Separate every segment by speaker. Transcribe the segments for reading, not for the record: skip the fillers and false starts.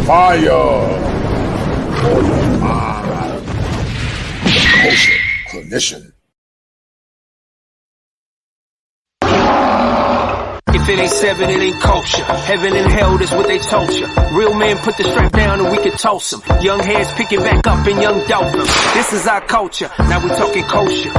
Speaker 1: Fire for your mind. Culture clinician.
Speaker 2: If it ain't seven, it ain't kosher. Heaven and hell, that's what they told you. Real men put the strap down and we can toss them. Young heads picking back up in young dolphins. This is our culture. Now we talking kosher.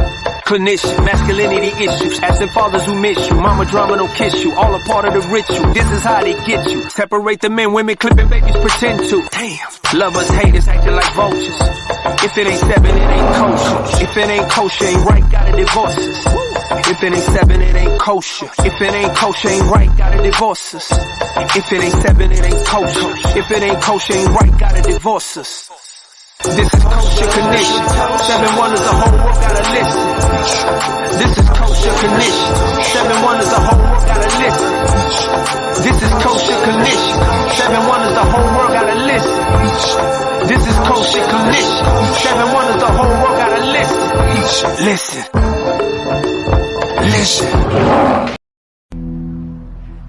Speaker 2: Clinician, masculinity issues. Absent fathers who miss you. Mama drama don't kiss you. All a part of the ritual. This is how they get you. Separate the men, women clipping babies pretend to. Damn. Lovers, haters acting like vultures. If it ain't seven, it ain't kosher. If it ain't kosher, ain't right, gotta divorce us. If it ain't seven, it ain't kosher. If it ain't kosher, ain't right, gotta divorce us. If it ain't seven, it ain't kosher. If it ain't kosher, ain't right, gotta divorce us. This is kosher condition. 7 wonders, the whole world gotta listen. This is kosher condition. 7 wonders, the whole world gotta listen. This is kosher condition. 7 wonders, the whole world gotta listen. This is kosher condition. 7 wonders, the whole world gotta listen. Listen. Listen.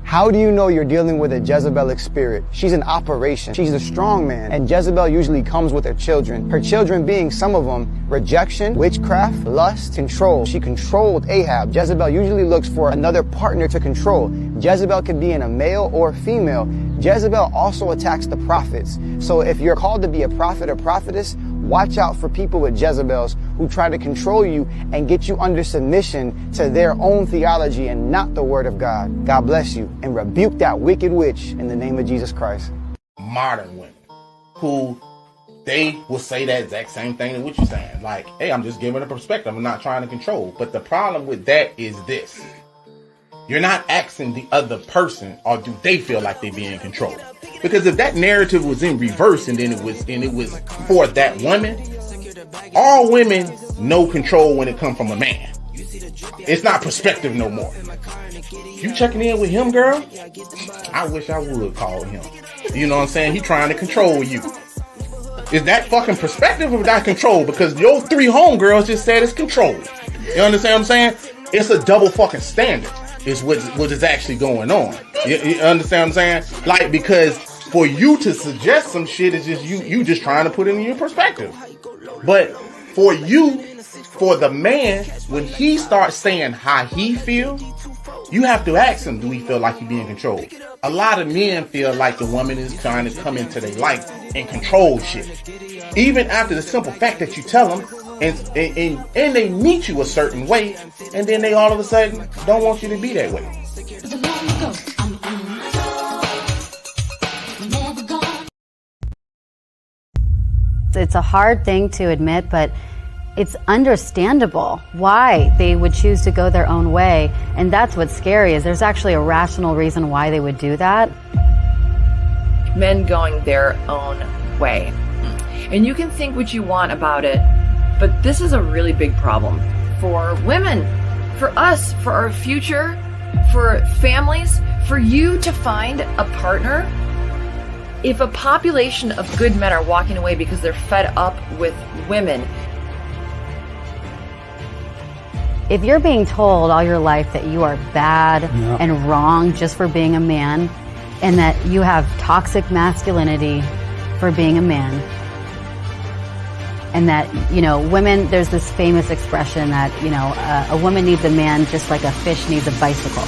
Speaker 3: How do you know you're dealing with a Jezebelic spirit? She's an operation. She's a strong man. And Jezebel usually comes with her children. Her children being, some of them, rejection, witchcraft, lust, control. She controlled Ahab. Jezebel usually looks for another partner to control. Jezebel could be in a male or female. Jezebel also attacks the prophets. So if you're called to be a prophet or prophetess, watch out for people with Jezebels who try to control you and get you under submission to their own theology and not the word of God. God bless you, and rebuke that wicked witch in the name of Jesus Christ.
Speaker 4: Modern women who they will say that exact same thing that what you're saying. Like, hey, I'm just giving a perspective. I'm not trying to control. But the problem with that is this. You're not asking the other person, or do they feel like they be in control? Because if that narrative was in reverse and then it was for that woman, all women know control when it comes from a man. It's not perspective no more. You checking in with him, girl? I wish I would call him. You know what I'm saying? He trying to control you. Is that fucking perspective or that control? Because your 3 homegirls just said it's control. You understand what I'm saying? It's a double fucking standard. Is what is actually going on. You understand what I'm saying? Like, because for you to suggest some shit is just you just trying to put it in your perspective. But for the man, when he starts saying how he feels, you have to ask him, do he feel like he being controlled? A lot of men feel like the woman is trying to come into their life and control shit. Even after the simple fact that you tell them, and they meet you a certain way, and then they all of a sudden don't want you to be that way.
Speaker 5: It's a hard thing to admit, but it's understandable why they would choose to go their own way. And that's what's scary, is there's actually a rational reason why they would do that.
Speaker 6: Men going their own way. And you can think what you want about it, but this is a really big problem for women, for us, for our future, for families, for you to find a partner. If a population of good men are walking away because they're fed up with women.
Speaker 5: If you're being told all your life that you are bad and wrong just for being a man, and that you have toxic masculinity for being a man, and that, you know, women, there's this famous expression that, you know, a woman needs a man just like a fish needs a bicycle.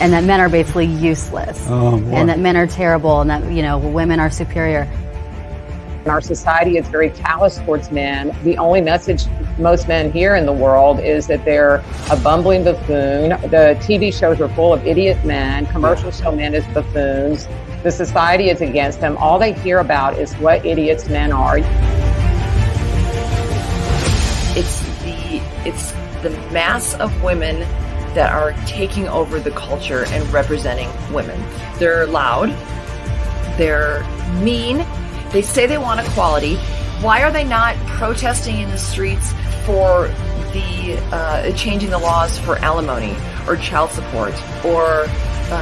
Speaker 5: And that men are basically useless. And that men are terrible, and that, you know, women are superior.
Speaker 7: Our society is very callous towards men. The only message most men hear in the world is that they're a bumbling buffoon. The TV shows are full of idiot men. Commercials show men as buffoons. The society is against them. All they hear about is what idiots men are.
Speaker 6: It's the mass of women that are taking over the culture and representing women. They're loud. They're mean. They say they want equality. Why are they not protesting in the streets for the changing the laws for alimony or child support or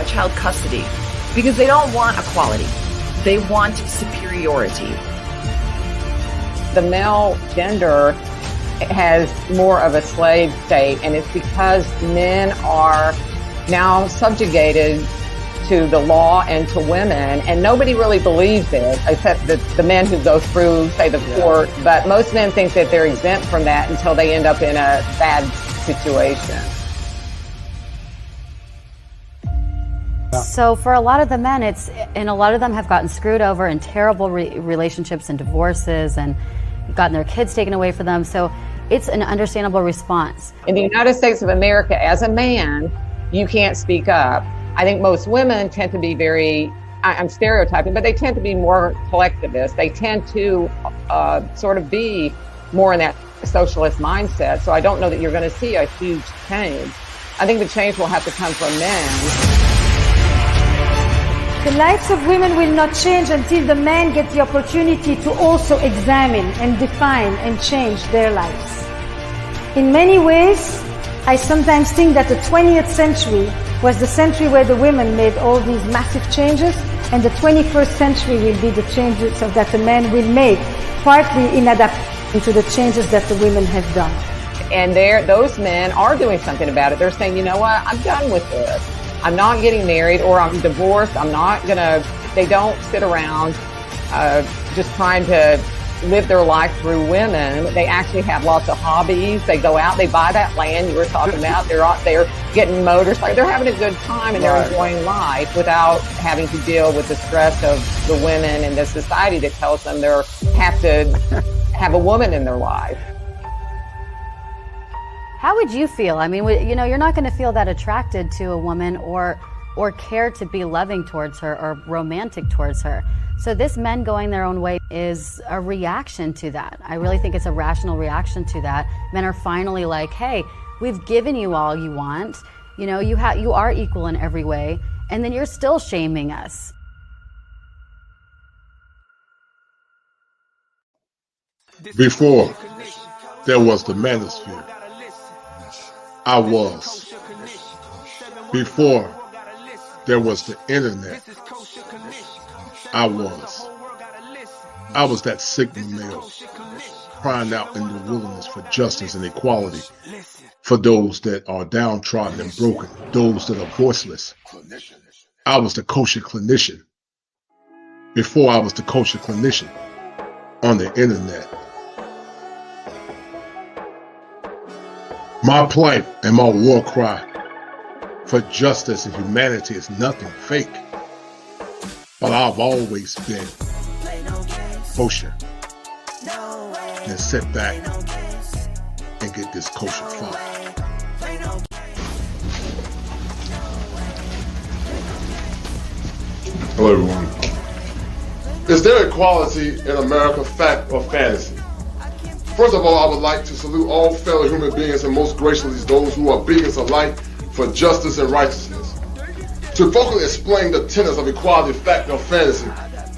Speaker 6: child custody? Because they don't want equality. They want superiority.
Speaker 7: the male gender has more of a slave state, and it's because men are now subjugated to the law and to women, and nobody really believes it except the men who go through, say, the court. But most men think that they're exempt from that until they end up in a bad situation.
Speaker 5: So for a lot of the men, and a lot of them have gotten screwed over in terrible relationships and divorces and gotten their kids taken away from them. So it's an understandable response.
Speaker 7: In the United States of America, as a man, you can't speak up. I think most women tend to be I'm stereotyping, but they tend to be more collectivist. They tend to sort of be more in that socialist mindset. So I don't know that you're going to see a huge change. I think the change will have to come from men.
Speaker 8: The lives of women will not change until the men get the opportunity to also examine and define and change their lives. In many ways, I sometimes think that the 20th century was the century where the women made all these massive changes, and the 21st century will be the changes that the men will make, partly in adaptation to the changes that the women have done.
Speaker 7: And those men are doing something about it. They're saying, you know what, I'm done with this. I'm not getting married, or I'm divorced. They don't sit around just trying to live their life through women. They actually have lots of hobbies. They go out, they buy that land you were talking about. They're getting motorcycles. They're having a good time, and they're enjoying life without having to deal with the stress of the women and the society that tells them they have to have a woman in their life.
Speaker 5: How would you feel? I mean, you're not going to feel that attracted to a woman or care to be loving towards her or romantic towards her. So this men going their own way is a reaction to that. I really think it's a rational reaction to that. Men are finally like, hey, we've given you all you want. You know, you are equal in every way, and then you're still shaming us.
Speaker 1: Before there was the manosphere, I was. Before there was the internet, I was. I was that signal male crying out in the wilderness for justice and equality for those that are downtrodden and broken, those that are voiceless. I was the kosher clinician before I was the kosher clinician on the internet. My plight and my war cry for justice and humanity is nothing fake. But I've always been kosher. And sit back and get this kosher fun.
Speaker 9: Hello everyone. Is there equality in America, fact or fantasy? First of all, I would like to salute all fellow human beings, and most graciously those who are beacons of light for justice and righteousness. To vocally explain the tenets of equality, fact or fantasy,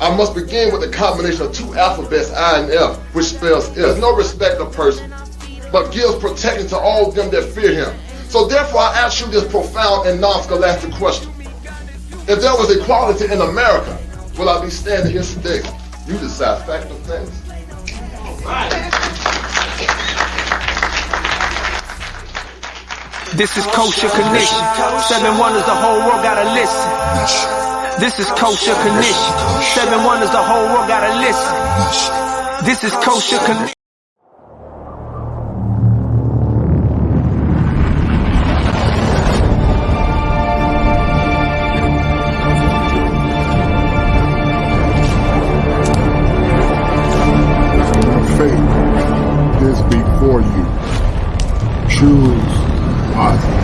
Speaker 9: I must begin with the combination of two alphabets, I and F, which spells there's no respect of person, but gives protection to all them that fear him. So therefore I ask you this profound and non-scholastic question. If there was equality in America, will I be standing here today? You decide, fact or fantasy.
Speaker 2: This is Kosher Condition. 7 wonders, the whole world gotta listen. This is Kosher Condition. 7 wonders, the whole world gotta listen. This is Kosher Condition.
Speaker 1: Fate is before you. Choose wisely.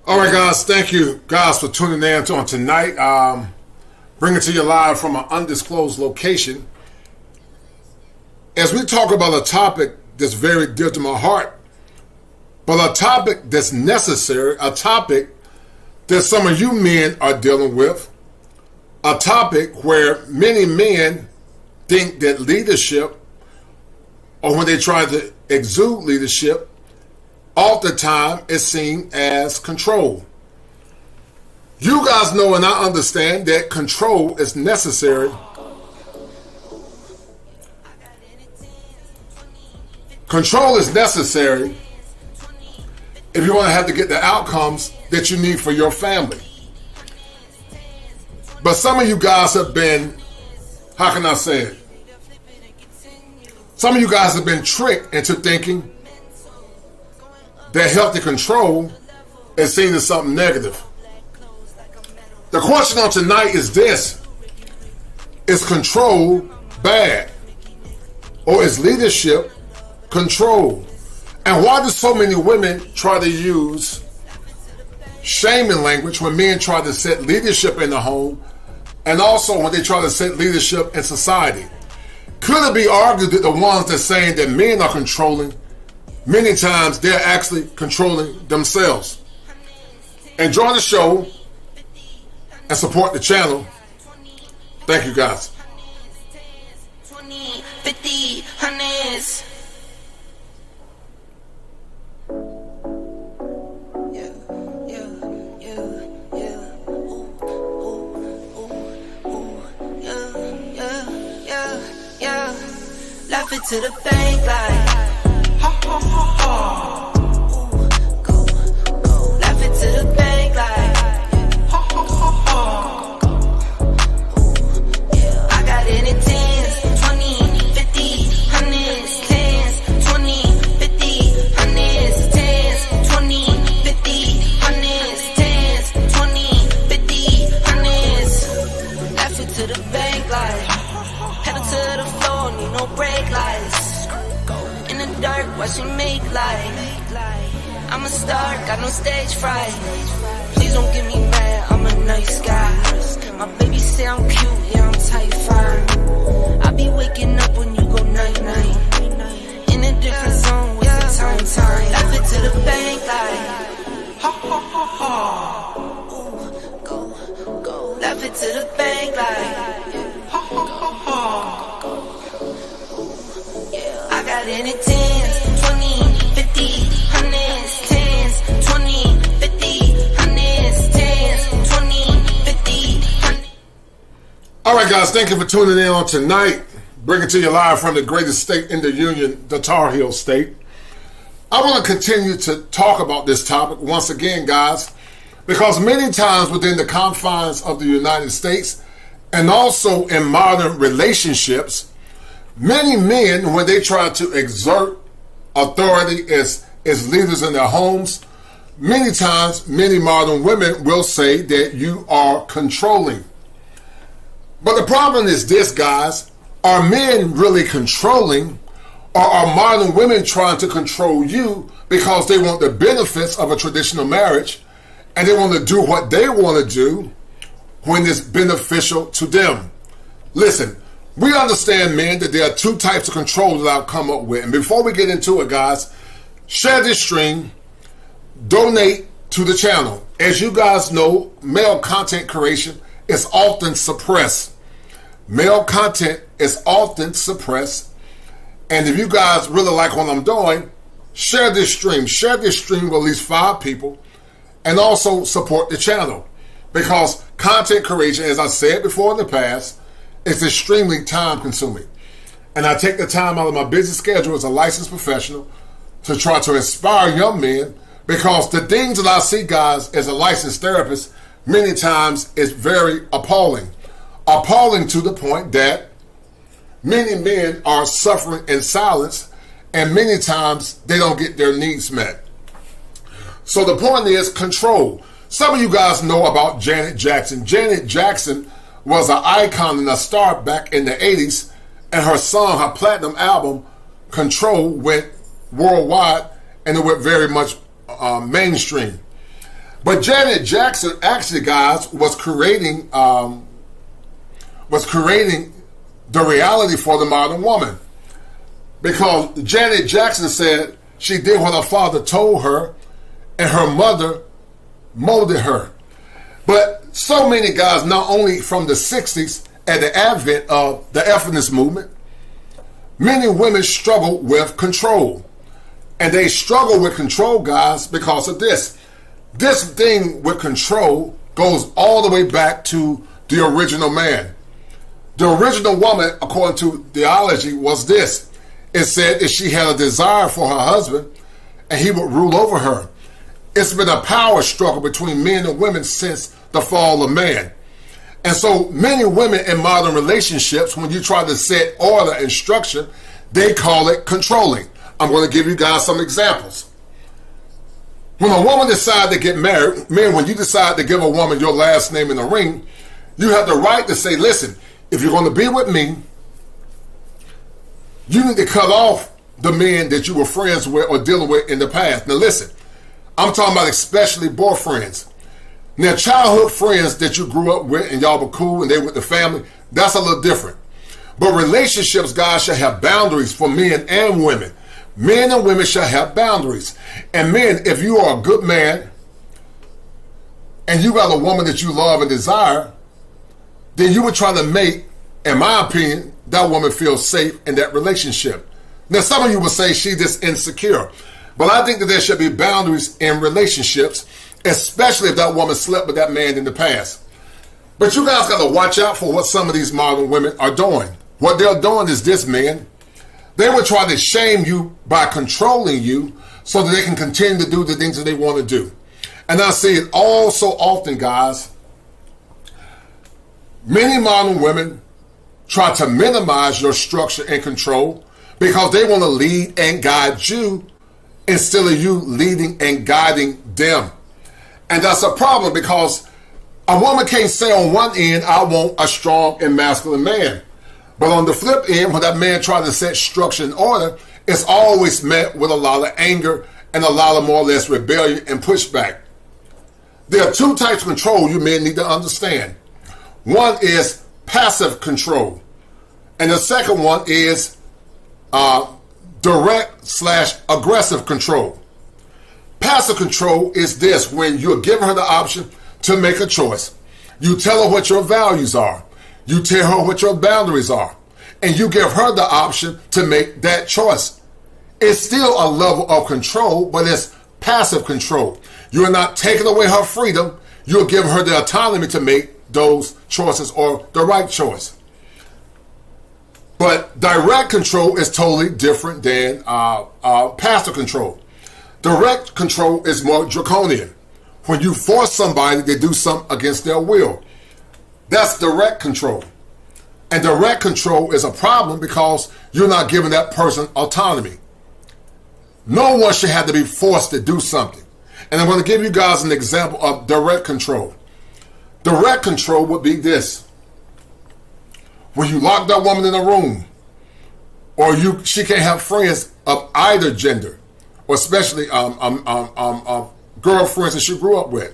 Speaker 9: All right, guys, thank you guys for tuning in on tonight. Bringing to you live from an undisclosed location. As we talk about a topic that's very dear to my heart, but a topic that's necessary, a topic that some of you men are dealing with,
Speaker 1: a topic where many men think that leadership, or when they try to exude leadership, oftentimes is seen as control. You guys know and I understand that control is necessary. Control is necessary if you want to have to get the outcomes that you need for your family. But some of you guys have been, how can I say it? Some of you guys have been tricked into thinking that healthy control is seen as something negative. The question on tonight is this: is control bad? Or is leadership control? And why do so many women try to use shaming language when men try to set leadership in the home, and also when they try to set leadership in society? Could it be argued that the ones that are saying that men are controlling, many times they're actually controlling themselves? Enjoy the show and support the channel. Thank you guys.
Speaker 10: 20, 50, 100s. Laugh it to the bank like ha ha ha ha. Go. Laugh it to the bank like ha ha ha ha. I got it in tens, 20, 50, 100s, tens, 20, 50, 100s, tens, 20, 50, 100s, tens, 20, 50, 100s. Laugh it to the bank like pedal to the floor, need no brake lights. In the dark, watch me make light. I'm a star, got no stage fright. Please don't get me mad, I'm a nice guy. My baby say I'm cute, yeah, I'm type 5. I be waking up when you go night-night. In a different zone with the time. Laugh it to the bank like ha ha ha ha. Go. Laugh it to the bank like ha ha ha ha. I got it in tens, 20, 50, 100s, tens, 20, 50, 100s, tens, 20, 50, 100s.
Speaker 1: All right, guys, thank you for tuning in on tonight. Bringing to you live from the greatest state in the Union, the Tar Heel State. I want to continue to talk about this topic once again, guys, because many times within the confines of the United States and also in modern relationships, many men, when they try to exert authority as leaders in their homes, many times many modern women will say that you are controlling. But the problem is this, guys: are men really controlling, or are modern women trying to control you because they want the benefits of a traditional marriage and they want to do what they want to do when it's beneficial to them? Listen, we understand, men, that there are two types of control that I've come up with. And before we get into it, guys, share this stream, donate to the channel. As you guys know, male content creation is often suppressed. Male content is often suppressed. And if you guys really like what I'm doing, share this stream. Share this stream with at least 5 people. And also support the channel. Because content creation, as I said before in the past, is extremely time consuming. And I take the time out of my busy schedule as a licensed professional to try to inspire young men, because the things that I see, guys, as a licensed therapist, many times is very appalling. Appalling to the point that many men are suffering in silence, and many times they don't get their needs met. So the point is control. Some of you guys know about Janet Jackson. Janet Jackson was an icon and a star back in the 80s, and her song, her platinum album, Control, went worldwide, and it went very much mainstream. But Janet Jackson actually, guys, was creating the reality for the modern woman. Because Janet Jackson said she did what her father told her, and her mother molded her. But
Speaker 11: So many guys, not only from the 60s at the advent of the feminist movement, many women struggle with control. And they struggle with control, guys, because of this. This thing with control goes all the way back to the original man. The original woman, according to theology, was this. It said that she had a desire for her husband and he would rule over her. It's been a power struggle between men and women since the fall of man. And so many women in modern relationships, when you try to set order and structure, they call it controlling. I'm going to give you guys some examples. When a woman decides to get married, men, when you decide to give a woman your last name in the ring, you have the right to say, listen, if you're going to be with me, you need to cut off the men that you were friends with or dealing with in the past. Now listen, I'm talking about especially boyfriends. Now childhood friends that you grew up with and y'all were cool and they with the family, that's a little different. But relationships, guys, should have boundaries for men and women. Men and women should have boundaries. And men, if you are a good man and you got a woman that you love and desire, then you would try to make, in my opinion, that woman feel safe in that relationship. Now, some of you will say she's just insecure. But I think that there should be boundaries in relationships, especially if that woman slept with that man in the past. But you guys got to watch out for what some of these modern women are doing. What they're doing is this, man. They will try to shame you by controlling you so that they can continue to do the things that they want to do. And I see it all so often, guys. Many modern women try to minimize your structure and control because they want to lead and guide you instead of you leading and guiding them. And that's a problem because a woman can't say on one end, I want a strong and masculine man. But on the flip end, when that man tries to set structure and order, it's always met with a lot of anger and a lot of more or less rebellion and pushback. There are two types of control you men need to understand. One is passive control. And the second one is direct/aggressive control. Passive control is this, when you're giving her the option to make a choice. You tell her what your values are. You tell her what your boundaries are. And you give her the option to make that choice. It's still a level of control, but it's passive control. You're not taking away her freedom. You're giving her the autonomy to make those choices or the right choice. But direct control is totally different than passive control. Direct control is more draconian. When you force somebody to do something against their will, that's direct control. And direct control is a problem because you're not giving that person autonomy. No one should have to be forced to do something. And I'm going to give you guys an example of direct control. Direct control would be this. When you lock that woman in a room, or she can't have friends of either gender, or especially girlfriends that she grew up with.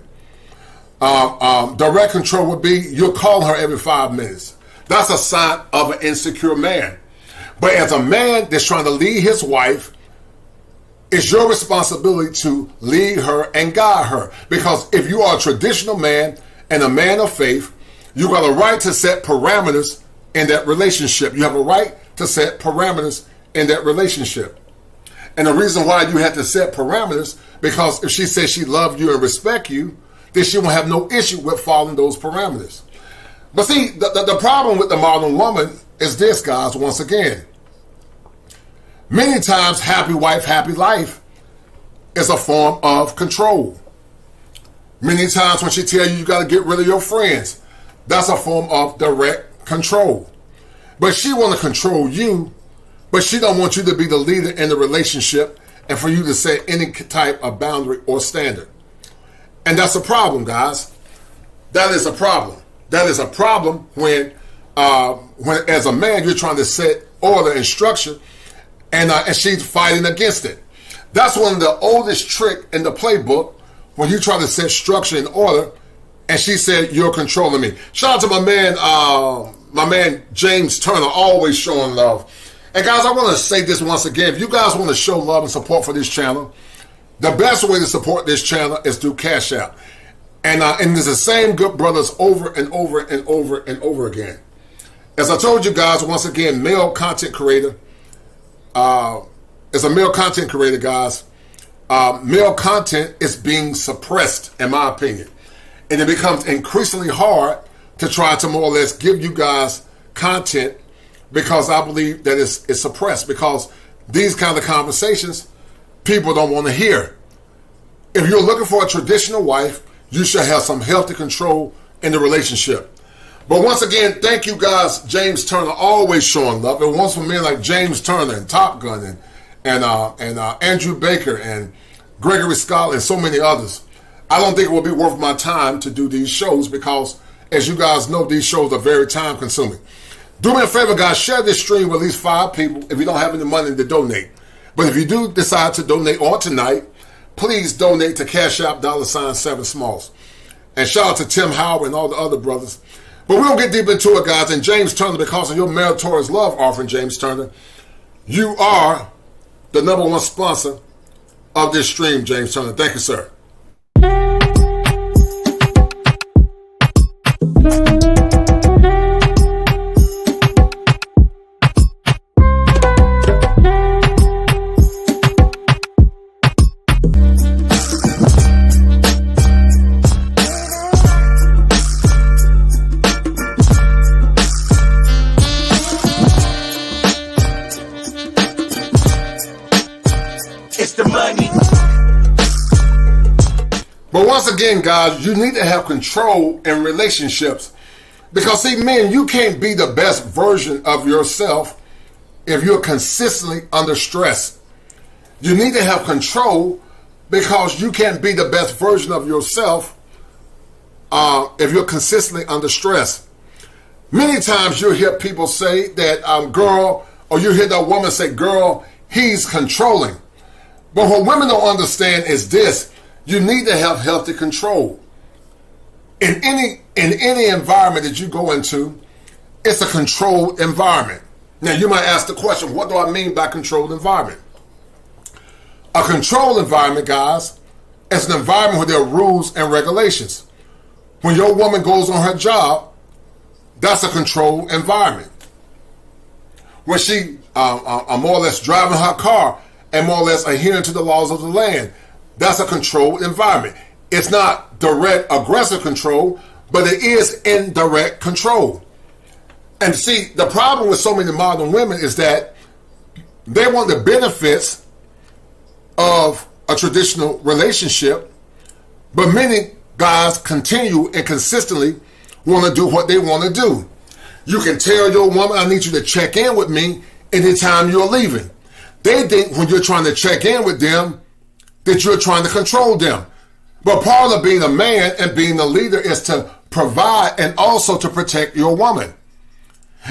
Speaker 11: Direct control would be you'll call her every 5 minutes. That's a sign of an insecure man. But as a man that's trying to lead his wife, it's your responsibility to lead her and guide her. Because if you are a traditional man and a man of faith, you got a right to set parameters in that relationship. You have a right to set parameters in that relationship. And the reason why you have to set parameters, because if she says she loves you and respects you, then she won't have no issue with following those parameters. But see, the problem with the modern woman is this, guys, once again. Many times, happy wife, happy life is a form of control. Many times when she tells you you got to get rid of your friends, that's a form of direct control. But she want to control you, but she don't want you to be the leader in the relationship and for you to set any type of boundary or standard. And that's a problem, guys. That is a problem. That is a problem when as a man, you're trying to set order and structure, and she's fighting against it. That's one of the oldest tricks in the playbook, when you try to set structure and order, and she said, you're controlling me. Shout out to my man James Turner, always showing love. And guys, I want to say this once again. If you guys want to show love and support for this channel, the best way to support this channel is through Cash App. And it's the same good brothers over and over and over and over again. As I told you guys, once again, male content creator. As a male content creator, guys, male content is being suppressed, in my opinion. And it becomes increasingly hard to try to more or less give you guys content, because I believe that it's suppressed, because these kind of conversations people don't want to hear. If you're looking for a traditional wife, you should have some healthy control in the relationship. But once again, thank you guys, James Turner, always showing love. And once for men like James Turner and Top Gun and Andrew Baker and Gregory Scott and so many others. I don't think it will be worth my time to do these shows because, as you guys know, these shows are very time consuming. Do me a favor, guys, share this stream with at least 5 people if you don't have any money to donate. But if you do decide to donate on tonight, please donate to Cash App $7 Smalls. And shout out to Tim Howard and all the other brothers. But we don't get deep into it, guys. And James Turner, because of your meritorious love offering, James Turner, you are the #1 sponsor of this stream, James Turner. Thank you, sir. But once again, guys, you need to have control in relationships. Because, see, men, you can't be the best version of yourself if you're consistently under stress. You need to have control because you can't be the best version of yourself if you're consistently under stress. Many times you'll hear people say that, girl, or you hear that woman say, girl, he's controlling. But what women don't understand is this. You need to have healthy control. In any environment that you go into, it's a controlled environment. Now, you might ask the question, what do I mean by controlled environment? A controlled environment, guys, is an environment where there are rules and regulations. When your woman goes on her job, that's a controlled environment. When she more or less driving her car and more or less adhering to the laws of the land, that's a controlled environment. It's not direct aggressive control, but it is indirect control. And see, the problem with so many modern women is that they want the benefits of a traditional relationship, but many guys continue and consistently want to do what they want to do. You can tell your woman, I need you to check in with me anytime you're leaving. They think when you're trying to check in with them, that you're trying to control them. But part of being a man and being a leader is to provide and also to protect your woman.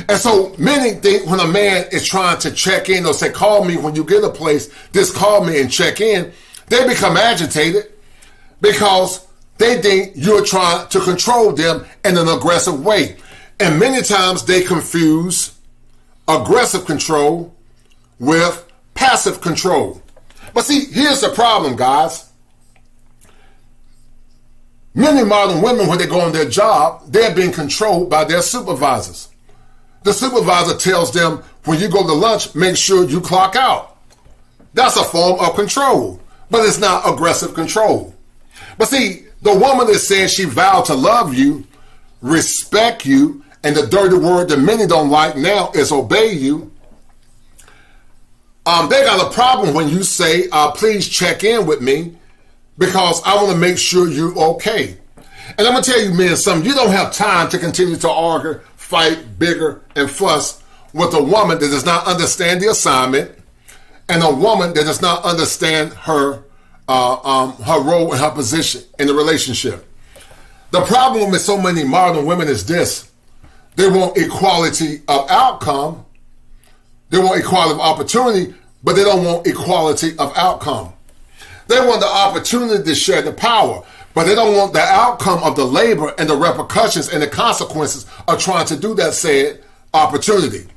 Speaker 11: And so many think when a man is trying to check in or say, call me when you get a place, just call me and check in, they become agitated because they think you're trying to control them in an aggressive way. And many times they confuse aggressive control with passive control. But see, here's the problem, guys. Many modern women, when they go on their job, they're being controlled by their supervisors. The supervisor tells them, when you go to lunch, make sure you clock out. That's a form of control, but it's not aggressive control. But see, the woman is saying she vowed to love you, respect you, and the dirty word that many don't like now is obey you. They got a problem when you say, please check in with me because I want to make sure you're okay. And I'm going to tell you, men, something. You don't have time to continue to argue, fight, bigger, and fuss with a woman that does not understand the assignment and a woman that does not understand her role and her position in the relationship. The problem with so many modern women is this. They want equality of outcome. They want equality of opportunity, but they don't want equality of outcome. They want the opportunity to share the power, but they don't want the outcome of the labor and the repercussions and the consequences of trying to do that said opportunity.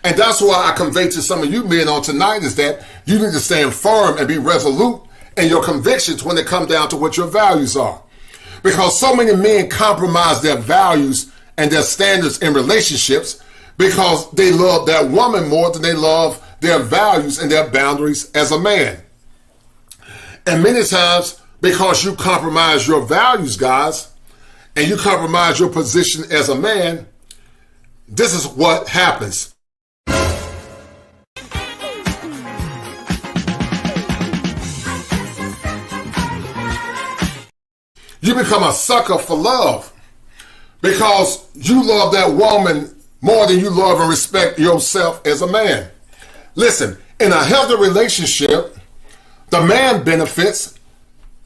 Speaker 11: And that's why I convey to some of you men on tonight is that you need to stand firm and be resolute in your convictions when it comes down to what your values are. Because so many men compromise their values and their standards in relationships because they love that woman more than they love their values and their boundaries as a man. And many times, because you compromise your values, guys, and you compromise your position as a man, this is what happens. You become a sucker for love because you love that woman more than you love and respect yourself as a man. Listen, in a healthy relationship, the man benefits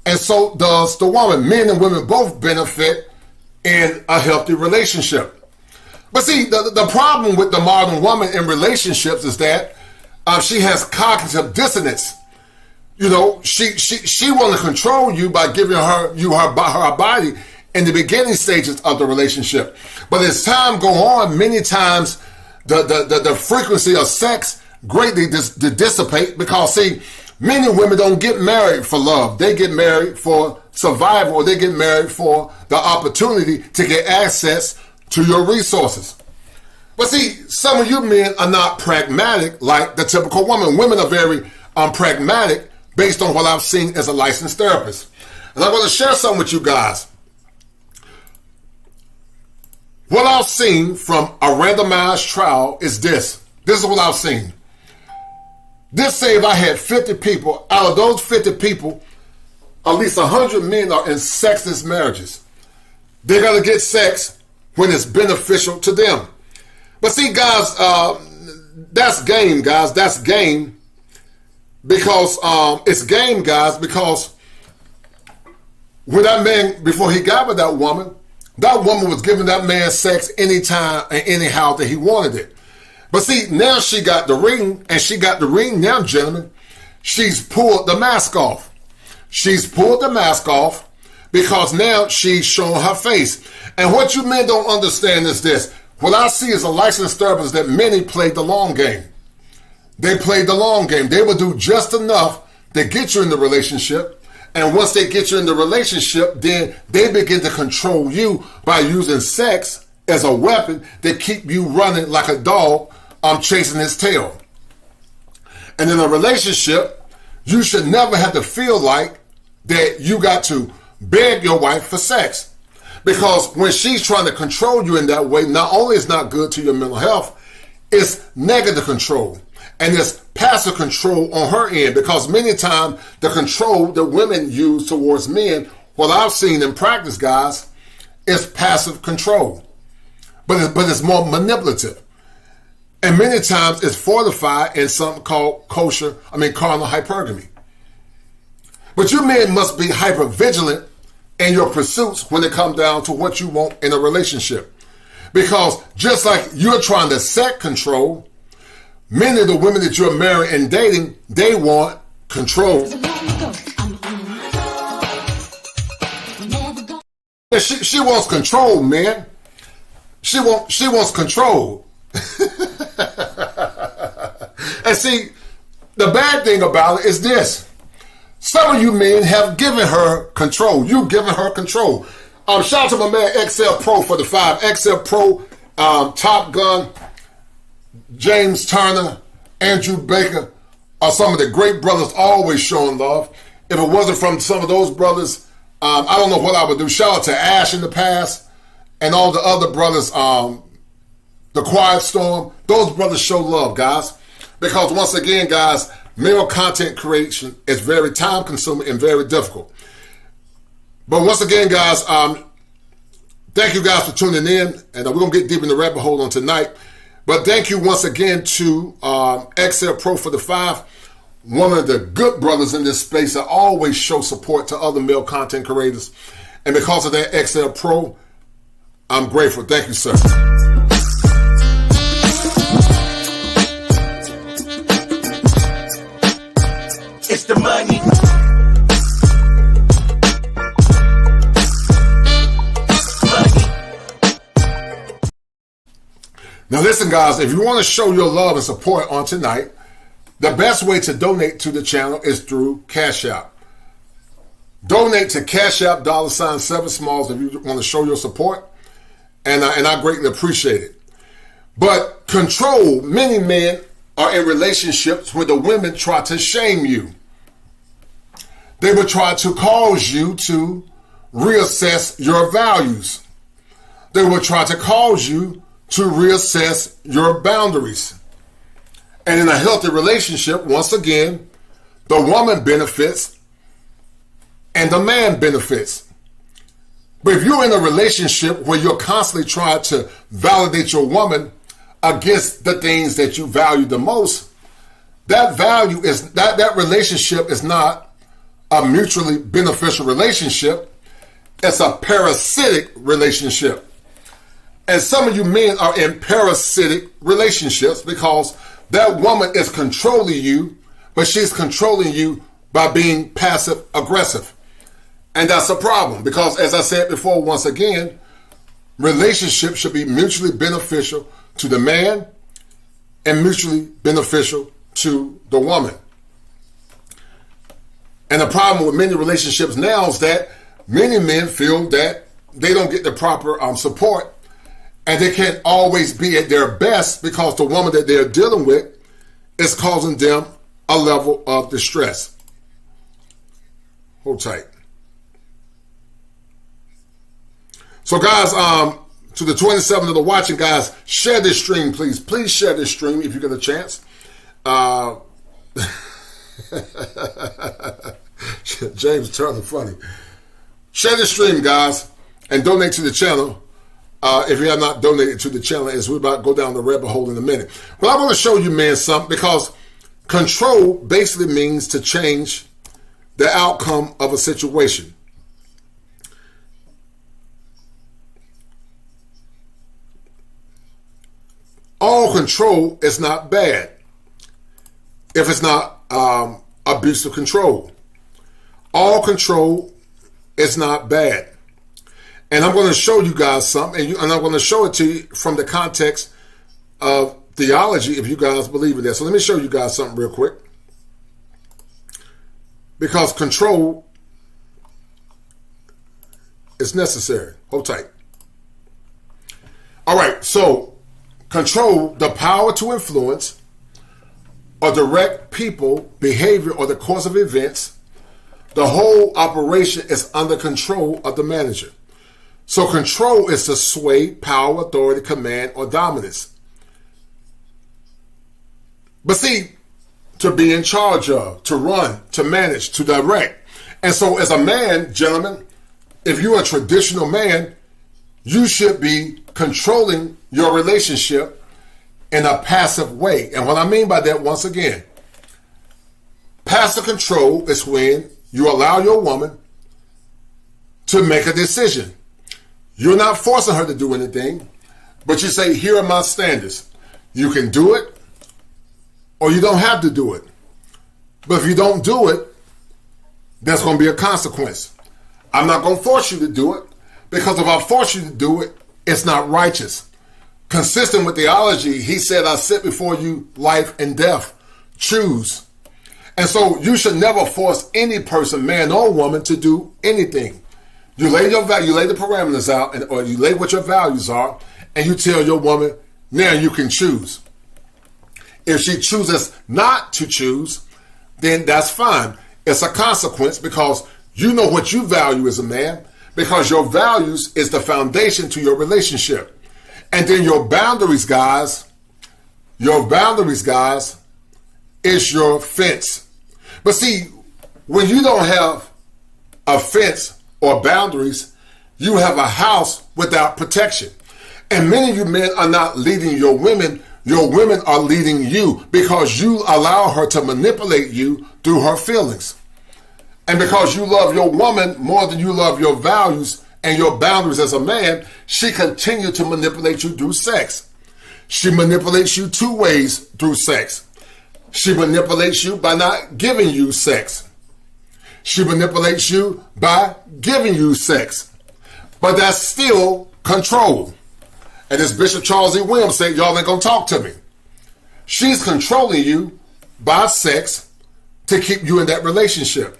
Speaker 11: and so does the woman. Men and women both benefit in a healthy relationship. But see, the problem with the modern woman in relationships is that she has cognitive dissonance. You know, she want to control you by giving her body in the beginning stages of the relationship. But as time go on, many times the frequency of sex greatly dissipate because, see, many women don't get married for love. They get married for survival, or they get married for the opportunity to get access to your resources. But see, some of you men are not pragmatic like the typical woman. Women are very pragmatic based on what I've seen as a licensed therapist. And I'm going to share something with you guys. What I've seen from a randomized trial is this. This is what I've seen. This say if I had 50 people, out of those 50 people, at least 100 men are in sexless marriages. They're going to get sex when it's beneficial to them. But see, guys, that's game, guys. That's game. Because it's game, guys, because when that man, before he got with that woman was giving that man sex anytime and anyhow that he wanted it. But see, now she got the ring, and she got the ring now, gentlemen. She's pulled the mask off. She's pulled the mask off because now she's showing her face. And what you men don't understand is this. What I see as a licensed therapist that many played the long game. They played the long game. They will do just enough to get you in the relationship. And once they get you in the relationship, then they begin to control you by using sex as a weapon to keep you running like a dog chasing his tail. And in a relationship, you should never have to feel like that you got to beg your wife for sex. Because when she's trying to control you in that way, not only is it not good to your mental health, it's negative control. And it's passive control on her end, because many times the control that women use towards men, what I've seen in practice, guys, is passive control. But it's more manipulative. And many times it's fortified in something called carnal hypergamy. But you men must be hyper vigilant in your pursuits when it comes down to what you want in a relationship. Because just like you're trying to set control, many of the women that you're marrying and dating, they want control. She wants control, man. She wants control. And see, the bad thing about it is this. Some of you men have given her control. You've given her control. Shout out to my man XL Pro for the 5. XL Pro, Top Gun, James Turner, Andrew Baker are some of the great brothers always showing love. If it wasn't from some of those brothers, I don't know what I would do. Shout out to Ash in the past and all the other brothers, the Quiet Storm. Those brothers show love, guys. Because once again, guys, male content creation is very time consuming and very difficult. But once again, guys, thank you guys for tuning in. And we're going to get deep in the rabbit hole on tonight. But thank you once again to XL Pro for the 5. One of the good brothers in this space that always show support to other male content creators. And because of that, XL Pro, I'm grateful. Thank you, sir.
Speaker 2: It's the money.
Speaker 11: Now listen, guys, if you want to show your love and support on tonight, the best way to donate to the channel is through Cash App. Donate to Cash App $7Smalls if you want to show your support, and I greatly appreciate it. But control, many men are in relationships where the women try to shame you. They will try to cause you to reassess your values. They will try to cause you to reassess your boundaries. And in a healthy relationship, once again, the woman benefits and the man benefits. But if you're in a relationship where you're constantly trying to validate your woman against the things that you value the most, that relationship is not a mutually beneficial relationship. It's a parasitic relationship. And some of you men are in parasitic relationships because that woman is controlling you, but she's controlling you by being passive aggressive. And that's a problem because, as I said before, once again, relationships should be mutually beneficial to the man and mutually beneficial to the woman. And the problem with many relationships now is that many men feel that they don't get the proper support, and they can't always be at their best because the woman that they're dealing with is causing them a level of distress. Hold tight. So guys, to the 27 that are watching, guys, share this stream, please. Please share this stream if you get a chance. James Turner, funny. Share this stream, guys, and donate to the channel. If you have not donated to the channel, as we're about to go down the rabbit hole in a minute. But I want to show you, man, something, because control basically means to change the outcome of a situation. All control is not bad if it's not abusive control. All control is not bad. And I'm going to show you guys something, and I'm going to show it to you from the context of theology if you guys believe in that. So let me show you guys something real quick. Because control is necessary. Hold tight. All right, so control, the power to influence or direct people, behavior, or the course of events. The whole operation is under control of the manager. So control is to sway, power, authority, command, or dominance. But see, to be in charge of, to run, to manage, to direct. And so as a man, gentlemen, if you're a traditional man, you should be controlling your relationship in a passive way. And what I mean by that, once again, passive control is when you allow your woman to make a decision. You're not forcing her to do anything, but you say, here are my standards. You can do it, or you don't have to do it. But if you don't do it, there's going to be a consequence. I'm not going to force you to do it, because if I force you to do it, it's not righteous. Consistent with theology, he said, I set before you life and death. Choose. And so you should never force any person, man or woman, to do anything. You lay the parameters out, or you lay what your values are, and you tell your woman, now you can choose. If she chooses not to choose, then that's fine. It's a consequence because you know what you value as a man, because your values is the foundation to your relationship. And then your boundaries, guys, is your fence. But see, when you don't have a fence or boundaries, you have a house without protection. And many of you men are not leading your women are leading you, because you allow her to manipulate you through her feelings. And because you love your woman more than you love your values and your boundaries as a man, she continues to manipulate you through sex. She manipulates you two ways through sex. She manipulates you by not giving you sex. She manipulates you by giving you sex. But that's still control. And as Bishop Charles E. Williams said, y'all ain't gonna talk to me. She's controlling you by sex to keep you in that relationship.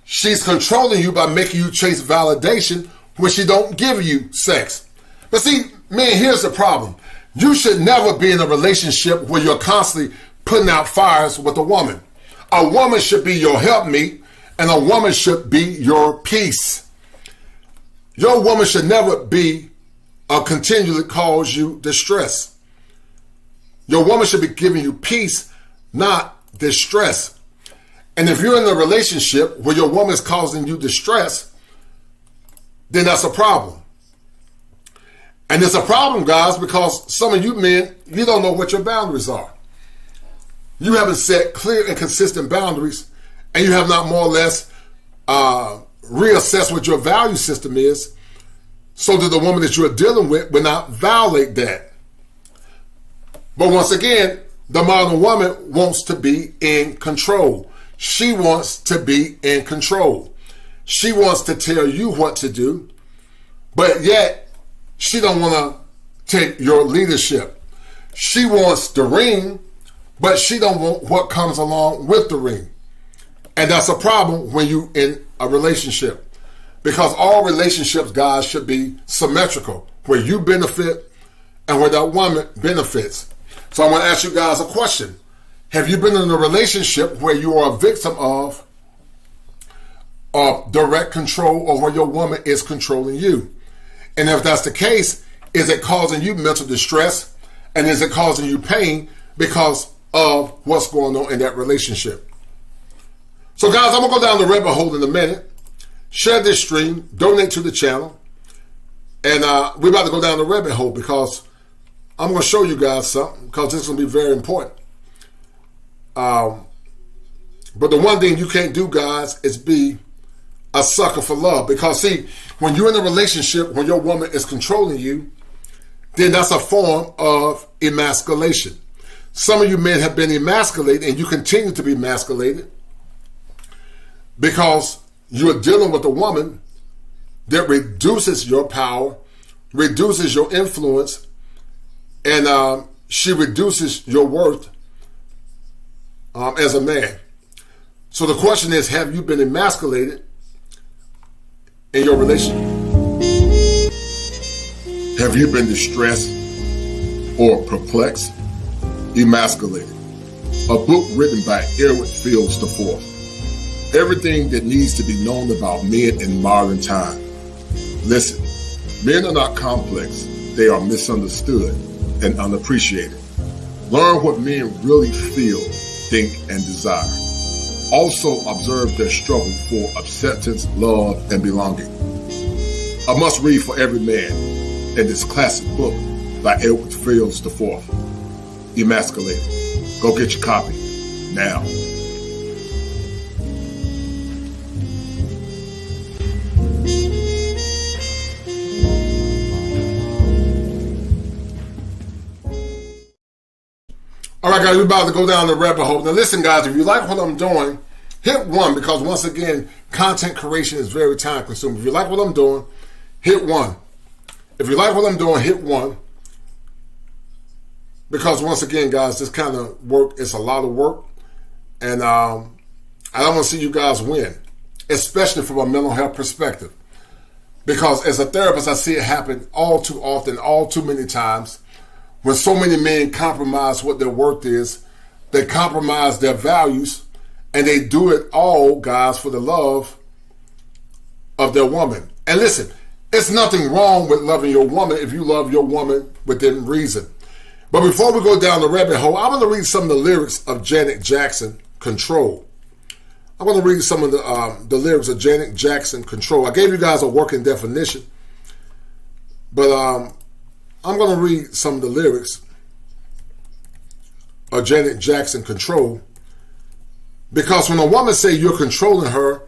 Speaker 11: She's controlling you by making you chase validation when she don't give you sex. But see, man, here's the problem. You should never be in a relationship where you're constantly putting out fires with a woman. A woman should be your helpmeet, and a woman should be your peace. Your woman should never be or continually cause you distress. Your woman should be giving you peace, not distress. And if you're in a relationship where your woman is causing you distress, then that's a problem. And it's a problem, guys, because some of you men, you don't know what your boundaries are. You haven't set clear and consistent boundaries, and you have not more or less reassessed what your value system is, so that the woman that you're dealing with will not violate that. But once again, the modern woman wants to be in control. She wants to be in control. She wants to tell you what to do, but yet she don't want to take your leadership. She wants the ring, but she don't want what comes along with the ring. And that's a problem when you in a relationship, because all relationships, guys, should be symmetrical, where you benefit and where that woman benefits. So I'm going to ask you guys a question. Have you been in a relationship where you are a victim of direct control, or where your woman is controlling you? And if that's the case, is it causing you mental distress? And is it causing you pain because of what's going on in that relationship? So guys, I'm going to go down the rabbit hole in a minute. Share this stream, donate to the channel. And we're about to go down the rabbit hole, because I'm going to show you guys something, because this is going to be very important. But the one thing you can't do, guys, is be a sucker for love. Because see, when you're in a relationship, when your woman is controlling you, then that's a form of emasculation. Some of you men have been emasculated, and you continue to be emasculated because you're dealing with a woman that reduces your power, reduces your influence, and she reduces your worth as a man. So the question is, have you been emasculated in your relationship? Have you been distressed or perplexed? Emasculated. A book written by Edward Fields IV. Everything that needs to be known about men in modern time. Listen, men are not complex. They are misunderstood and unappreciated. Learn what men really feel, think, and desire. Also observe their struggle for acceptance, love, and belonging. A must read for every man in this classic book by Edward Fields IV. Emasculated. Go get your copy now. All right, guys, we're about to go down the rabbit hole. Now, listen, guys, if you like what I'm doing, hit 1, because once again, content creation is very time consuming. If you like what I'm doing, hit 1. If you like what I'm doing, hit 1. Because once again, guys, this kind of work is a lot of work. And I don't want to see you guys win, especially from a mental health perspective. Because as a therapist, I see it happen all too often, all too many times. When so many men compromise what their worth is, they compromise their values, and they do it all, guys, for the love of their woman. And listen, it's nothing wrong with loving your woman if you love your woman within reason. But before we go down the rabbit hole, I'm going to read some of the lyrics of Janet Jackson, Control. I'm going to read some of the lyrics of Janet Jackson, Control. I gave you guys a working definition, but I'm going to read some of the lyrics of Janet Jackson, Control, because when a woman says you're controlling her,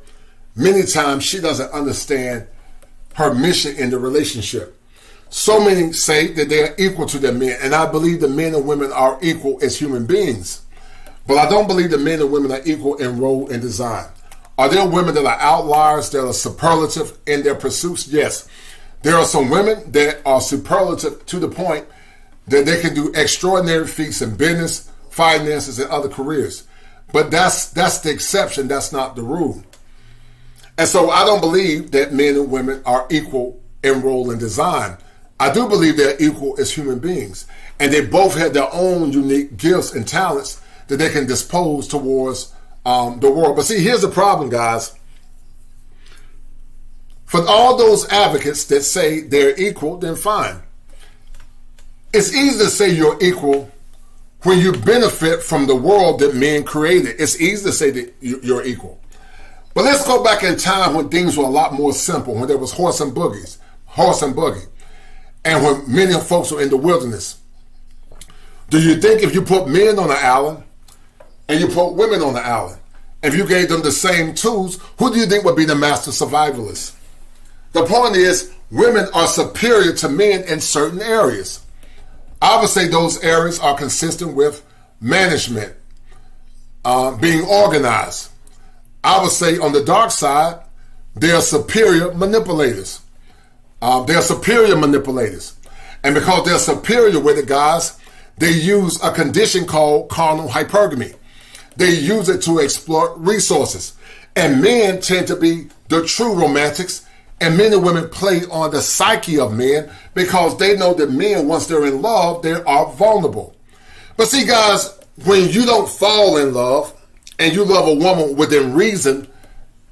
Speaker 11: many times she doesn't understand her mission in the relationship. So many say that they are equal to their men, and I believe the men and women are equal as human beings. But I don't believe the men and women are equal in role and design. Are there women that are outliers, that are superlative in their pursuits? Yes. There are some women that are superlative to the point that they can do extraordinary feats in business, finances, and other careers. But that's the exception. That's not the rule. And so I don't believe that men and women are equal in role and design. I do believe they're equal as human beings. And they both have their own unique gifts and talents that they can dispose towards the world. But see, here's the problem, guys. For all those advocates that say they're equal, then fine. It's easy to say you're equal when you benefit from the world that men created. It's easy to say that you're equal. But let's go back in time when things were a lot more simple, when there was horse and buggy, and when many folks were in the wilderness. Do you think if you put men on an island and you put women on the island, if you gave them the same tools, who do you think would be the master survivalists? The point is, women are superior to men in certain areas. I would say those areas are consistent with management, being organized. I would say on the dark side, they are superior manipulators. And because they're superior with it, guys, they use a condition called carnal hypergamy. They use it to exploit resources. And men tend to be the true romantics, and men and women play on the psyche of men because they know that men, once they're in love, they are vulnerable. But see, guys, when you don't fall in love and you love a woman within reason,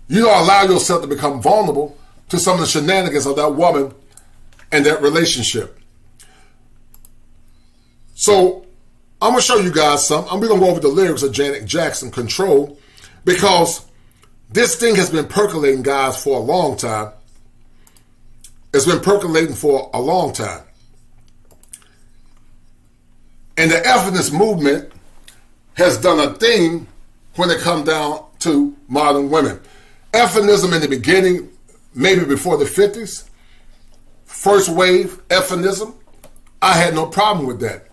Speaker 11: you don't allow yourself to become vulnerable to some of the shenanigans of that woman and that relationship. So I'm going to show you guys some. I'm going to go over the lyrics of Janet Jackson, Control, because this thing has been percolating, guys, for a long time. It's been percolating for a long time. And the feminist movement has done a thing when it comes down to modern women. Feminism in the beginning, maybe before the 50s, first wave feminism, I had no problem with that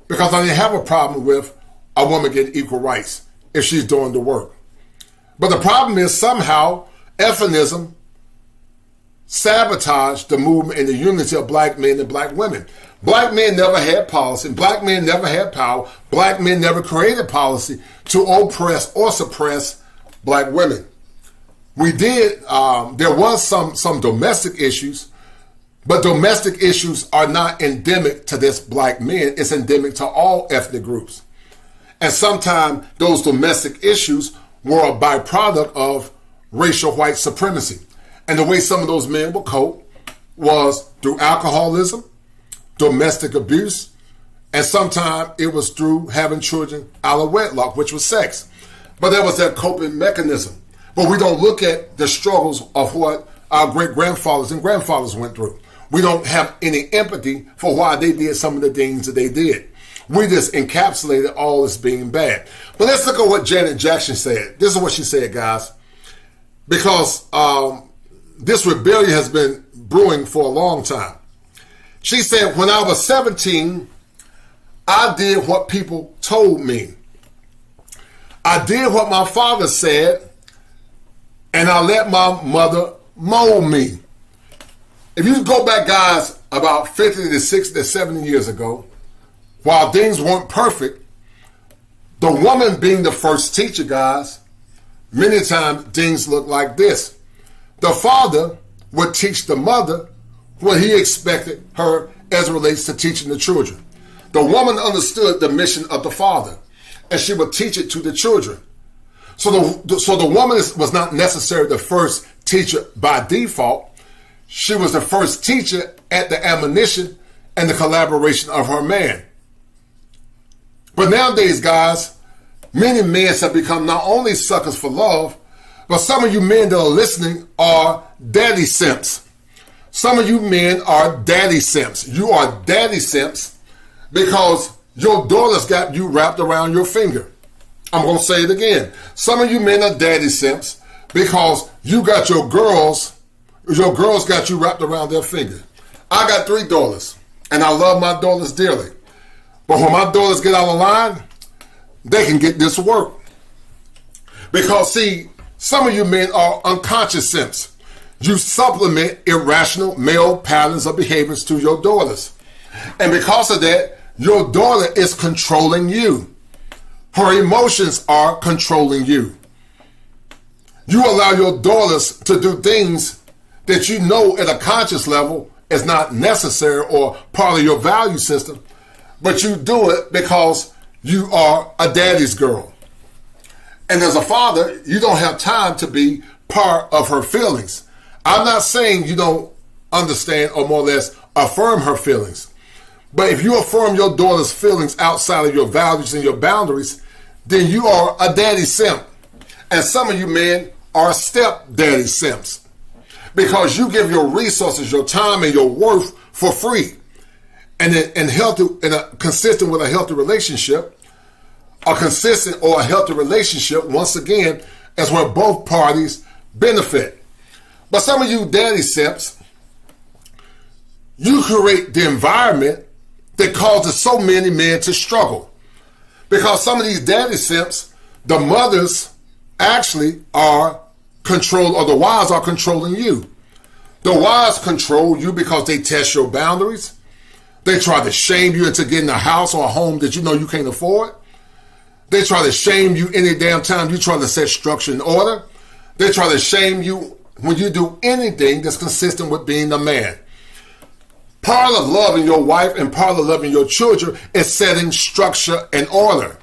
Speaker 11: because I didn't have a problem with a woman getting equal rights if she's doing the work. But the problem is somehow feminism sabotaged the movement and the unity of black men and black women. Black men never had policy. Black men never had power. Black men never created policy to oppress or suppress black women. We did, there was some domestic issues, but domestic issues are not endemic to this black men. It's endemic to all ethnic groups. And sometimes those domestic issues were a byproduct of racial white supremacy. And the way some of those men would cope was through alcoholism, domestic abuse, and sometimes it was through having children out of wedlock, which was sex. But there was that coping mechanism. But we don't look at the struggles of what our great-grandfathers and grandfathers went through. We don't have any empathy for why they did some of the things that they did. We just encapsulated all as being bad. But let's look at what Janet Jackson said. This is what she said, guys. Because this rebellion has been brewing for a long time. She said, when I was 17, I did what people told me. I did what my father said, and I let my mother mold me. If you go back, guys, about 50 to 60 to 70 years ago, while things weren't perfect, the woman being the first teacher, guys, many times things look like this. The father would teach the mother what he expected her as it relates to teaching the children. The woman understood the mission of the father, and she would teach it to the children. So the woman was not necessarily the first teacher by default. She was the first teacher at the admonition and the collaboration of her man. But nowadays, guys, many men have become not only suckers for love, but some of you men that are listening are daddy simps. Some of you men are daddy simps. You are daddy simps because your daughter's got you wrapped around your finger. I'm going to say it again. Some of you men are daddy simps because you got your girls got you wrapped around their finger. I got 3 daughters, and I love my daughters dearly. But when my daughters get out of line, they can get this work. Because, see, some of you men are unconscious simps. You supplement irrational male patterns of behaviors to your daughters. And because of that, your daughter is controlling you. Her emotions are controlling you. You allow your daughters to do things that you know at a conscious level is not necessary or part of your value system, but you do it because you are a daddy's girl. And as a father, you don't have time to be part of her feelings. I'm not saying you don't understand or more or less affirm her feelings. But if you affirm your daughter's feelings outside of your values and your boundaries, then you are a daddy simp. And some of you men are step-daddy simps because you give your resources, your time, and your worth for free. And consistent with a healthy relationship, a consistent or a healthy relationship, once again, is where both parties benefit. But some of you daddy simps, you create the environment that causes so many men to struggle. Because some of these daddy simps, the mothers actually are controlled, or the wives are controlling you. The wives control you because they test your boundaries. They try to shame you into getting a house or a home that you know you can't afford. They try to shame you any damn time you try to set structure and order. They try to shame you when you do anything that's consistent with being a man. Part of loving your wife and part of loving your children is setting structure and order.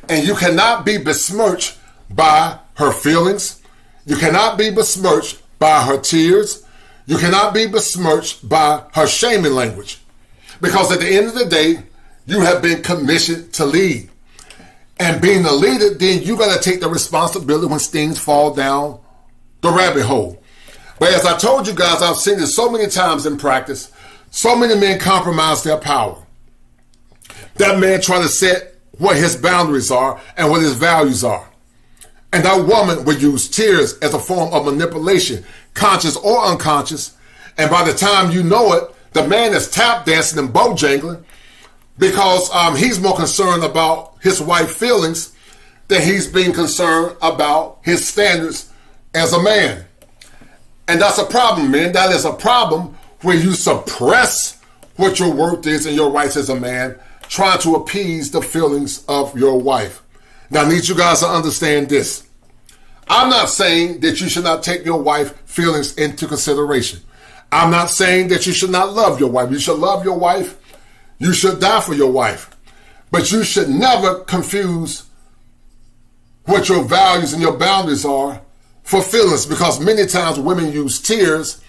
Speaker 11: And you cannot be besmirched by her feelings. You cannot be besmirched by her tears. You cannot be besmirched by her shaming language. Because at the end of the day, you have been commissioned to lead. And being a leader, then you got to take the responsibility when things fall down the rabbit hole. But as I told you guys, I've seen this so many times in practice. So many men compromise their power. That man try to set what his boundaries are and what his values are. And that woman will use tears as a form of manipulation, conscious or unconscious. And by the time you know it, the man is tap dancing and bojangling because he's more concerned about his wife's feelings than he's being concerned about his standards as a man. And that's a problem, man. That is a problem where you suppress what your worth is and your rights as a man, trying to appease the feelings of your wife. Now, I need you guys to understand this. I'm not saying that you should not take your wife's feelings into consideration. I'm not saying that you should not love your wife. You should love your wife. You should die for your wife. But you should never confuse what your values and your boundaries are for feelings, because many times women use tears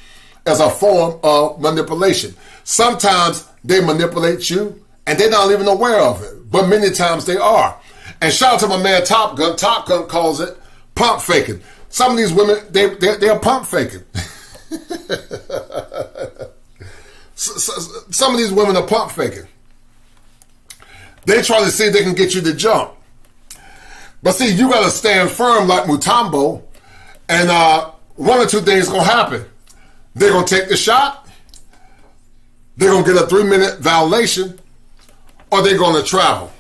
Speaker 11: as a form of manipulation. Sometimes they manipulate you and they're not even aware of it, but many times they are. And shout out to my man Top Gun. Top Gun calls it pump faking. Some of these women, they're pump faking. Some of these women are pump faking. They try to see if they can get you to jump. But see, you got to stand firm like Mutombo, and one or two things going to happen. They're going to take the shot, they're going to get a 3-minute violation, or they're going to travel.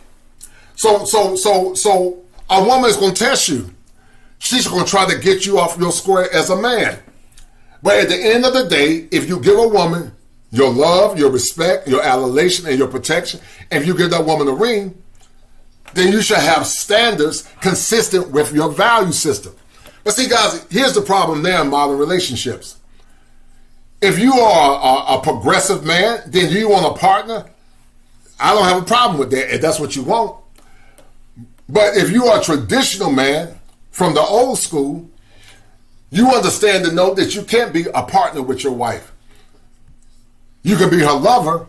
Speaker 11: So a woman is going to test you. She's going to try to get you off your square as a man. But at the end of the day, if you give a woman your love, your respect, your adulation, and your protection, and if you give that woman a ring, then you should have standards consistent with your value system. But see, guys, here's the problem there in modern relationships. If you are a progressive man, then you want a partner. I don't have a problem with that if that's what you want. But if you are a traditional man from the old school, you understand to know that you can't be a partner with your wife. You can be her lover,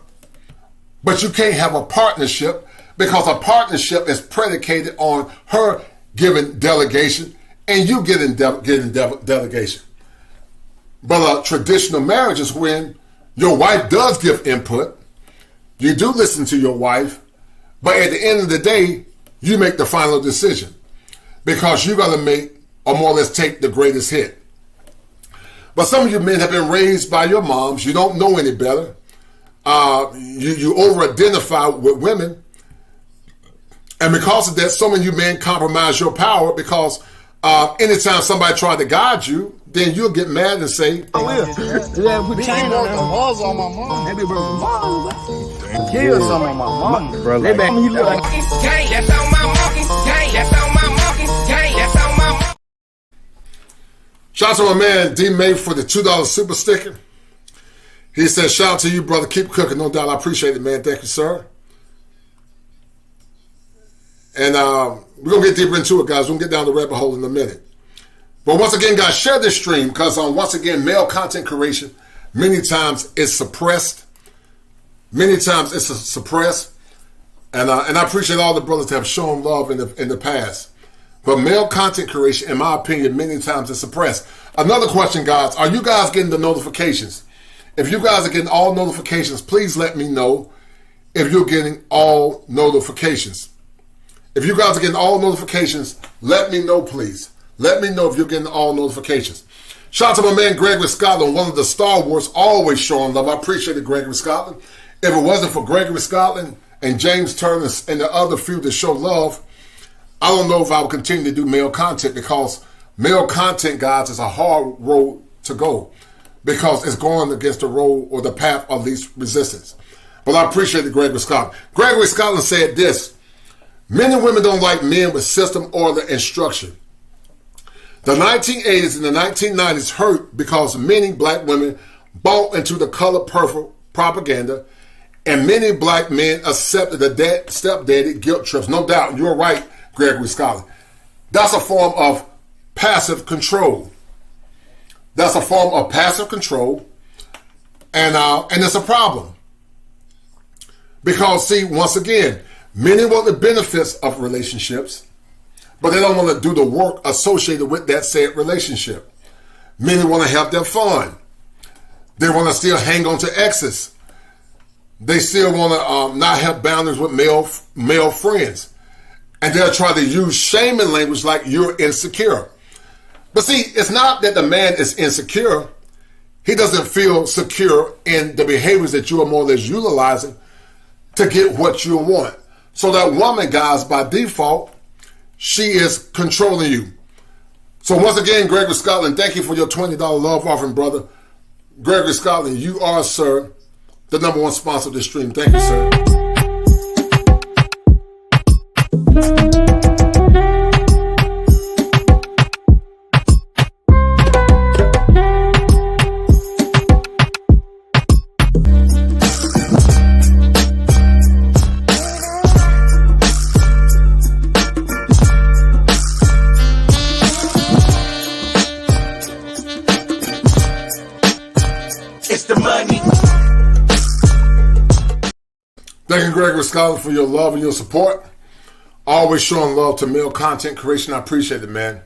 Speaker 11: but you can't have a partnership, because a partnership is predicated on her giving delegation and you getting delegation. But a traditional marriage is when your wife does give input, you do listen to your wife, but at the end of the day, you make the final decision, because you got to make, or more or less take, the greatest hit. But some of you men have been raised by your moms. You don't know any better. You over-identify with women. And because of that, some of you men compromise your power, because anytime somebody tries to guide you, then you'll get mad and say, kill some of my mom. Shout out to my man D May for the $2 super sticker. He said, shout out to you, brother. Keep cooking. No doubt. I appreciate it, man. Thank you, sir. And we're going to get deeper into it, guys. We'll get down the rabbit hole in a minute. But once again, guys, share this stream because, once again, male content creation, many times is suppressed. Many times it's suppressed. And I appreciate all the brothers that have shown love in the past. But male content creation, in my opinion, many times is suppressed. Another question, guys. Are you guys getting the notifications? If you guys are getting all notifications, please let me know if you're getting all notifications. If you guys are getting all notifications, let me know, please. Let me know if you're getting all notifications. Shout out to my man Gregory Scotland, one of the Star Wars, always showing love. I appreciate it, Gregory Scotland. If it wasn't for Gregory Scotland and James Turner and the other few that show love, I don't know if I will continue to do male content because male content, guys, is a hard road to go because it's going against the road or the path of least resistance. But I appreciate it, Gregory Scotland. Gregory Scotland said this: men and women don't like men with system, order, and structure. The 1980s and the 1990s hurt because many black women bought into the color purple propaganda, and many black men accepted the stepdaddy guilt trips. No doubt, you're right, Gregory Scotland. That's a form of passive control. That's a form of passive control, and it's a problem. Because, see, once again, many want the benefits of relationships, but they don't want to do the work associated with that said relationship. Many want to have their fun. They want to still hang on to exes. They still want to not have boundaries with male friends. And they'll try to use shaming language like you're insecure. But see, it's not that the man is insecure. He doesn't feel secure in the behaviors that you are more or less utilizing to get what you want. So that woman, guys, by default, she is controlling you. So once again, Gregory Scotland, thank you for your $20 love offering, brother. Gregory Scotland, you are, sir, the #1 sponsor of this stream. Thank you, sir. Thank you, Gregory Scotland, for your love and your support. Always showing love to male content creation. I appreciate it, man.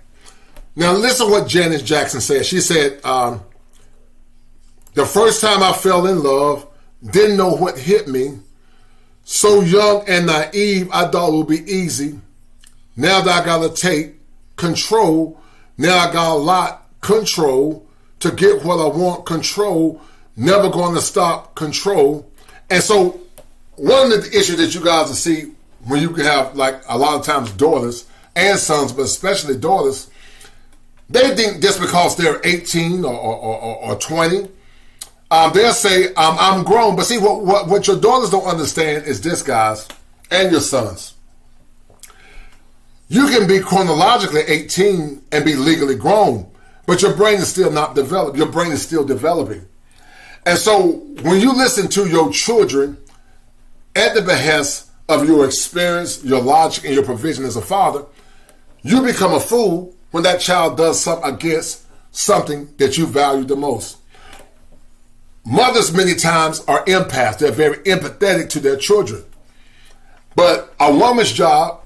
Speaker 11: Now, listen to what Janice Jackson said. She said, the first time I fell in love, didn't know what hit me. So young and naive, I thought it would be easy. Now that I got to take control, now I got a lot control to get what I want, control, never going to stop control. And so one of the issues that you guys will see when you have, like, a lot of times daughters and sons, but especially daughters, they think just because they're 18 or 20, they'll say, I'm grown. But see, what your daughters don't understand is this, guys, and your sons. You can be chronologically 18 and be legally grown, but your brain is still not developed. Your brain is still developing. And so when you listen to your children at the behest of your experience, your logic, and your provision as a father, you become a fool when that child does something against something that you value the most. Mothers many times are empaths. They're very empathetic to their children. But a woman's job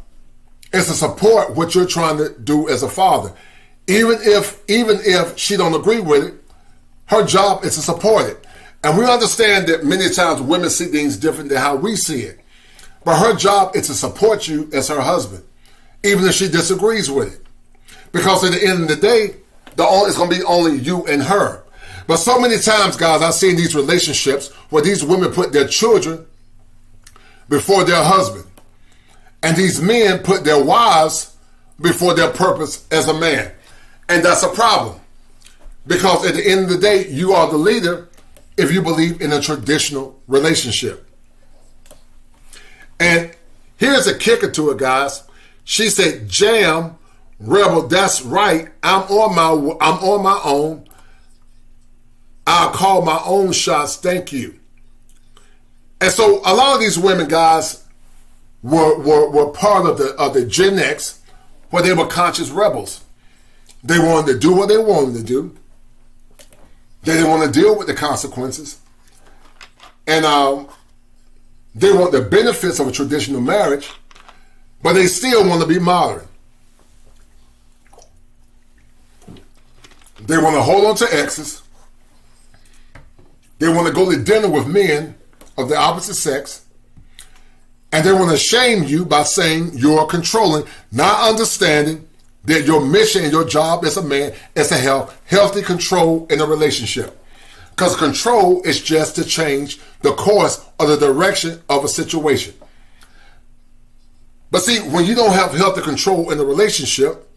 Speaker 11: is to support what you're trying to do as a father. Even if she don't agree with it, her job is to support it. And we understand that many times women see things different than how we see it. But her job is to support you as her husband, even if she disagrees with it. Because at the end of the day, it's going to be only you and her. But so many times, guys, I've seen these relationships where these women put their children before their husband. And these men put their wives before their purpose as a man. And that's a problem. Because at the end of the day, you are the leader if you believe in a traditional relationship. And here's a kicker to it, guys. She said, Jam Rebel, that's right. I'm on my own. I'll call my own shots. Thank you. And so a lot of these women, guys, were part of the Gen X, where they were conscious rebels. They wanted to do what they wanted to do. They didn't want to deal with the consequences. And they want the benefits of a traditional marriage, but they still want to be modern. They want to hold on to exes. They want to go to dinner with men of the opposite sex. And they want to shame you by saying you're controlling, not understanding that your mission and your job as a man is to have healthy control in a relationship. Because control is just to change the course or the direction of a situation. But see, when you don't have healthy control in a relationship,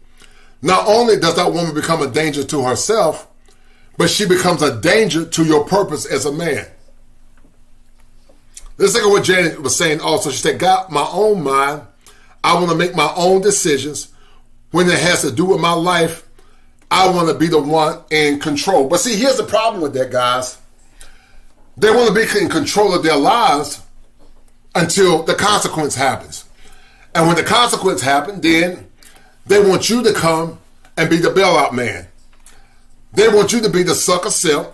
Speaker 11: not only does that woman become a danger to herself, but she becomes a danger to your purpose as a man. Let's think of what Janet was saying also. She said, got my own mind. I want to make my own decisions. When it has to do with my life, I want to be the one in control. But see, here's the problem with that, guys. They want to be in control of their lives until the consequence happens. And when the consequence happens, then they want you to come and be the bailout man. They want you to be the sucker simp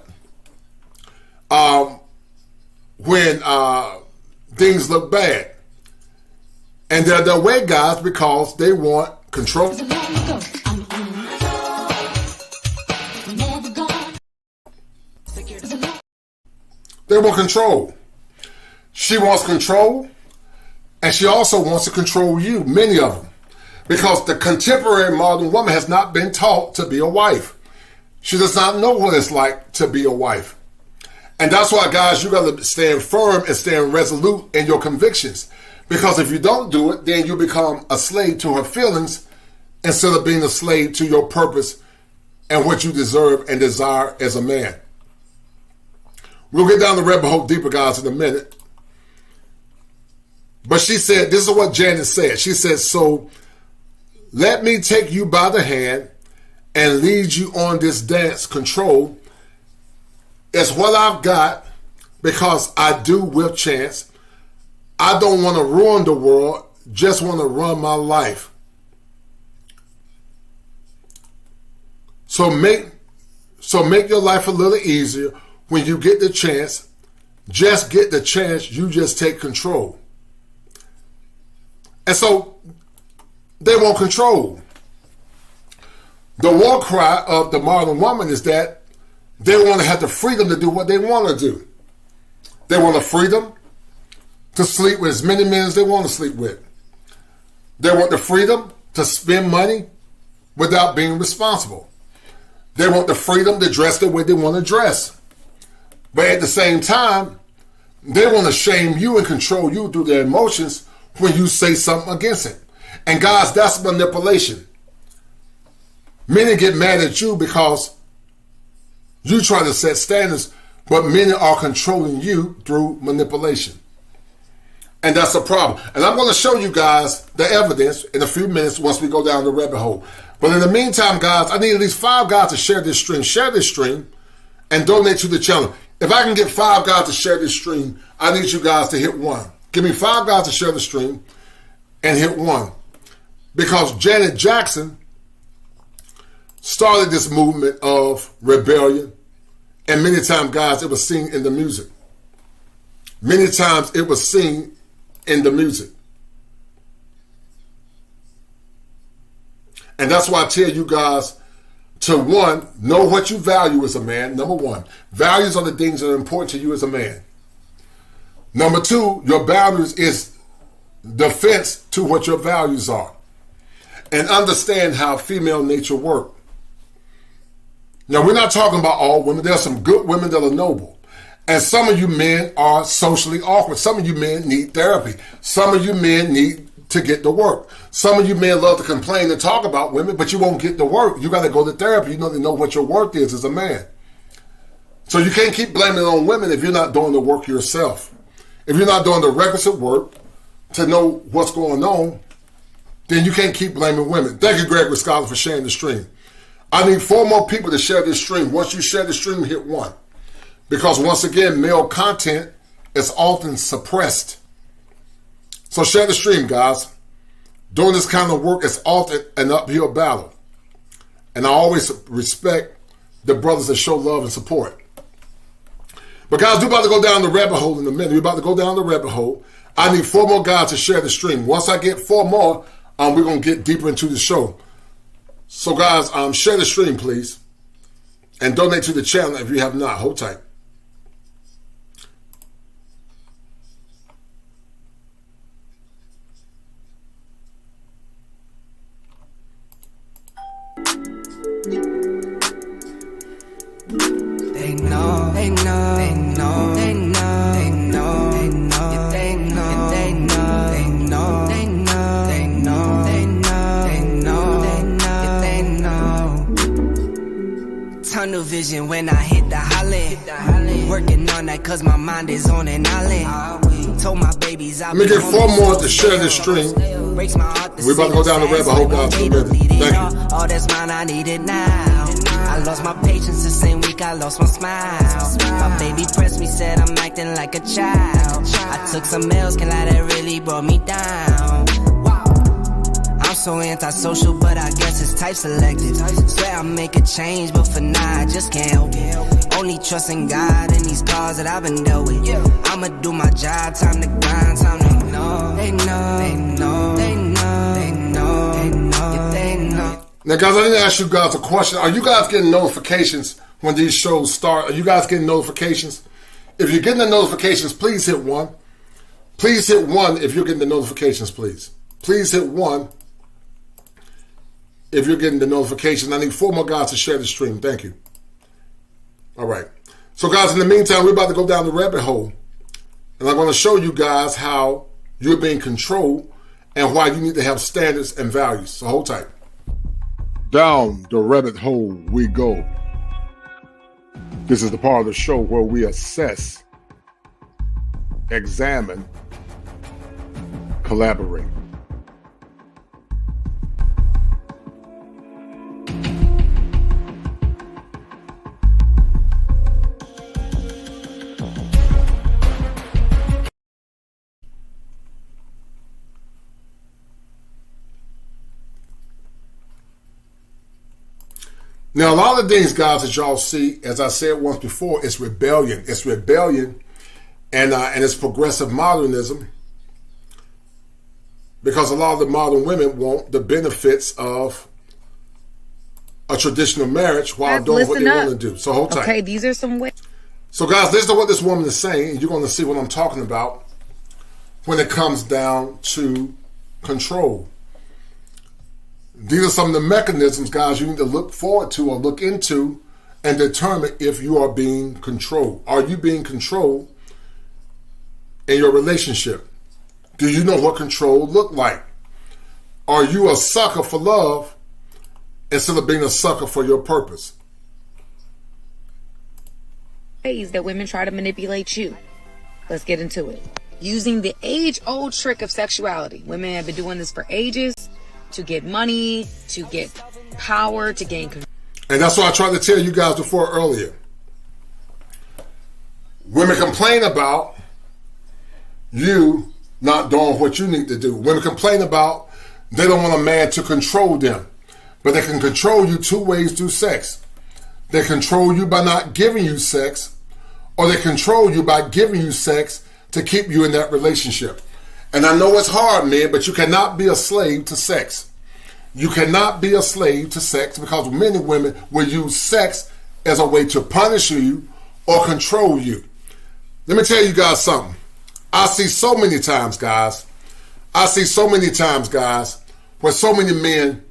Speaker 11: when things look bad. And they're the way, guys, because they want control. They want control. She wants control, and she also wants to control you, many of them. Because the contemporary modern woman has not been taught to be a wife. She does not know what it's like to be a wife. And that's why, guys, you got to stand firm and stand resolute in your convictions. Because if you don't do it, then you become a slave to her feelings instead of being a slave to your purpose and what you deserve and desire as a man. We'll get down the rabbit hole deeper, guys, in a minute. But she said, this is what Janet said. She said, so let me take you by the hand and lead you on this dance. Control is what I've got because I do with chance. I don't want to ruin the world, just want to run my life. So make your life a little easier when you get the chance. Just get the chance, you just take control. And so they want control. The war cry of the modern woman is that they want to have the freedom to do what they want to do. They want the freedom to sleep with as many men as they want to sleep with. They want the freedom to spend money without being responsible. They want the freedom to dress the way they want to dress. But at the same time, they want to shame you and control you through their emotions when you say something against it. And guys, that's manipulation. Many get mad at you because you try to set standards, but many are controlling you through manipulation. And that's a problem. And I'm going to show you guys the evidence in a few minutes once we go down the rabbit hole. But in the meantime, guys, I need at least 5 guys to share this stream. Share this stream and donate to the channel. If I can get 5 guys to share this stream, I need you guys to hit 1. Give me 5 guys to share the stream and hit 1. Because Janet Jackson started this movement of rebellion. And many times, guys, it was seen in the music. Many times it was seen in the music. And that's why I tell you guys to, 1, know what you value as a man. Number 1, values are the things that are important to you as a man. Number 2, your boundaries is defense to what your values are. And understand how female nature works. Now, we're not talking about all women. There are some good women that are noble. And some of you men are socially awkward. Some of you men need therapy. Some of you men need to get to work. Some of you men love to complain and talk about women, but you won't get to work. You got to go to therapy. You know to know what your worth is as a man. So you can't keep blaming it on women if you're not doing the work yourself. If you're not doing the requisite work to know what's going on then you can't keep blaming women. Thank you, Gregory Scholar, for sharing the stream. I need 4 more people to share this stream. Once you share the stream, hit 1. Because once again, male content is often suppressed. So share the stream, guys. Doing this kind of work is often an uphill battle. And I always respect the brothers that show love and support. But guys, we're about to go down the rabbit hole in a minute. We're about to go down the rabbit hole. I need 4 more guys to share the stream. Once I get 4 more, we're going to get deeper into the show. So guys, share the stream, please. And donate to the channel if you have not. Hold tight.
Speaker 10: They know, they know, they know, they know, they know, they know, they know, they know, they know, they know, they know, they know, they know, they know, they know. Tunnel vision when I hit the holly. Working on that cause my mind is on an island. Told my babies I'll
Speaker 11: let me get 4 more to share this stream. We're about to go down the rabbit hole, guys. Thank you.
Speaker 10: All that's mine, I need it now. I lost my patience the same week I lost my smile. My baby pressed me, said I'm acting like a child. I took some L's, can lie, that really brought me down. I'm so antisocial, but I guess it's type selective. Swear I'll make a change, but for now I just can't help it. Only trusting God in these scars that I've been dealt with. I'ma do my job, time to grind, time to know. They know, they know, they know, they know, they know, they know.
Speaker 11: Now, guys, I need to ask you guys a question. Are you guys getting notifications when these shows start? Are you guys getting notifications? If you're getting the notifications, please hit 1. Please hit 1 if you're getting the notifications, please. Please hit 1 if you're getting the notification. I need 4 more guys to share the stream. Thank you. All right. So, guys, in the meantime, we're about to go down the rabbit hole. And I'm going to show you guys how you're being controlled and why you need to have standards and values. So hold tight.
Speaker 1: Down the rabbit hole we go. This is the part of the show where we assess, examine, collaborate.
Speaker 11: Now, a lot of things, guys, that y'all see, as I said once before, it's rebellion. It's rebellion and it's progressive modernism, because a lot of the modern women want the benefits of a traditional marriage while doing what they want to do. So hold tight.
Speaker 12: Okay, these are some ways.
Speaker 11: So, guys, listen to what this woman is saying, and you're going to see what I'm talking about when it comes down to control. These are some of the mechanisms, guys, you need to look forward to or look into and determine if you are being controlled. Are you being controlled in your relationship? Do you know what control look like? Are you a sucker for love instead of being a sucker for your purpose?
Speaker 12: Ways that women try to manipulate you. Let's get into it. Using the age-old trick of sexuality. Women have been doing this for ages. To get money, to get power, to gain control.
Speaker 11: And that's what I tried to tell you guys before earlier. Women complain about you not doing what you need to do. Women complain about they don't want a man to control them. But they can control you 2 ways through sex. They control you by not giving you sex, or they control you by giving you sex to keep you in that relationship. And I know it's hard, men, but you cannot be a slave to sex. You cannot be a slave to sex, because many women will use sex as a way to punish you or control you. Let me tell you guys something. I see so many times, guys, where so many men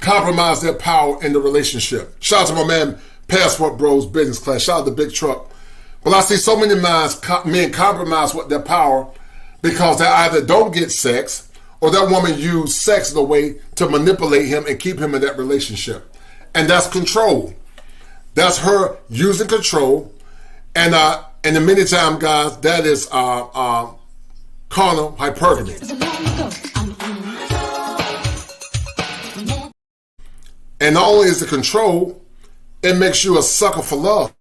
Speaker 11: compromise their power in the relationship. Shout out to my man, Passport Bros Business Class. Shout out to Big Truck. But I see so many men compromise with their power because they either don't get sex, or that woman used sex as a way to manipulate him and keep him in that relationship. And that's control. That's her using control. And the many times, guys, that is carnal hypergamy. And not only is it control, it makes you a sucker for love.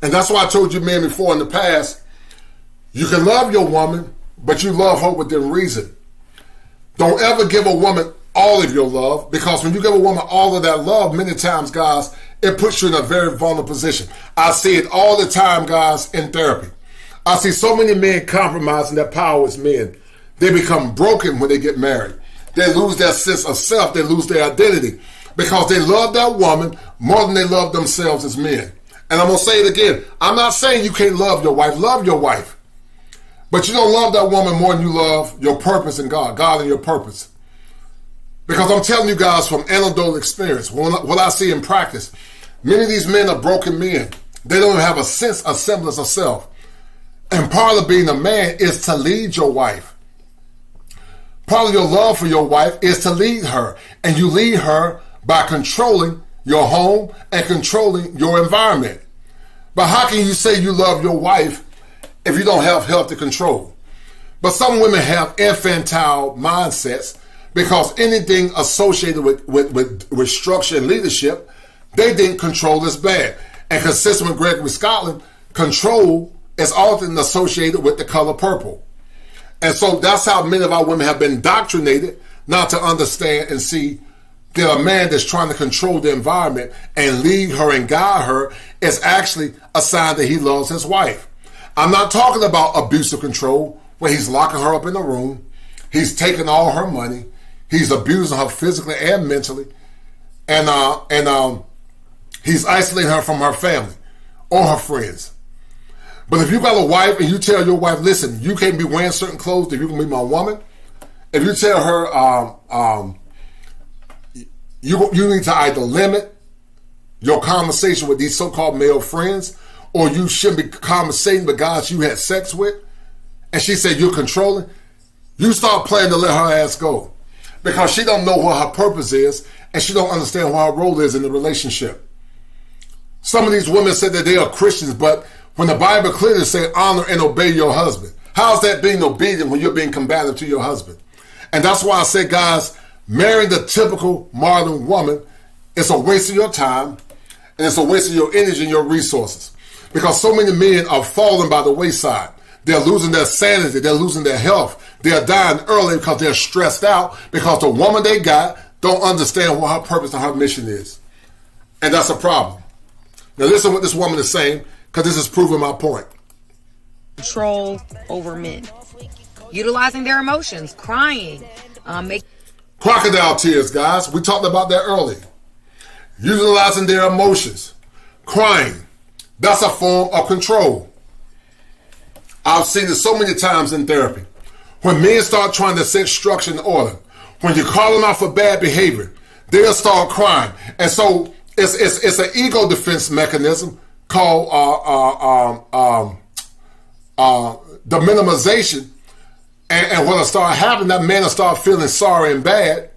Speaker 11: And that's why I told you men before in the past, you can love your woman, but you love her within reason. Don't ever give a woman all of your love, because when you give a woman all of that love, many times, guys, it puts you in a very vulnerable position. I see it all the time, guys, in therapy. I see so many men compromising their power as men. They become broken when they get married. They lose their sense of self. They lose their identity because they love that woman more than they love themselves as men. And I'm going to say it again. I'm not saying you can't love your wife. Love your wife. But you don't love that woman more than you love your purpose in God. God and your purpose. Because I'm telling you guys from anecdotal experience, what I see in practice, many of these men are broken men. They don't have a semblance of self. And part of being a man is to lead your wife. Part of your love for your wife is to lead her. And you lead her by controlling your home and controlling your environment. But how can you say you love your wife if you don't have healthy control? But some women have infantile mindsets because anything associated with structure and leadership, they think control is bad. And consistent with Gregory Scotland, control is often associated with the color purple. And so that's how many of our women have been indoctrinated not to understand and see that a man that's trying to control the environment and lead her and guide her is actually a sign that he loves his wife. I'm not talking about abusive control where he's locking her up in a room, he's taking all her money, he's abusing her physically and mentally, and he's isolating her from her family or her friends. But if you got a wife and you tell your wife, listen, you can't be wearing certain clothes if you can be my woman, if you tell her you need to either limit your conversation with these so-called male friends, or you shouldn't be conversating with guys you had sex with, and she said you're controlling, you start planning to let her ass go. Because she don't know what her purpose is, and she don't understand what her role is in the relationship. Some of these women say that they are Christians, but when the Bible clearly says honor and obey your husband, how's that being obedient when you're being combative to your husband? And that's why I say, guys, marrying the typical modern woman is a waste of your time, and it's a waste of your energy and your resources. Because so many men are falling by the wayside. They're losing their sanity. They're losing their health. They're dying early because they're stressed out because the woman they got don't understand what her purpose and her mission is. And that's a problem. Now listen what this woman is saying, because this is proving my point.
Speaker 12: Control over men. Utilizing their emotions, crying,
Speaker 11: crocodile tears, guys. We talked about that earlier. Utilizing their emotions, crying. That's a form of control. I've seen it so many times in therapy. When men start trying to set structure and order, when you call them out for bad behavior, they'll start crying. And so it's an ego defense mechanism called the minimization. And when it start happening, that man will start feeling sorry and bad.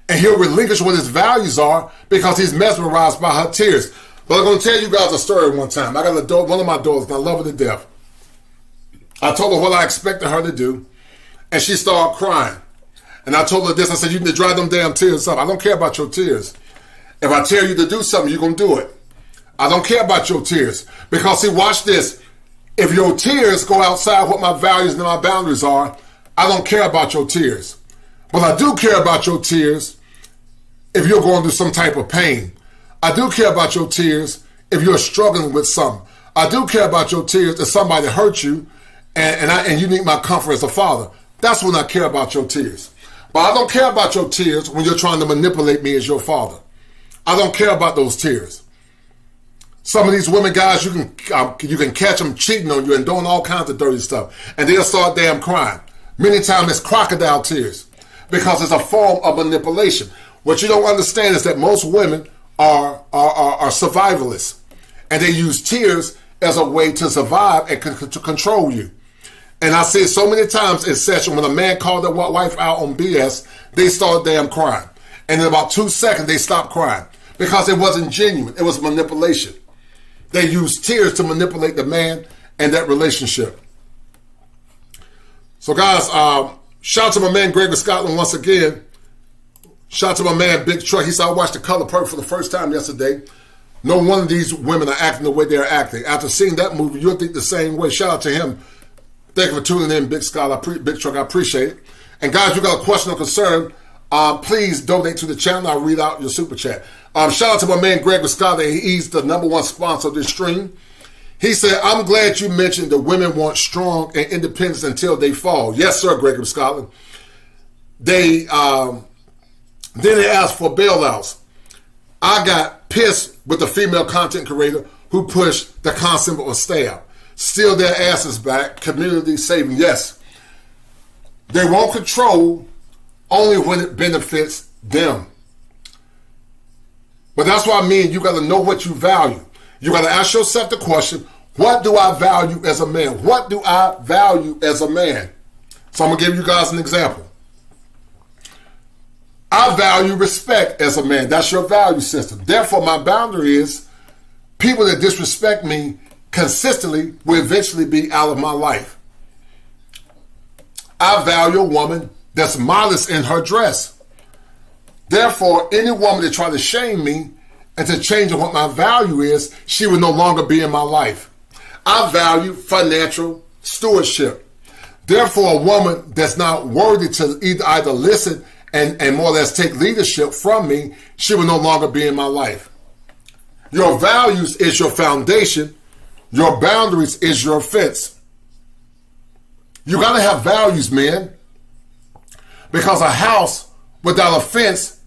Speaker 11: And he'll relinquish what his values are because he's mesmerized by her tears. But I'm going to tell you guys a story one time. I got one of my daughters, and I love her to death. I told her what I expected her to do, and she started crying. And I told her this. I said, you need to dry them damn tears up. I don't care about your tears. If I tell you to do something, you're going to do it. I don't care about your tears. Because, see, watch this. If your tears go outside what my values and my boundaries are, I don't care about your tears. But I do care about your tears if you're going through some type of pain. I do care about your tears if you're struggling with something. I do care about your tears if somebody hurt you and you need my comfort as a father. That's when I care about your tears. But I don't care about your tears when you're trying to manipulate me as your father. I don't care about those tears. Some of these women, guys, you can catch them cheating on you and doing all kinds of dirty stuff. And they'll start damn crying. Many times it's crocodile tears because it's a form of manipulation. What you don't understand is that most women are survivalists. And they use tears as a way to survive and to control you. And I see it so many times in session when a man called their wife out on BS, they start damn crying. And in about 2 seconds, they stop crying because it wasn't genuine. It was manipulation. They use tears to manipulate the man and that relationship. So guys, shout out to my man Greg of Scotland once again. Shout out to my man Big Truck. He said, I watched The Color Purple for the first time yesterday. No one of these women are acting the way they're acting. After seeing that movie, you'll think the same way. Shout out to him. Thank you for tuning in, Big Big Truck. I appreciate it. And guys, you got a question or concern, please donate to the channel. I'll read out your super chat. Shout out to my man Greg Scott. He's the #1 sponsor of this stream. He said, I'm glad you mentioned the women want strong and independence until they fall. Yes, sir, Greg of Scotland. Then they asked for bailouts. I got pissed with the female content creator who pushed the concept of stab. Steal their asses back. Community saving. Yes. They won't control only when it benefits them. But that's what I mean. You got to know what you value. You got to ask yourself the question, what do I value as a man? What do I value as a man? So I'm going to give you guys an example. I value respect as a man. That's your value system. Therefore, my boundary is people that disrespect me consistently will eventually be out of my life. I value a woman that's modest in her dress. Therefore, any woman that tries to shame me and to change what my value is, she will no longer be in my life. I value financial stewardship. Therefore, a woman that's not worthy to either listen and more or less take leadership from me, she will no longer be in my life. Your values is your foundation. Your boundaries is your fence. You got to have values, man. Because a house without a fence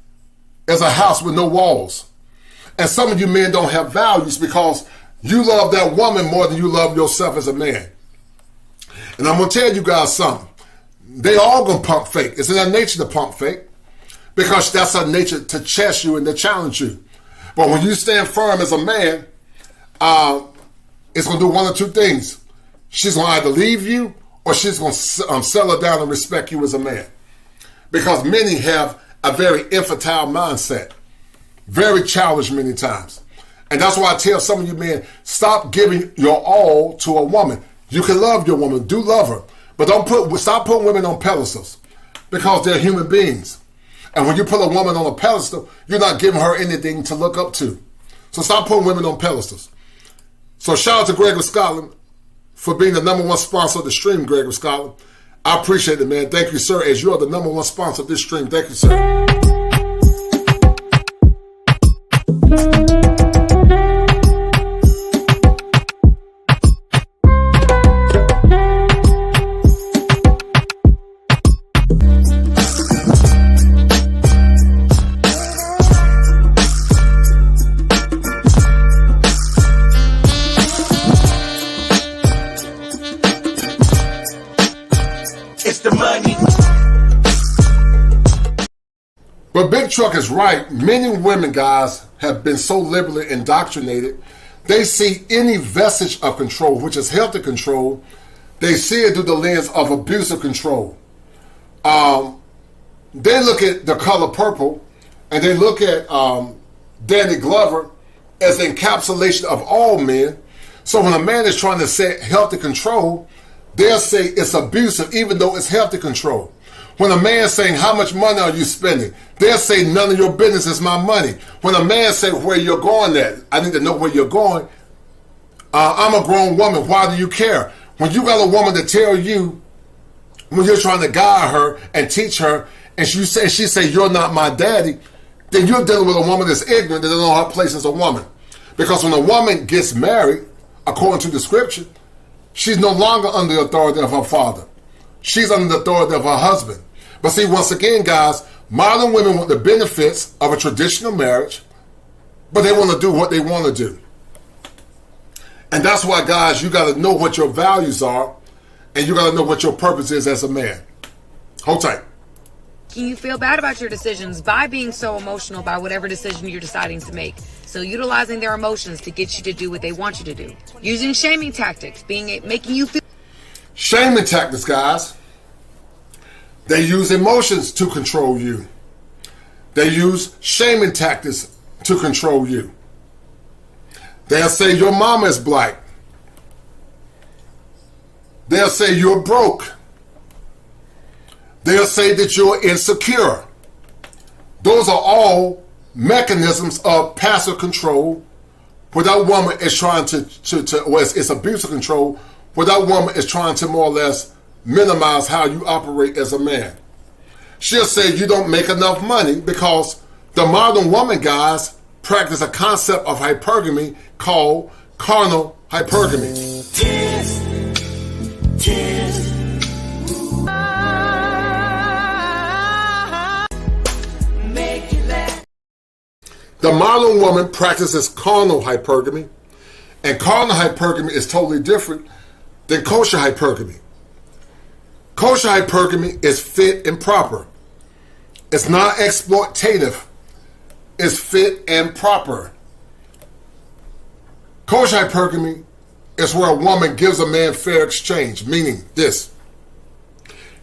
Speaker 11: is a house with no walls. And some of you men don't have values because you love that woman more than you love yourself as a man. And I'm going to tell you guys something. They all going to pump fake. It's in their nature to pump fake because that's her nature to test you and to challenge you. But when you stand firm as a man, it's going to do one or two things. She's going to either leave you or she's going to settle down and respect you as a man. Because many have a very infantile mindset. Very childish many times. And that's why I tell some of you men, stop giving your all to a woman. You can love your woman, do love her. But stop putting women on pedestals because they're human beings. And when you put a woman on a pedestal, you're not giving her anything to look up to. So stop putting women on pedestals. So shout out to Greg of Scotland for being the #1 sponsor of the stream, Greg of Scotland. I appreciate it, man. Thank you, sir, as you are the #1 sponsor of this stream. Thank you, sir. But Big Truck is right. Many women, guys, have been so liberally indoctrinated. They see any vestige of control, which is healthy control, they see it through the lens of abusive control. They look at The Color Purple and they look at Danny Glover as the encapsulation of all men. So when a man is trying to set healthy control, they'll say it's abusive, even though it's healthy control. When a man's saying, how much money are you spending? They'll say, none of your business is my money. When a man says, where you're going at, I need to know where you're going. I'm a grown woman. Why do you care? When you got a woman to tell you, when you're trying to guide her and teach her, and she say, you're not my daddy, then you're dealing with a woman that's ignorant, that doesn't know her place as a woman. Because when a woman gets married, according to the scripture, she's no longer under the authority of her father. She's under the authority of her husband. But see, once again, guys, modern women want the benefits of a traditional marriage, but they want to do what they want to do. And that's why, guys, you got to know what your values are, and you got to know what your purpose is as a man. Hold tight.
Speaker 12: You feel bad about your decisions by being so emotional about whatever decision you're deciding to make. So utilizing their emotions to get you to do what they want you to do. Using shaming tactics, making you feel...
Speaker 11: Shaming tactics, guys. They use emotions to control you. They use shaming tactics to control you. They'll say your mama is black. They'll say you're broke. They'll say that you're insecure. Those are all mechanisms of passive control where that woman is trying it's abuse of control, where that woman is trying to more or less minimize how you operate as a man. She'll say you don't make enough money because the modern woman, guys, practice a concept of hypergamy called carnal hypergamy. The modern woman practices carnal hypergamy, and carnal hypergamy is totally different than kosher hypergamy. Kosher hypergamy is fit and proper. It's not exploitative. It's fit and proper. Kosher hypergamy is where a woman gives a man fair exchange, meaning this.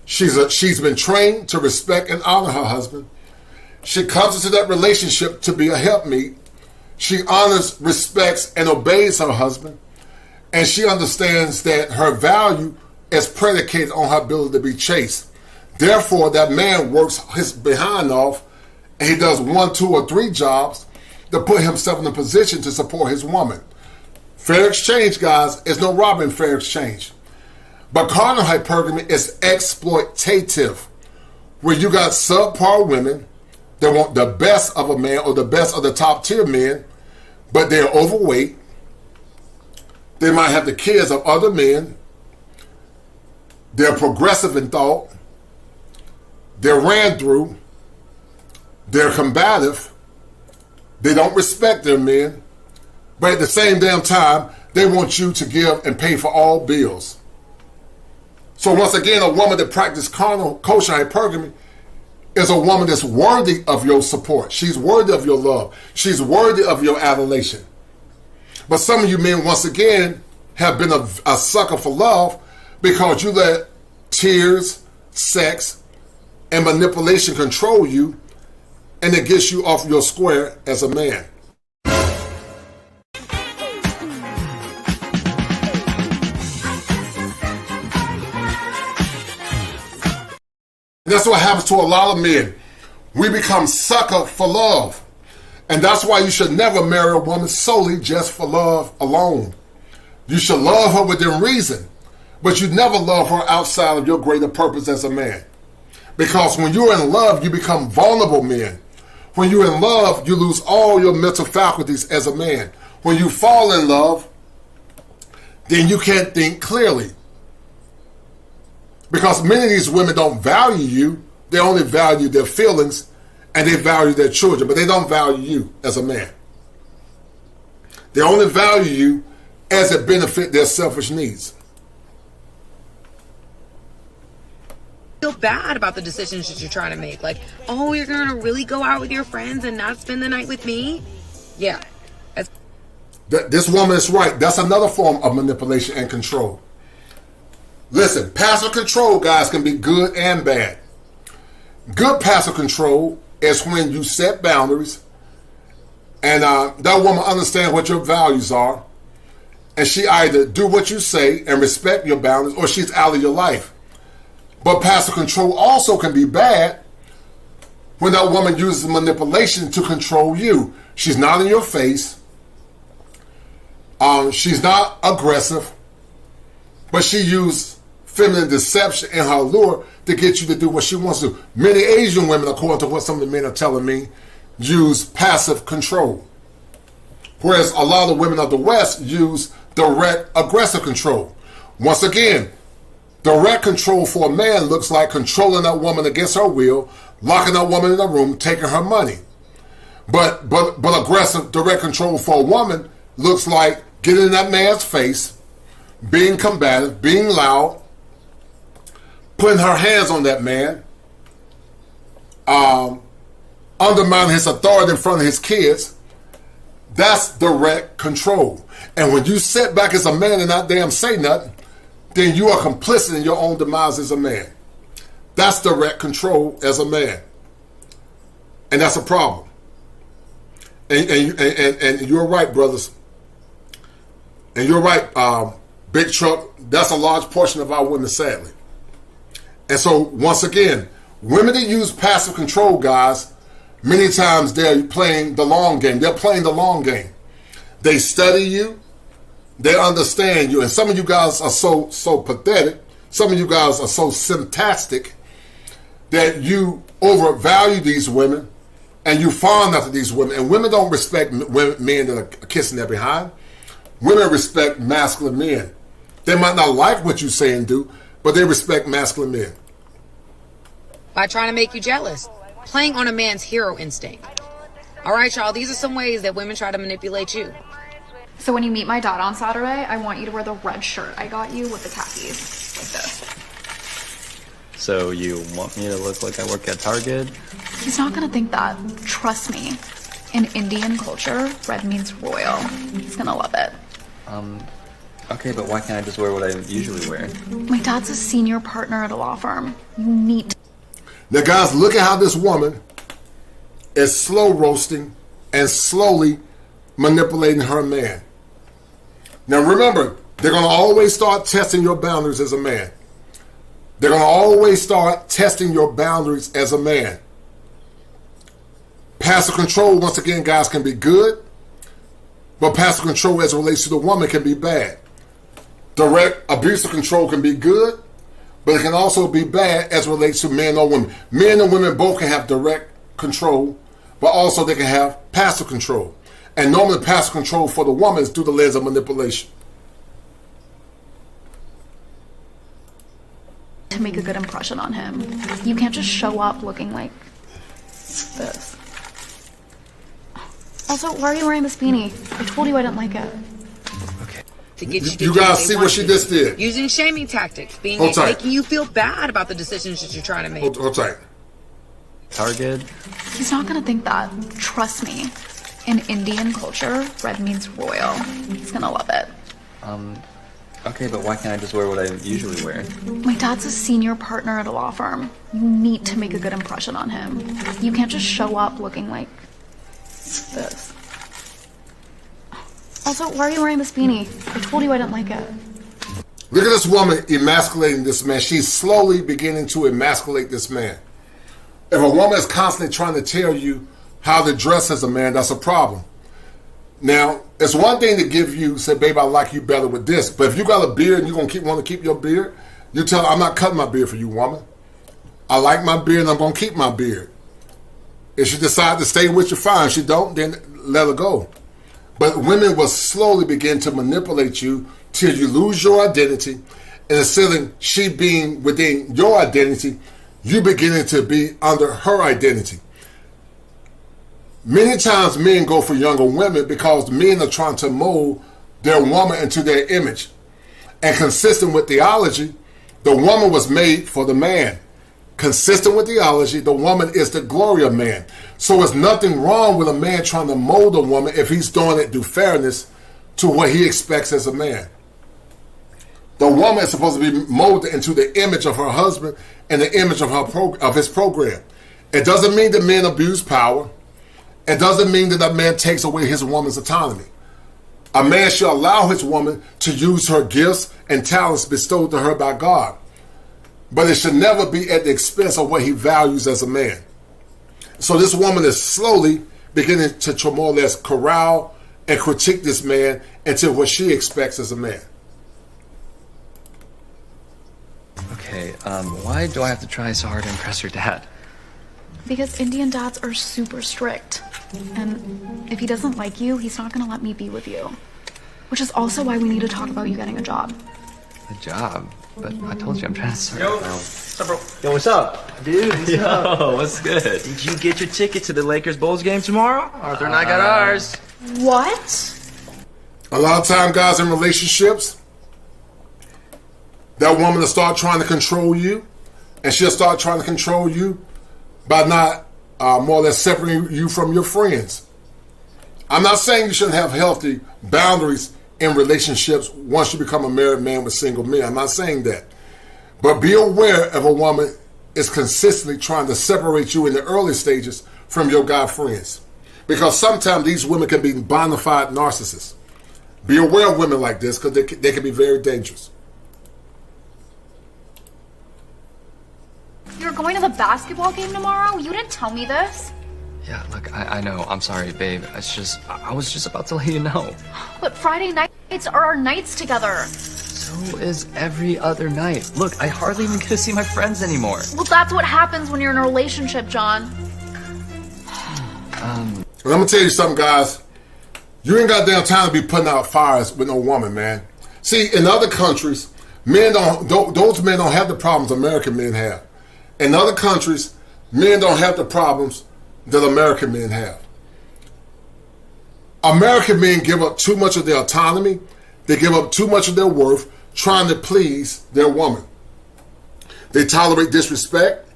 Speaker 11: She's been trained to respect and honor her husband. She comes into that relationship to be a helpmeet. She honors, respects, and obeys her husband. And she understands that her value is predicated on her ability to be chaste. Therefore, that man works his behind off, and he does 1, 2, or 3 jobs to put himself in a position to support his woman. Fair exchange, guys, is no robbing fair exchange. But carnal hypergamy is exploitative, where you got subpar women that want the best of a man or the best of the top tier men, but they're overweight. They might have the kids of other men. They're progressive in thought. They're ran through. They're combative. They don't respect their men. But at the same damn time, they want you to give and pay for all bills. So once again, a woman that practices carnal kosher hypergamy is a woman that's worthy of your support. She's worthy of your love. She's worthy of your adulation. But some of you men, once again, have been a sucker for love because you let tears, sex, and manipulation control you, and it gets you off your square as a man. That's what happens to a lot of men. We become sucker for love. And that's why you should never marry a woman solely just for love alone. You should love her within reason, but you never love her outside of your greater purpose as a man. Because when you're in love, you become vulnerable men. When you're in love, you lose all your mental faculties as a man. When you fall in love, then you can't think clearly. Because many of these women don't value you. They only value their feelings and they value their children, but they don't value you as a man. They only value you as it benefits their selfish needs.
Speaker 12: Feel bad about the decisions that you're trying to make. Like, oh, you're going to really go out with your friends and not spend the night with me? Yeah.
Speaker 11: This woman is right. That's another form of manipulation and control. Listen, passive control, guys, can be good and bad. Good passive control is when you set boundaries and that woman understands what your values are, and she either do what you say and respect your boundaries or she's out of your life. But passive control also can be bad when that woman uses manipulation to control you. She's not in your face. She's not aggressive, but she used feminine deception and her allure to get you to do what she wants to do. Many Asian women, according to what some of the men are telling me, use passive control. Whereas a lot of women of the West use direct aggressive control. Once again, direct control for a man looks like controlling that woman against her will, locking that woman in a room, taking her money. But aggressive direct control for a woman looks like getting in that man's face, being combative, being loud, putting her hands on that man, undermining his authority in front of his kids. That's direct control. And when you sit back as a man and not damn say nothing, then you are complicit in your own demise as a man. That's direct control as a man. And that's a problem. And you're right, brothers. And you're right, Big Truck, that's a large portion of our women, sadly. And so, once again, women that use passive control, guys, many times they're playing the long game. They're playing the long game. They study you. They understand you. And some of you guys are so pathetic. Some of you guys are so symptastic that you overvalue these women and you fawn after these women. And women don't respect men that are kissing their behind. Women respect masculine men. They might not like what you say and do, but they respect masculine men.
Speaker 12: By trying to make you jealous, playing on a man's hero instinct. All right, y'all, these are some ways that women try to manipulate you.
Speaker 13: So when you meet my dad on Saturday, I want you to wear the red shirt I got you with the khakis, like this.
Speaker 14: So you want me to look like I work at Target?
Speaker 13: He's not gonna think that. Trust me. In Indian culture, red means royal. He's gonna love it.
Speaker 14: Okay, but why can't I just wear what I usually wear?
Speaker 13: My dad's a senior partner at a law firm. You need to.
Speaker 11: Now, guys, look at how this woman is slow roasting and slowly manipulating her man. Now, remember, they're going to always start testing your boundaries as a man. They're going to always start testing your boundaries as a man. Passive control, once again, guys, can be good, but passive control as it relates to the woman can be bad. Direct abusive control can be good, but it can also be bad as it relates to men or women. Men and women both can have direct control, but also they can have passive control. And normally passive control for the woman is through the lens of manipulation.
Speaker 13: To make a good impression on him. You can't just show up looking like this. Also, why are you wearing this beanie? I told you I didn't like it.
Speaker 12: To get
Speaker 11: You guys see what she just did?
Speaker 12: Using shaming tactics, making you feel bad about the decisions that you're trying to make.
Speaker 11: Hold tight.
Speaker 14: Target?
Speaker 13: He's not gonna think that. Trust me. In Indian culture, red means royal. He's gonna love it.
Speaker 14: Okay, but why can't I just wear what I usually wear?
Speaker 13: My dad's a senior partner at a law firm. You need to make a good impression on him. You can't just show up looking like this. Also, why are you wearing this beanie? I told you I didn't like it.
Speaker 11: Look at this woman emasculating this man. She's slowly beginning to emasculate this man. If a woman is constantly trying to tell you how to dress as a man, that's a problem. Now, it's one thing to give you, say, babe, I like you better with this. But if you got a beard and you're going to want to keep your beard, you tell her, I'm not cutting my beard for you, woman. I like my beard and I'm going to keep my beard. If she decides to stay with you, fine. If she don't, then let her go. But women will slowly begin to manipulate you till you lose your identity. And instead of she being within your identity, you beginning to be under her identity. Many times men go for younger women because men are trying to mold their woman into their image. And consistent with theology, the woman was made for the man. Consistent with theology, the woman is the glory of man. So there's nothing wrong with a man trying to mold a woman if he's doing it through fairness to what he expects as a man. The woman is supposed to be molded into the image of her husband and the image of his program. It doesn't mean that men abuse power. It doesn't mean that a man takes away his woman's autonomy. A man should allow his woman to use her gifts and talents bestowed to her by God. But it should never be at the expense of what he values as a man. So this woman is slowly beginning to more or less corral and critique this man into what she expects as a man.
Speaker 14: Okay, why do I have to try so hard to impress your dad?
Speaker 13: Because Indian dads are super strict. And if he doesn't like you, he's not gonna let me be with you. Which is also why we need to talk about you getting a job.
Speaker 14: A job? But I told you I'm trying to start.
Speaker 15: Yo, what's up, bro? Yo, what's up? Dude, what's up?
Speaker 14: What's good?
Speaker 15: Did you get your ticket to the Lakers Bulls game tomorrow? Arthur and I got ours.
Speaker 13: What?
Speaker 11: A lot of time, guys, in relationships, that woman will start trying to control you, and she'll start trying to control you by not more or less separating you from your friends. I'm not saying you shouldn't have healthy boundaries in relationships once you become a married man with single men. I'm not saying that. But be aware if a woman is consistently trying to separate you in the early stages from your guy friends. Because sometimes these women can be bona fide narcissists. Be aware of women like this because they can be very dangerous.
Speaker 13: You're going to the basketball game tomorrow? You didn't tell me this.
Speaker 14: Yeah, look, I know. I'm sorry, babe. It's just, I was just about to let you know.
Speaker 13: But Friday nights are our nights together.
Speaker 14: So is every other night. Look, I hardly even get to see my friends anymore.
Speaker 13: Well, that's what happens when you're in a relationship, John.
Speaker 11: I'm gonna tell you something, guys. You ain't got damn time to be putting out fires with no woman, man. See, in other countries, those men don't have the problems American men have. In other countries, men don't have the problems that American men have. American men give up too much of their autonomy. They give up too much of their worth trying to please their woman. They tolerate disrespect.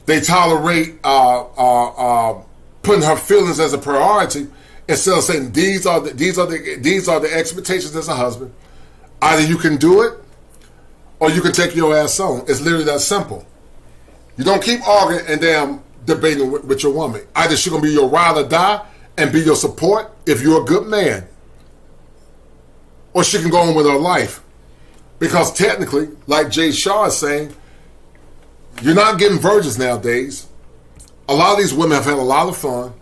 Speaker 11: They tolerate putting her feelings as a priority instead of saying these are the expectations as a husband. Either you can do it or you can take your ass on. It's literally that simple. You don't keep arguing and damn debating with your woman. Either she's gonna be your ride or die and be your support if you're a good man, or she can go on with her life. Because technically, like Jay Shaw is saying, you're not getting virgins nowadays. A lot of these women have had a lot of fun,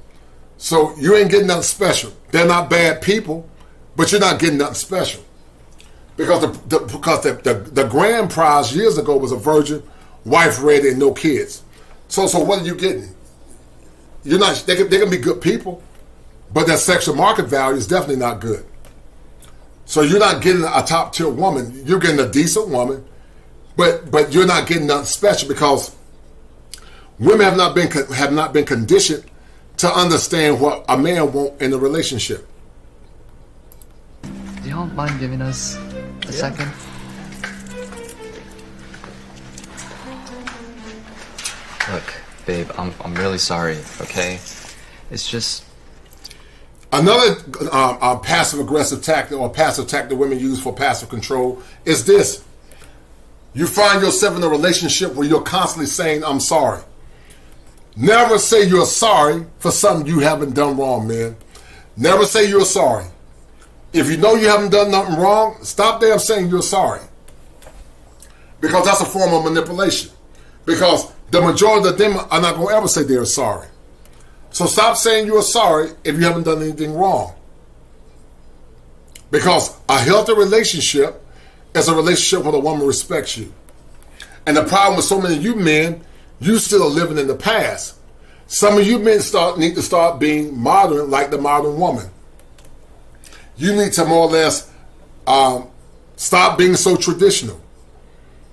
Speaker 11: so you ain't getting nothing special. They're not bad people, but you're not getting nothing special. Because the grand prize years ago was a virgin, wife ready, and no kids. So what are you getting? You're not. They can be good people, but their sexual market value is definitely not good. So you're not getting a top tier woman. You're getting a decent woman, but you're not getting nothing special because women have not been conditioned to understand what a man wants in a relationship.
Speaker 14: Do y'all mind giving us a second? Look, babe, I'm really sorry, okay? It's just...
Speaker 11: Another passive-aggressive tactic or passive tactic women use for passive control is this. You find yourself in a relationship where you're constantly saying, I'm sorry. Never say you're sorry for something you haven't done wrong, man. Never say you're sorry. If you know you haven't done nothing wrong, stop damn saying you're sorry. Because that's a form of manipulation. Because the majority of them are not going to ever say they're sorry. So stop saying you're sorry if you haven't done anything wrong. Because a healthy relationship is a relationship where the woman respects you. And the problem with so many of you men, you still are living in the past. Some of you men need to start being modern like the modern woman. You need to more or less stop being so traditional.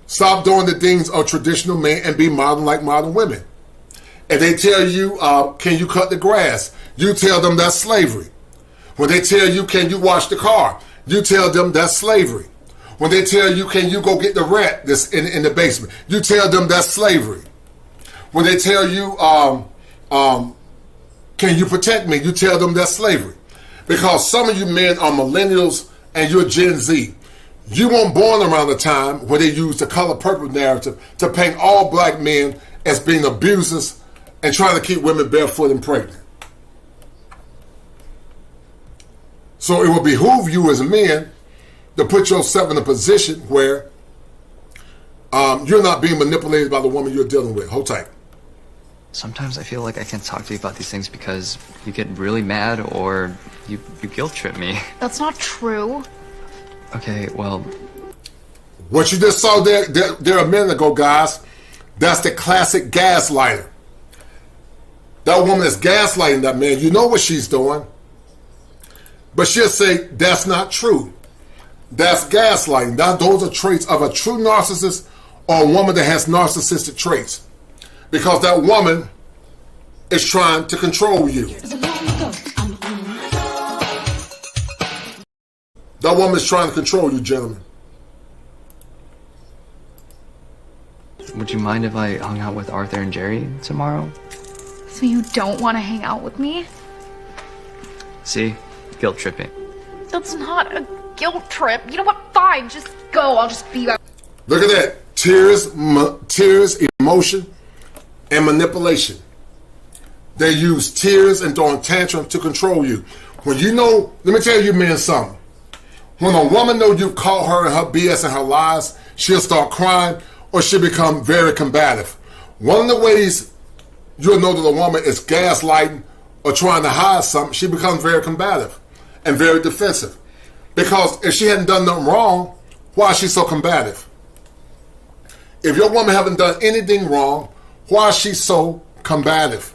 Speaker 11: Stop doing the things of traditional men and be modern like modern women. If they tell you, can you cut the grass? You tell them that's slavery. When they tell you, can you wash the car? You tell them that's slavery. When they tell you, can you go get the rat that's in the basement? You tell them that's slavery. When they tell you, can you protect me? You tell them that's slavery. Because some of you men are millennials and you're Gen Z. You weren't born around the time where they used the color purple narrative to paint all black men as being abusers and trying to keep women barefoot and pregnant. So it will behoove you as men to put yourself in a position where you're not being manipulated by the woman you're dealing with. Hold tight.
Speaker 14: Sometimes I feel like I can't talk to you about these things because you get really mad or you guilt trip me.
Speaker 13: That's not true.
Speaker 14: Okay, well...
Speaker 11: What you just saw there a minute ago, guys, that's the classic gaslighter. That woman is gaslighting that man. You know what she's doing. But she'll say, that's not true. That's gaslighting. Those are traits of a true narcissist or a woman that has narcissistic traits. Because that woman is trying to control you. That woman is trying to control you, gentlemen.
Speaker 14: Would you mind if I hung out with Arthur and Jerry tomorrow?
Speaker 13: So you don't want to hang out with me?
Speaker 14: See? Guilt tripping.
Speaker 13: That's not a guilt trip. You know what? Fine, just go. I'll just be back.
Speaker 11: Look at that. Tears, emotion, and manipulation. They use tears and throwing tantrums to control you. When you know, let me tell you men something. When a woman knows you've caught her in her BS and her lies, she'll start crying or she'll become very combative. One of the ways you'll know that a woman is gaslighting or trying to hide something, she becomes very combative and very defensive. Because if she hadn't done nothing wrong, why is she so combative? If your woman haven't done anything wrong, why is she so combative?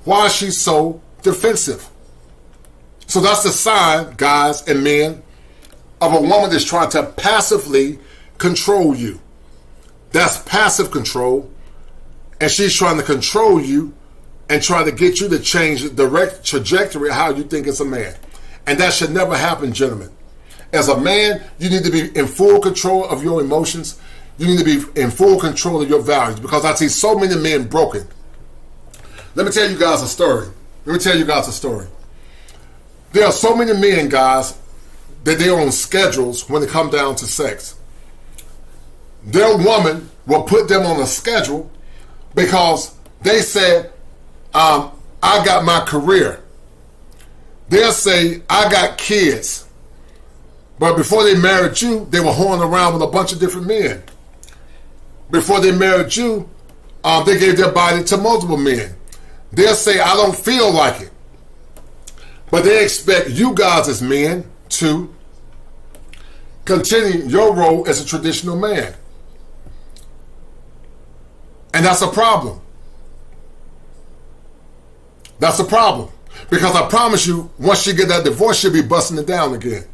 Speaker 11: Why is she so defensive? So that's the sign, guys and men, of a woman that's trying to passively control you. That's passive control. And she's trying to control you and trying to get you to change the direct trajectory of how you think as a man. And that should never happen, gentlemen. As a man, you need to be in full control of your emotions. You need to be in full control of your values, because I see so many men broken. Let me tell you guys a story. There are so many men, guys, that they're on schedules when it comes down to sex. Their woman will put them on a schedule because they said, I got my career. They'll say, I got kids. But before they married you, they were whoring around with a bunch of different men. Before they married you, they gave their body to multiple men. They'll say, I don't feel like it. But they expect you guys as men to continue your role as a traditional man. And that's a problem. That's a problem. Because I promise you, once she get that divorce, she'll be busting it down again.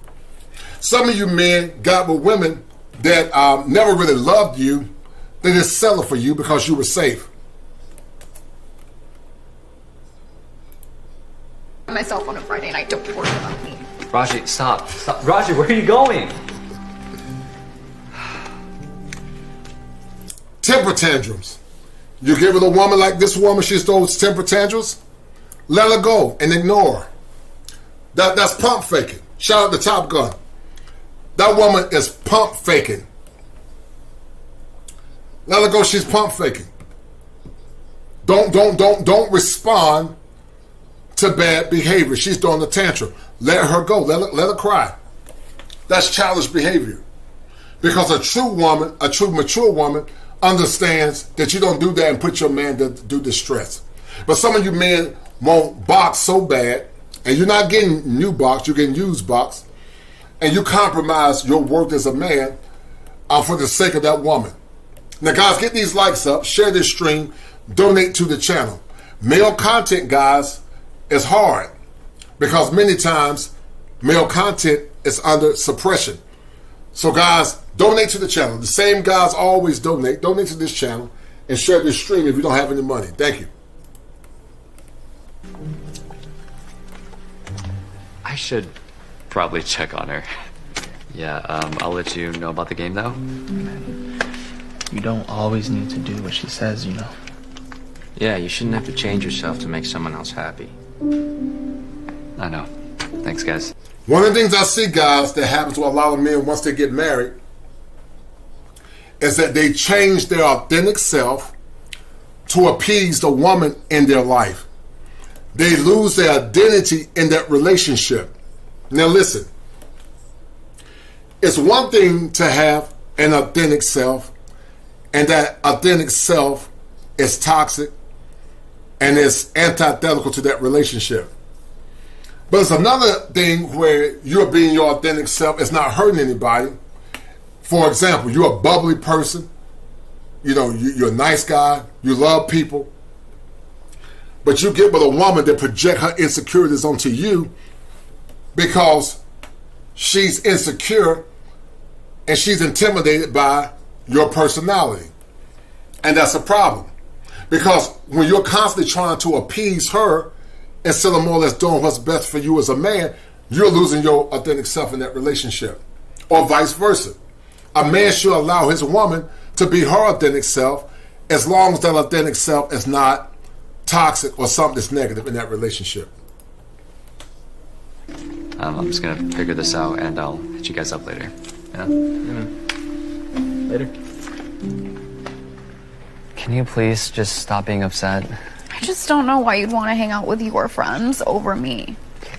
Speaker 11: Some of you men got with women that never really loved you. They just settled for you because you were safe.
Speaker 13: Myself on a Friday night, don't worry about me.
Speaker 14: Raji, stop. Raji, where are you going?
Speaker 11: Temper tantrums. You give it a woman like this woman, she throws temper tantrums, let her go and ignore her. That's pump faking. Shout out to Top Gun. That woman is pump faking. Let her go, she's pump faking. Don't respond to bad behavior. She's throwing a tantrum. Let her go. Let her cry. That's childish behavior. Because a true woman, a true mature woman, understands that you don't do that and put your man to do distress. But some of you men want box so bad, and you're not getting new box, you're getting used box, and you compromise your worth as a man for the sake of that woman. Now, guys, get these likes up, share this stream, donate to the channel. Male content, guys, is hard because many times male content is under suppression. So, guys, donate to the channel. The same guys always donate. Donate to this channel and share this stream if you don't have any money. Thank you.
Speaker 14: I should probably check on her. Yeah, I'll let you know about the game, though.
Speaker 15: You don't always need to do what she says, you know.
Speaker 16: Yeah, you shouldn't have to change yourself to make someone else happy.
Speaker 14: I know. Thanks, guys.
Speaker 11: One of the things I see, guys, that happens to a lot of men once they get married is that they change their authentic self to appease the woman in their life. They lose their identity in that relationship. Now listen, it's one thing to have an authentic self, and that authentic self is toxic and is antithetical to that relationship. But it's another thing where you're being your authentic self, it's not hurting anybody. For example, you're a bubbly person, you know, you're a nice guy, you love people, but you get with a woman that projects her insecurities onto you because she's insecure and she's intimidated by your personality. And that's a problem. Because when you're constantly trying to appease her instead of more or less doing what's best for you as a man, you're losing your authentic self in that relationship. Or vice versa. A man should allow his woman to be her authentic self as long as that authentic self is not toxic or something that's negative in that relationship.
Speaker 14: I'm just gonna figure this out and I'll hit you guys up later. Yeah?
Speaker 15: Later.
Speaker 14: Can you please just stop being upset?
Speaker 13: I just don't know why you'd want to hang out with your friends over me.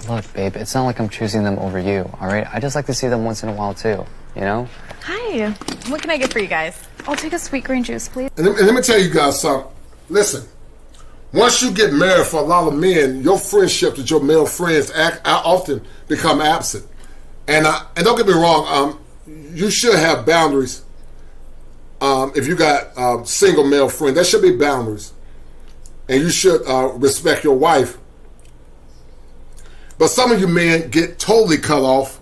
Speaker 14: Look, babe, it's not like I'm choosing them over you, all right? I just like to see them once in a while, too, you know?
Speaker 13: Hi. What can I get for you guys? I'll take a sweet green juice, please.
Speaker 11: And let me tell you guys something. Listen, once you get married, for a lot of men, your friendships with your male friends often become absent. And don't get me wrong, you should have boundaries. If you got single male friends, there should be boundaries. And you should respect your wife. But some of you men get totally cut off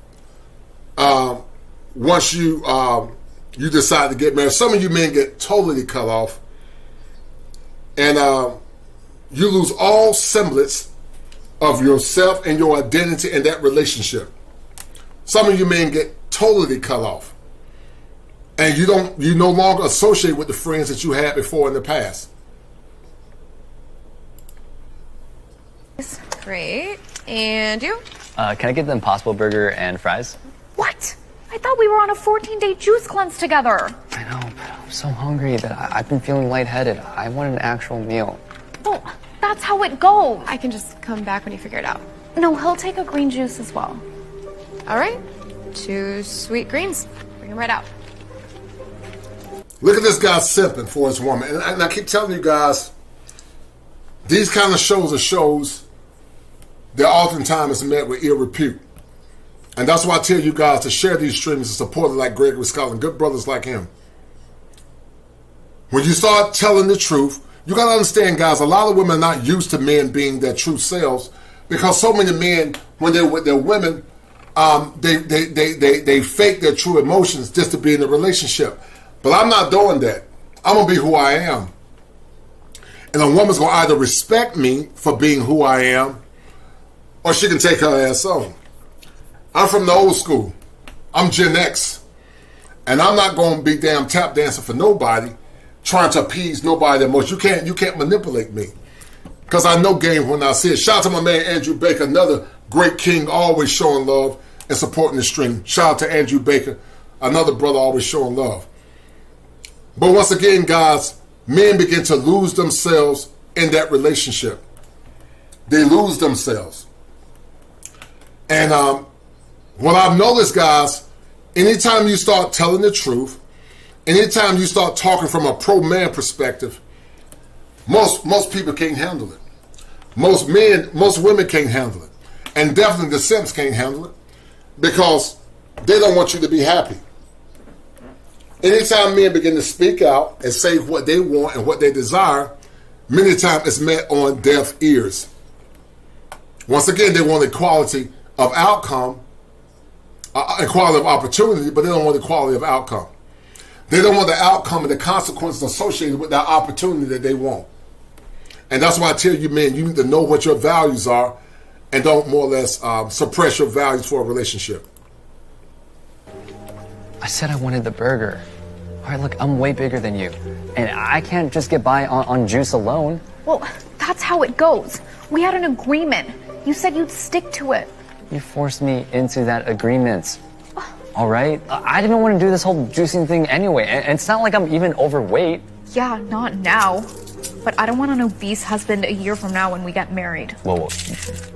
Speaker 11: once you decide to get married. Some of you men get totally cut off. And you lose all semblance of yourself and your identity in that relationship. Some of you men get totally cut off. And you no longer associate with the friends that you had before in the past.
Speaker 17: Great. And you?
Speaker 14: Can I get the Impossible Burger and fries?
Speaker 13: What? I thought we were on a 14-day juice cleanse together.
Speaker 14: I know, but I'm so hungry that I've been feeling lightheaded. I want an actual meal.
Speaker 13: Well, that's how it goes.
Speaker 17: I can just come back when you figure it out.
Speaker 13: No, he'll take a green juice as well.
Speaker 17: All right. 2 sweet greens. Bring them right out.
Speaker 11: Look at this guy simping for his woman. And I keep telling you guys, these kind of shows are shows that oftentimes is met with ill repute. And that's why I tell you guys to share these streams and support it like Gregory Scotland, good brothers like him. When you start telling the truth, you got to understand, guys, a lot of women are not used to men being their true selves, because so many men, when they're with their women, they fake their true emotions just to be in a relationship. But I'm not doing that. I'm going to be who I am. And a woman's going to either respect me for being who I am, or she can take her ass on. I'm from the old school. I'm Gen X. And I'm not going to be damn tap dancing for nobody, trying to appease nobody that much. You can't manipulate me. Because I know game when I see it. Shout out to my man Andrew Baker, another great king, always showing love and supporting the stream. Shout out to Andrew Baker, another brother always showing love. But once again, guys, men begin to lose themselves in that relationship. They lose themselves. And what I've noticed, guys, anytime you start telling the truth, anytime you start talking from a pro-man perspective, most people can't handle it. Most women can't handle it. And definitely the simps can't handle it, because they don't want you to be happy. Anytime men begin to speak out and say what they want and what they desire, many times it's met on deaf ears. Once again, they want equality of outcome, equality of opportunity, but they don't want equality of outcome. They don't want the outcome and the consequences associated with that opportunity that they want. And that's why I tell you, men, you need to know what your values are and don't more or less suppress your values for a relationship.
Speaker 14: I said I wanted the burger. All right, look, I'm way bigger than you. And I can't just get by on juice alone.
Speaker 13: Well, that's how it goes. We had an agreement. You said you'd stick to it.
Speaker 14: You forced me into that agreement. All right? I didn't want to do this whole juicing thing anyway. And it's not like I'm even overweight.
Speaker 13: Yeah, not now. But I don't want an obese husband a year from now when we get married.
Speaker 14: Whoa.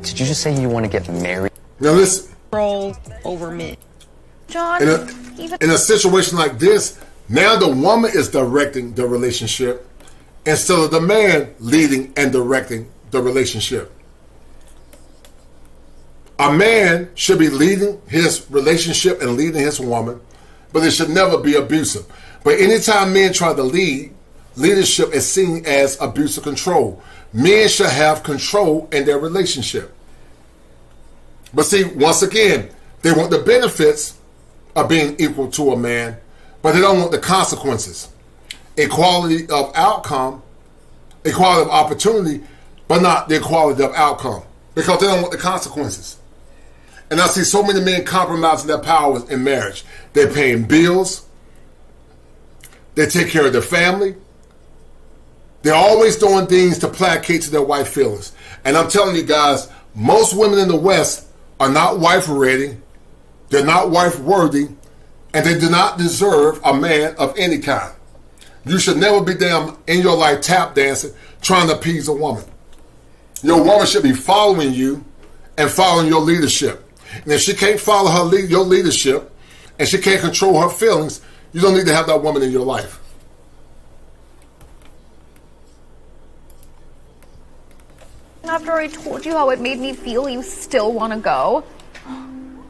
Speaker 14: Did you just say you want to get married?
Speaker 11: Now listen.
Speaker 17: Roll over men.
Speaker 13: John,
Speaker 11: in a situation like this, now the woman is directing the relationship instead of the man leading and directing the relationship. A man should be leading his relationship and leading his woman, but it should never be abusive. But anytime men try to lead, leadership is seen as abuse of control. Men should have control in their relationship. But see, once again, they want the benefits of being equal to a man, but they don't want the consequences. Equality of outcome, equality of opportunity, but not the equality of outcome, because they don't want the consequences. And I see so many men compromising their powers in marriage. They're paying bills. They take care of their family. They're always doing things to placate to their wife feelings. And I'm telling you guys, most women in the West are not wife ready. They're not wife worthy, and they do not deserve a man of any kind. You should never be damn in your life tap dancing, trying to appease a woman. Your woman should be following you and following your leadership. And if she can't follow your leadership and she can't control her feelings, you don't need to have that woman in your life.
Speaker 13: After I told you how it made me feel, you still want to go?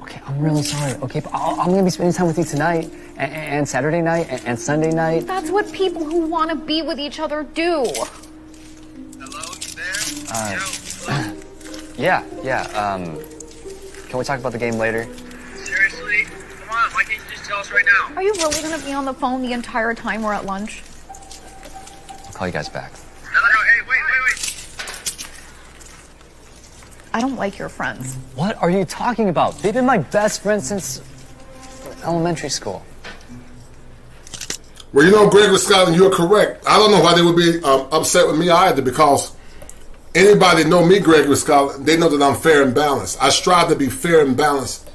Speaker 14: Okay, I'm really sorry. Okay, but I'm going to be spending time with you tonight and Saturday night and Sunday night.
Speaker 13: That's what people who want to be with each other do.
Speaker 14: Yeah. Can we talk about the game later?
Speaker 15: Seriously? Come on, why can't you just tell us right now?
Speaker 13: Are you really going to be on the phone the entire time we're at lunch?
Speaker 14: I'll call you guys back.
Speaker 15: No, hey, wait.
Speaker 13: I don't like your friends.
Speaker 14: What are you talking about? They've been my best friends since elementary school.
Speaker 11: Well, you know, Gregory Scotland, you're correct. I don't know why they would be upset with me either, because anybody know me, Gregory Scotland, they know that I'm fair and balanced. I strive to be fair and balanced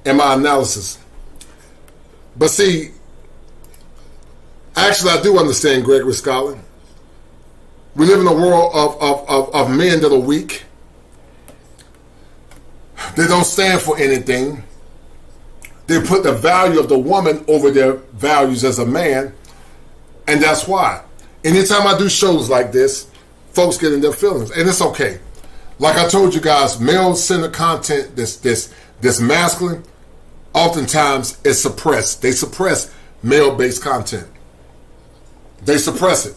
Speaker 11: in my analysis. But see, actually I do understand Gregory Scotland. We live in a world of men that are weak. They don't stand for anything. They put the value of the woman over their values as a man. And that's why. Anytime I do shows like this, folks get in their feelings. And it's okay. Like I told you guys, male-centered content, this masculine, oftentimes is suppressed. They suppress male-based content. They suppress it.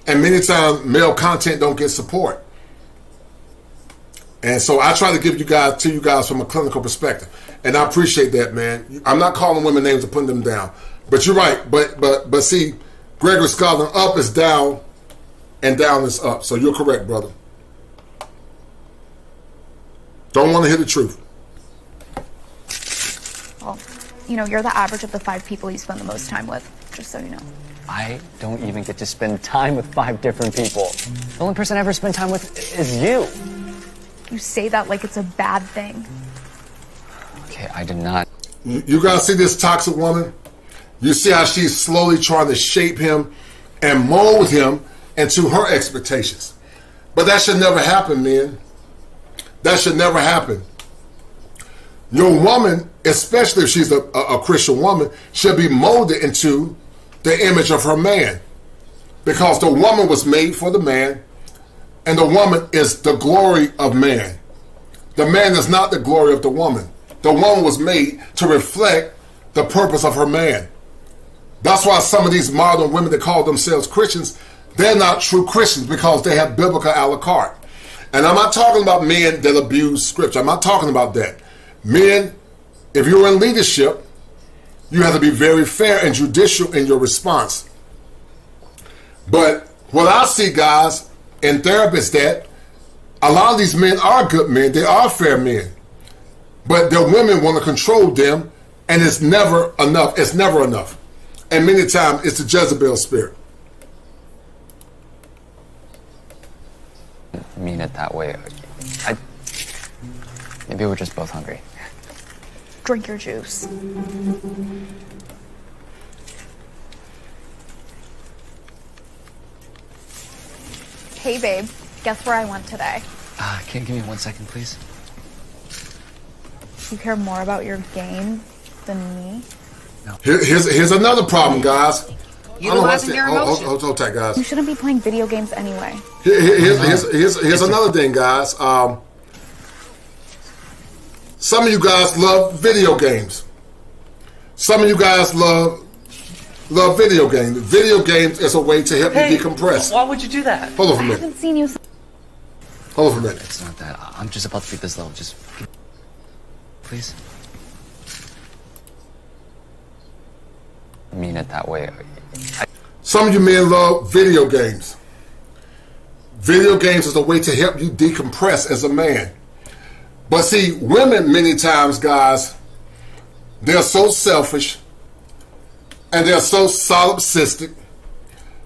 Speaker 11: And many times, male content don't get support. And so I try to give you guys from a clinical perspective. And I appreciate that, man. I'm not calling women names or putting them down. But you're right. But see, Gregory Scotland, up is down and down is up. So you're correct, brother. Don't want to hear the truth.
Speaker 13: Well, you know, you're the average of the 5 people you spend the most time with, just so you know.
Speaker 14: I don't even get to spend time with 5 different people. The only person I ever spend time with is you.
Speaker 13: You say that like it's a bad thing.
Speaker 14: Okay, I did not.
Speaker 11: You guys see this toxic woman? You see how she's slowly trying to shape him and mold him into her expectations. But that should never happen, men. That should never happen. Your woman, especially if she's a Christian woman, should be molded into the image of her man. Because the woman was made for the man, and the woman is the glory of man. The man is not the glory of the woman. The woman was made to reflect the purpose of her man. That's why some of these modern women that call themselves Christians, they're not true Christians, because they have biblical a la carte. And I'm not talking about men that abuse scripture. I'm not talking about that. Men, if you're in leadership, you have to be very fair and judicial in your response. But what I see, guys, in therapists, that a lot of these men are good men. They are fair men. But their women want to control them, and it's never enough. It's never enough. And many times it's the Jezebel spirit.
Speaker 14: I mean it that way. Maybe we're just both hungry.
Speaker 13: Drink your juice. Hey, babe. Guess where I went today?
Speaker 14: Can you give me 1 second, please?
Speaker 13: You care more about your game than me?
Speaker 11: Here's another problem, guys.
Speaker 12: Utilizing your emotions.
Speaker 11: Hold tight, guys.
Speaker 13: You shouldn't be playing video games anyway.
Speaker 11: Here's another thing, guys. Some of you guys love video games. Some of you guys love video games. Video games is a way to help you decompress.
Speaker 15: Why would you do that?
Speaker 11: Hold on for a
Speaker 13: I
Speaker 11: minute.
Speaker 13: haven't seen you.
Speaker 11: Hold on for a minute.
Speaker 14: It's not that. I'm just about to beat this level. Just... Please? I mean it that way.
Speaker 11: Some of you men love video games. Video games is a way to help you decompress as a man. But see, women many times, guys, they're so selfish and they're so solipsistic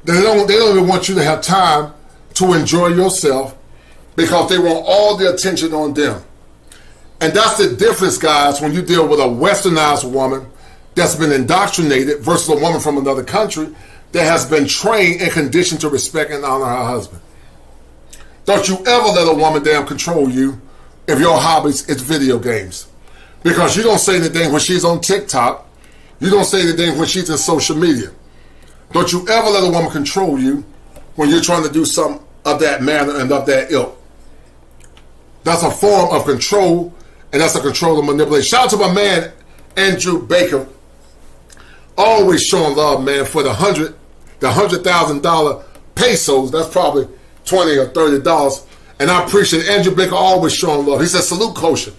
Speaker 11: that they don't even want you to have time to enjoy yourself, because they want all the attention on them. And that's the difference, guys, when you deal with a westernized woman that's been indoctrinated versus a woman from another country that has been trained and conditioned to respect and honor her husband. Don't you ever let a woman damn control you if your hobbies is video games. Because you don't say anything when she's on TikTok. You don't say anything when she's in social media. Don't you ever let a woman control you when you're trying to do something of that manner and of that ilk. That's a form of control, and that's a control of manipulation. Shout out to my man, Andrew Baker. Always showing love, man, for the $100,000 pesos. That's probably $20 or $30. And I appreciate Andrew Baker always showing love. He says, salute kosher.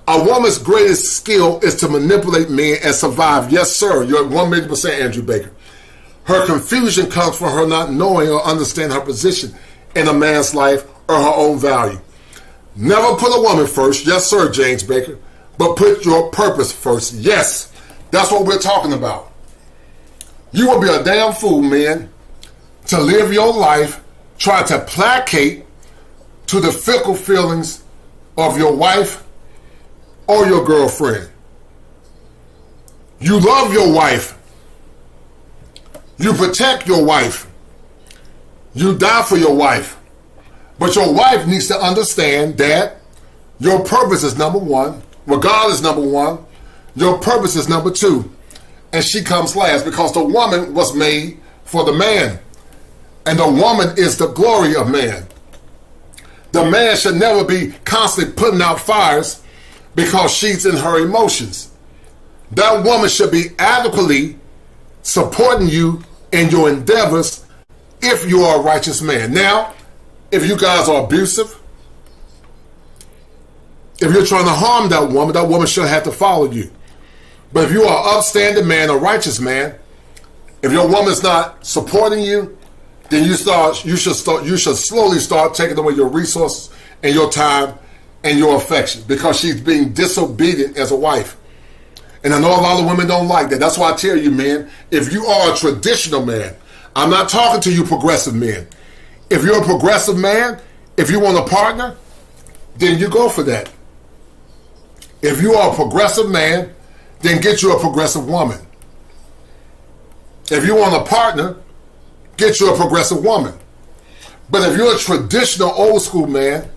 Speaker 11: A woman's greatest skill is to manipulate men and survive. Yes, sir. You're 1,000,000% Andrew Baker. Her confusion comes from her not knowing or understanding her position in a man's life or her own value. Never put a woman first. Yes, sir, James Baker. But put your purpose first. Yes, that's what we're talking about. You will be a damn fool, man, to live your life trying to placate to the fickle feelings of your wife or your girlfriend. You love your wife. You protect your wife. You die for your wife. But your wife needs to understand that your purpose is number one. Well, God is number one. Your purpose is number two. And she comes last, because the woman was made for the man. And the woman is the glory of man. The man should never be constantly putting out fires because she's in her emotions. That woman should be adequately supporting you in your endeavors if you are a righteous man. Now, if you guys are abusive, if you're trying to harm that woman should have to follow you. But if you are an upstanding man, a righteous man, if your woman's not supporting you, then you should slowly start taking away your resources and your time and your affection, because she's being disobedient as a wife. And I know a lot of women don't like that. That's why I tell you, man, if you are a traditional man, I'm not talking to you progressive men. If you're a progressive man, if you want a partner, then you go for that. If you are a progressive man, then get you a progressive woman. If you want a partner, get you a progressive woman. But if you're a traditional old school man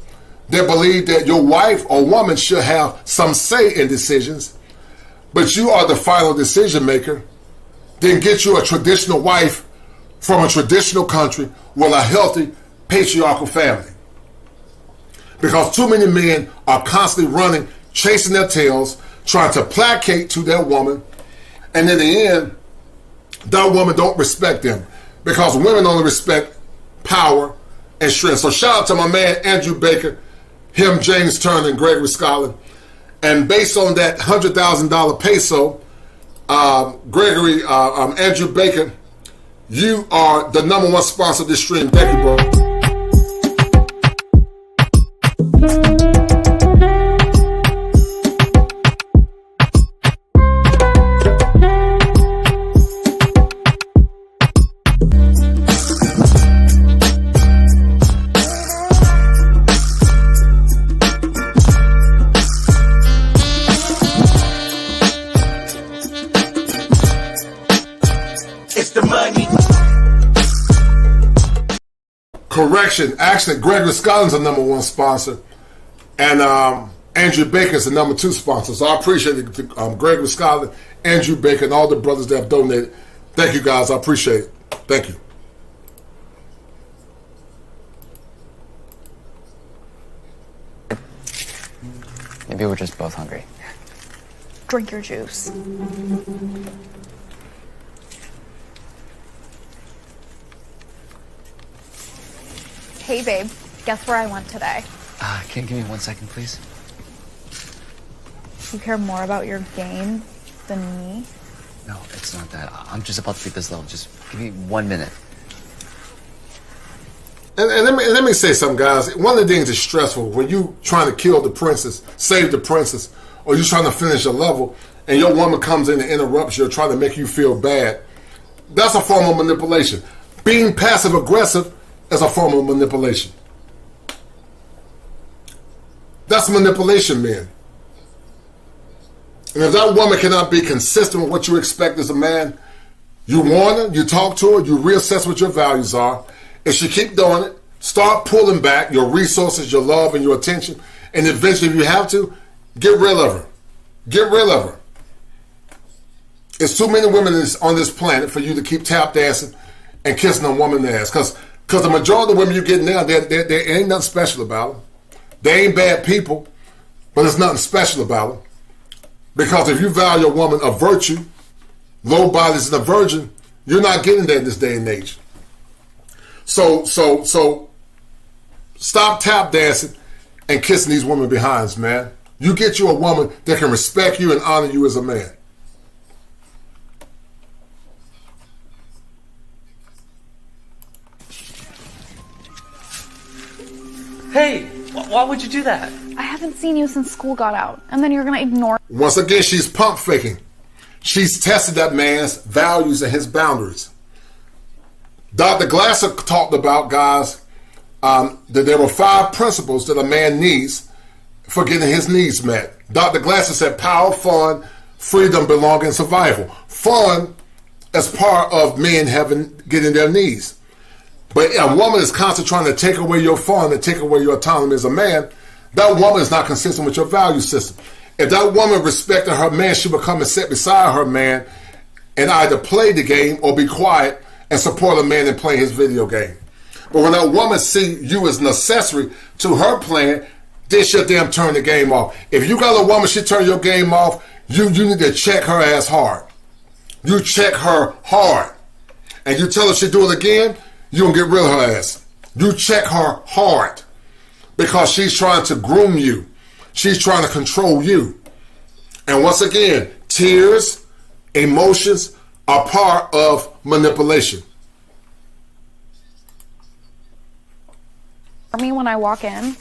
Speaker 11: that believe that your wife or woman should have some say in decisions, but you are the final decision maker, then get you a traditional wife from a traditional country with a healthy patriarchal family. Because too many men are constantly running, chasing their tails, trying to placate to their woman, and in the end, that woman don't respect them, because women only respect power and strength. So shout out to my man Andrew Baker, him, James Turner, and Gregory Scotland. And based on that $100,000 peso, Gregory, Andrew Baker, you are the #1 sponsor of this stream. Thank you, bro. Correction. Actually, Gregory Scotland's the #1 sponsor, and Andrew Baker's the #2 sponsor. So I appreciate it, Gregory Scotland, Andrew Baker, and all the brothers that have donated. Thank you, guys. I appreciate it. Thank you.
Speaker 14: Maybe we're just both hungry.
Speaker 13: Drink your juice. Hey, babe. Guess where I went today?
Speaker 14: Can you give me 1 second, please?
Speaker 13: You care more about your game than me?
Speaker 14: No, it's not that. I'm just about to beat this level. Just give me 1 minute.
Speaker 11: And let me say something, guys. One of the things that's stressful when you trying to kill the princess, save the princess, or you trying to finish a level, and your woman comes in and interrupts you or trying to make you feel bad. That's a form of manipulation. Being passive aggressive is a form of manipulation. That's manipulation, man. And if that woman cannot be consistent with what you expect as a man, you warn her, you talk to her, you reassess what your values are. If she keep doing it, start pulling back your resources, your love, and your attention, And eventually, if you have to, get rid of her. Get rid of her. There's too many women on this planet for you to keep tap dancing and kissing a woman's ass. Because the majority of the women you get now, there ain't nothing special about them. They ain't bad people, but there's nothing special about them. Because if you value a woman of virtue, low bodies and a virgin, you're not getting that in this day and age. So stop tap dancing and kissing these women behinds, man. You get you a woman that can respect you and honor you as a man.
Speaker 14: Hey, why would you do that?
Speaker 13: I haven't seen you since school got out, and then you're gonna ignore.
Speaker 11: Once again, she's pump faking. She's tested that man's values and his boundaries. Dr. Glasser talked about, guys, that there were 5 principles that a man needs for getting his needs met. Dr. Glasser said power, fun, freedom, belonging, survival. Fun as part of men getting their needs. But a woman is constantly trying to take away your fun and take away your autonomy as a man. That woman is not consistent with your value system. If that woman respected her man, she would come and sit beside her man and either play the game or be quiet and support a man in playing his video game. But when that woman see you as an accessory to her plan, then she'll damn turn the game off. If you got a woman, she turn your game off, you need to check her ass hard. You check her hard. And you tell her she do it again, you gonna get rid of her ass. You check her hard. Because she's trying to groom you. She's trying to control you. And once again, tears, emotions are part of manipulation.
Speaker 13: For me when I walk in.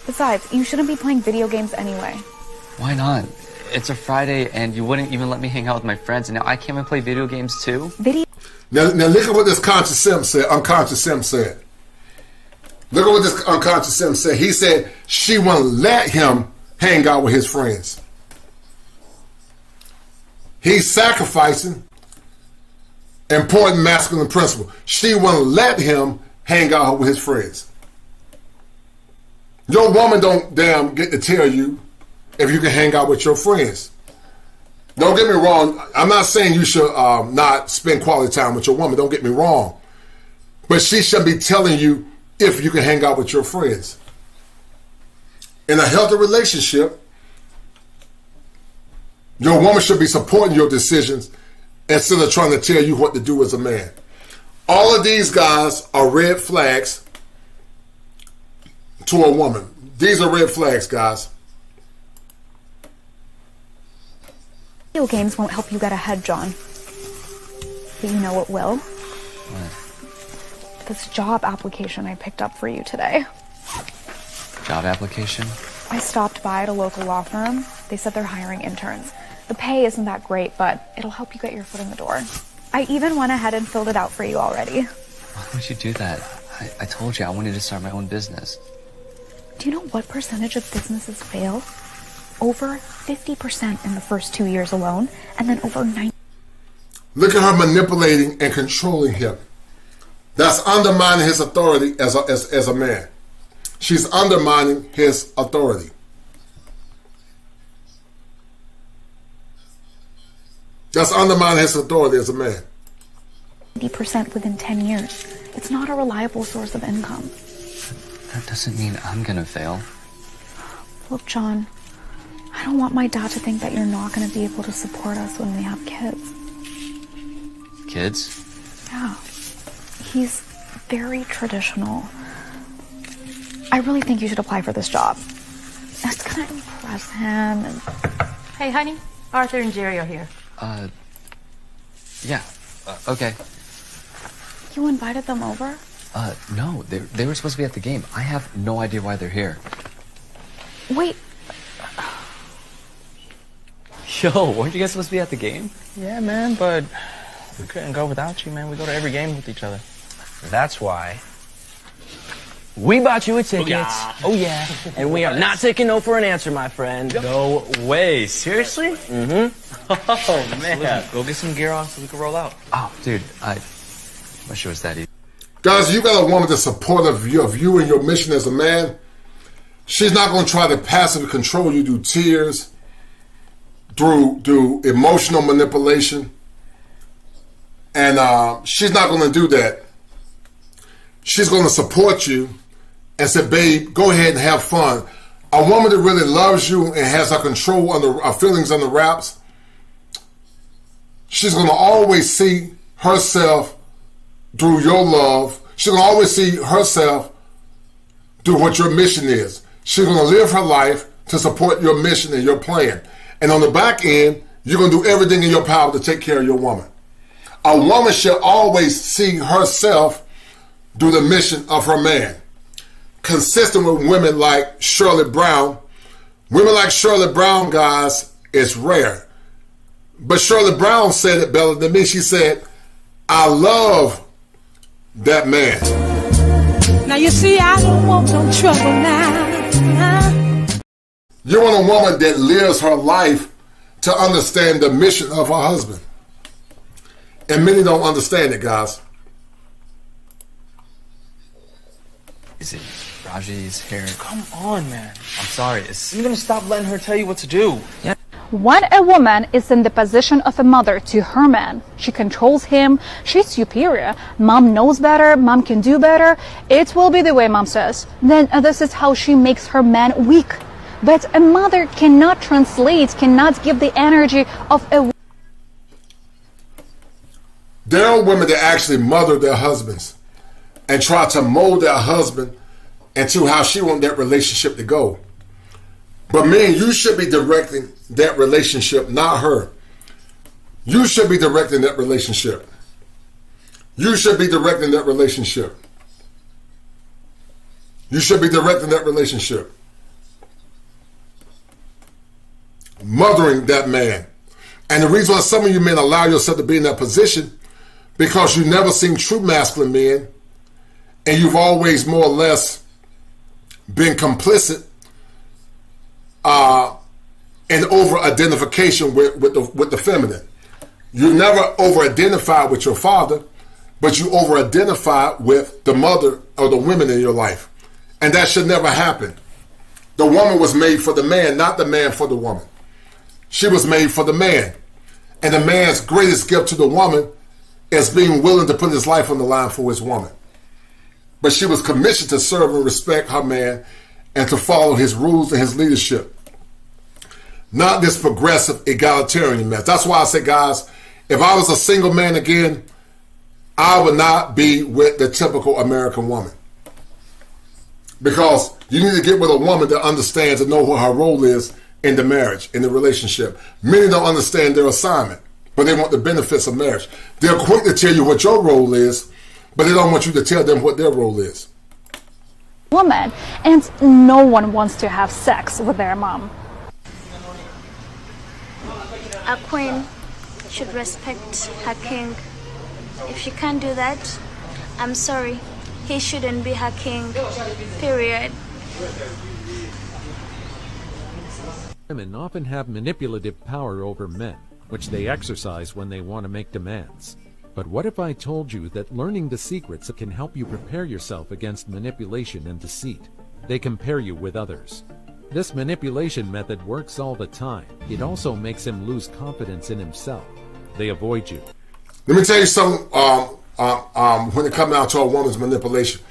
Speaker 13: Besides, you shouldn't be playing video games anyway.
Speaker 14: Why not? It's a Friday and you wouldn't even let me hang out with my friends, and now I can't even play video games too?
Speaker 11: Now look at what this unconscious Sim said. Look at what this unconscious Sim said. He said she wouldn't let him hang out with his friends. He's sacrificing important masculine principle. She wouldn't let him hang out with his friends. Your woman don't damn get to tell you if you can hang out with your friends. Don't get me wrong. I'm not saying you should not spend quality time with your woman. Don't get me wrong. But she should be telling you if you can hang out with your friends. In a healthy relationship, your woman should be supporting your decisions instead of trying to tell you what to do as a man. All of these guys are red flags to a woman. These are red flags, guys.
Speaker 13: Video games won't help you get ahead, John. But you know what will? What? This job application I picked up for you today.
Speaker 14: Job application?
Speaker 13: I stopped by at a local law firm. They said they're hiring interns. The pay isn't that great, but it'll help you get your foot in the door. I even went ahead and filled it out for you already.
Speaker 14: Why would you do that? I told you I wanted to start my own business.
Speaker 13: Do you know what percentage of businesses fail? Over 50% in the first 2 years alone, and then over 90%.
Speaker 11: Look at her manipulating and controlling him. That's undermining his authority as a man. She's undermining his authority. That's undermining his authority as a man.
Speaker 13: 90% within 10 years. It's not a reliable source of income.
Speaker 14: That doesn't mean I'm gonna fail.
Speaker 13: Look, John, I don't want my dad to think that you're not gonna be able to support us when we have kids.
Speaker 14: Kids?
Speaker 13: Yeah. He's very traditional. I really think you should apply for this job. It's gonna impress him and...
Speaker 18: Hey, honey. Arthur and Jerry are here.
Speaker 14: Yeah. Okay.
Speaker 13: You invited them over?
Speaker 14: No. They were supposed to be at the game. I have no idea why they're here.
Speaker 13: Wait.
Speaker 14: Yo, weren't you guys supposed to be at the game?
Speaker 15: Yeah, man, but we couldn't go without you, man. We go to every game with each other. That's why we bought you a ticket. Oh, yeah. And we are not taking no for an answer, my friend.
Speaker 14: No way. Seriously?
Speaker 15: Mm-hmm.
Speaker 14: Oh, man.
Speaker 15: Listen, go get some gear on so we can roll out.
Speaker 14: Oh, dude, I wish it was that easy.
Speaker 11: Guys, you got a woman that's supportive of you and your mission as a man. She's not going to try to passively control you through tears, through emotional manipulation. And she's not going to do that. She's going to support you and say, babe, go ahead and have fun. A woman that really loves you and has her control on her feelings under wraps, she's going to always see herself through your love. She's going to always see herself through what your mission is. She's going to live her life to support your mission and your plan. And on the back end, you're going to do everything in your power to take care of your woman. A woman should always see herself through the mission of her man. Consistent with women like Shirley Brown. Women like Shirley Brown, guys, is rare. But Shirley Brown said it better than me. She said, I love that man.
Speaker 10: Now you see, I don't want no trouble now.
Speaker 11: You want a woman that lives her life to understand the mission of her husband. And many don't understand it, guys.
Speaker 14: Is it Raji's hair?
Speaker 15: Come on, man. I'm sorry. Is you gonna stop letting her tell you what to do?
Speaker 14: Yeah.
Speaker 19: When a woman is in the position of a mother to her man, she controls him, she's superior, mom knows better, mom can do better, it will be the way mom says. Then this is how she makes her man weak. But a mother cannot translate, cannot give the energy of a...
Speaker 11: There are women that actually mother their husbands and try to mold their husband into how she wants that relationship to go. But men, you should be directing that relationship, not her. You should be directing that relationship. You should be directing that relationship. You should be directing that relationship. Mothering that man. And the reason why some of you men allow yourself to be in that position, because you've never seen true masculine men, and you've always more or less been complicit in over-identification with the feminine. You never over-identify with your father, but you over-identify with the mother or the women in your life. And that should never happen. The woman was made for the man, not the man for the woman. She was made for the man. And the man's greatest gift to the woman is being willing to put his life on the line for his woman. But she was commissioned to serve and respect her man and to follow his rules and his leadership. Not this progressive egalitarian mess. That's why I say, guys, if I was a single man again, I would not be with the typical American woman. Because you need to get with a woman that understands and knows what her role is in the marriage, in the relationship. Many don't understand their assignment, but they want the benefits of marriage. They're quick to tell you what your role is, but they don't want you to tell them what their role is.
Speaker 19: Woman, and no one wants to have sex with their mom.
Speaker 20: A queen should respect her king. If she can't do that, I'm sorry, he shouldn't be her king, period.
Speaker 21: Women often have manipulative power over men, which they exercise when they want to make demands. But what if I told you that learning the secrets can help you prepare yourself against manipulation and deceit? They compare you with others. This manipulation method works all the time. It also makes him lose confidence in himself. They avoid you.
Speaker 11: Let me tell you something when it comes down to a woman's manipulation.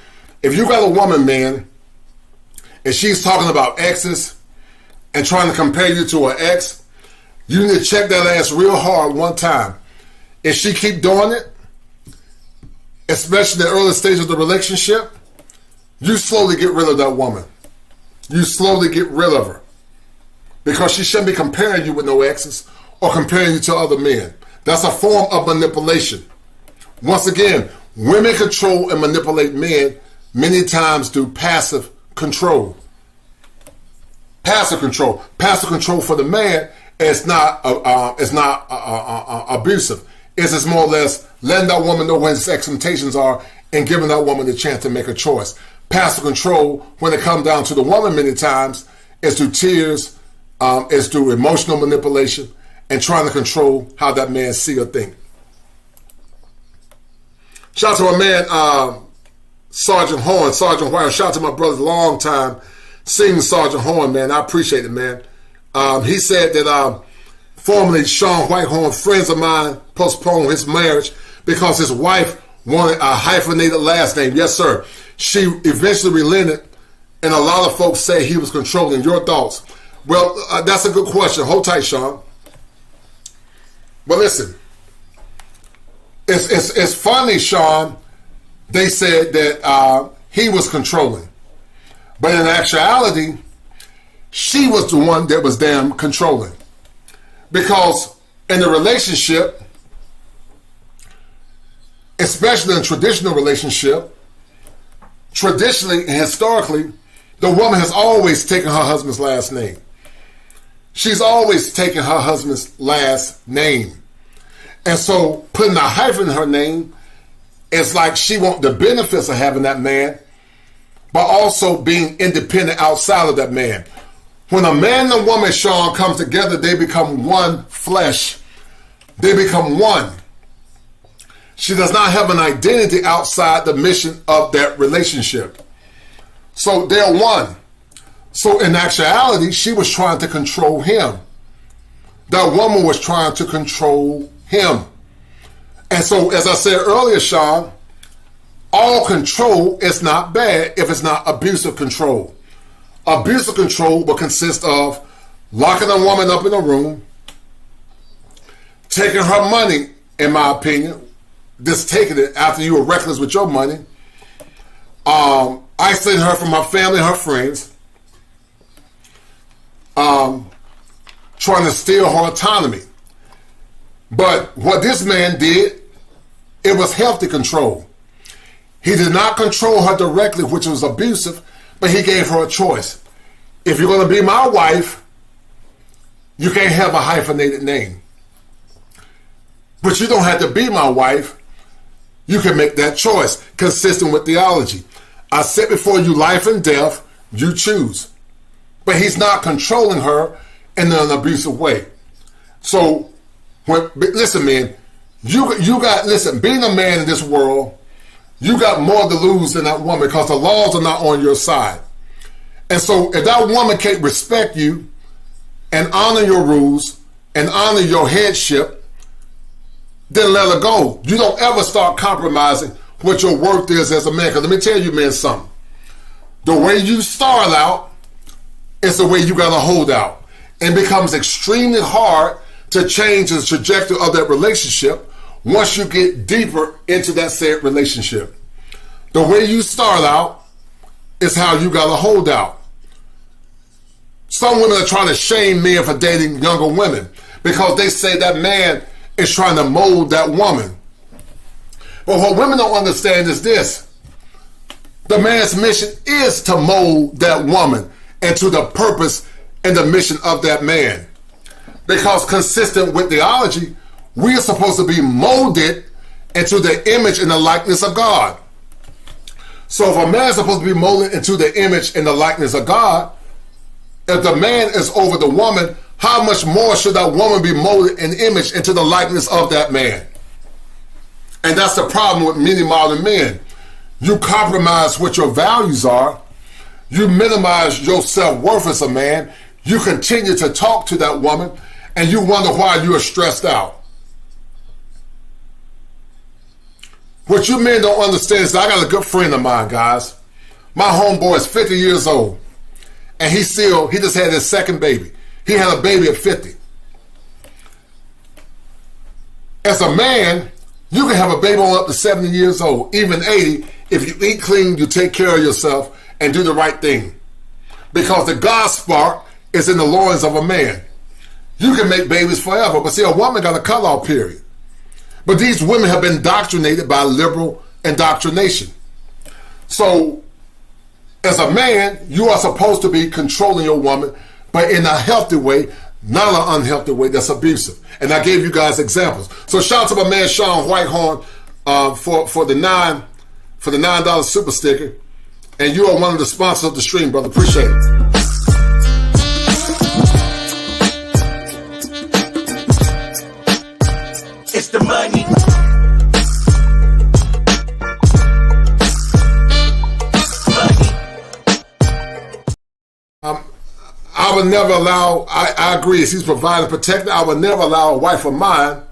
Speaker 11: If you got a woman, man, and she's talking about exes and trying to compare you to her ex, you need to check that ass real hard one time. If she keep doing it, especially in the early stages of the relationship, you slowly get rid of that woman. You slowly get rid of her. Because she shouldn't be comparing you with no exes or comparing you to other men. That's a form of manipulation. Once again, women control and manipulate men many times through passive control. Passive control. Passive control for the man is not abusive. It's just more or less letting that woman know what his expectations are and giving that woman the chance to make a choice. Passive control, when it comes down to the woman many times, is through tears, is through emotional manipulation, and trying to control how that man see or think. Shout out to my man, Sergeant Horn, Sergeant White. Shout out to my brother, long time. Sing Sergeant Horn, man. I appreciate it, man. He said that formerly Sean Whitehorn, friends of mine, postponed his marriage because his wife wanted a hyphenated last name. Yes, sir. She eventually relented, and a lot of folks say he was controlling. Your thoughts? Well, that's a good question. Hold tight, Sean. But listen, it's funny, Sean. They said that he was controlling. But in actuality, she was the one that was damn controlling. Because in the relationship, especially in a traditional relationship, traditionally and historically, the woman has always taken her husband's last name. She's always taken her husband's last name. And so putting a hyphen in her name, it's like she wants the benefits of having that man, but also being independent outside of that man. When a man and a woman, Sean, come together, they become one flesh. They become one. She does not have an identity outside the mission of that relationship. So they're one. So in actuality, she was trying to control him. That woman was trying to control him. And so, as I said earlier, Sean, all control is not bad if it's not abusive control. Abusive control will consist of locking a woman up in a room, taking her money, in my opinion, just taking it after you were reckless with your money, isolating her from her family and her friends, trying to steal her autonomy. But what this man did, it was healthy control. He did not control her directly, which was abusive, but he gave her a choice. If you're going to be my wife, you can't have a hyphenated name. But you don't have to be my wife. You can make that choice, consistent with theology. I set before you life and death, you choose. But he's not controlling her in an abusive way. So, listen, man, listen, being a man in this world, you got more to lose than that woman because the laws are not on your side. And so if that woman can't respect you and honor your rules and honor your headship, then let her go. You don't ever start compromising what your worth is as a man. Because let me tell you, man, something. The way you start out is the way you got to hold out. It becomes extremely hard to change the trajectory of that relationship once you get deeper into that said relationship. The way you start out is how you got to hold out. Some women are trying to shame men for dating younger women because they say that man is trying to mold that woman. But what women don't understand is this. The man's mission is to mold that woman into the purpose and the mission of that man. Because consistent with theology, we are supposed to be molded into the image and the likeness of God. So if a man is supposed to be molded into the image and the likeness of God, if the man is over the woman, how much more should that woman be molded in image into the likeness of that man? And that's the problem with many modern men. You compromise what your values are. You minimize your self-worth as a man. You continue to talk to that woman, and you wonder why you are stressed out. What you men don't understand is that I got a good friend of mine, guys. My homeboy is 50 years old, and he just had his second baby. He had a baby at 50. As a man, you can have a baby on up to 70 years old, even 80, if you eat clean, you take care of yourself, and do the right thing. Because the God spark is in the loins of a man. You can make babies forever, but see, a woman got a cutoff period. But these women have been indoctrinated by liberal indoctrination. So, as a man, you are supposed to be controlling your woman, but in a healthy way, not an unhealthy way that's abusive. And I gave you guys examples. So shout out to my man Sean Whitehorn for the $9 super sticker. And you are one of the sponsors of the stream, brother. Appreciate it.
Speaker 2: It's the money.
Speaker 11: I would never allow, I agree, as he's providing protector, I would never allow a wife of mine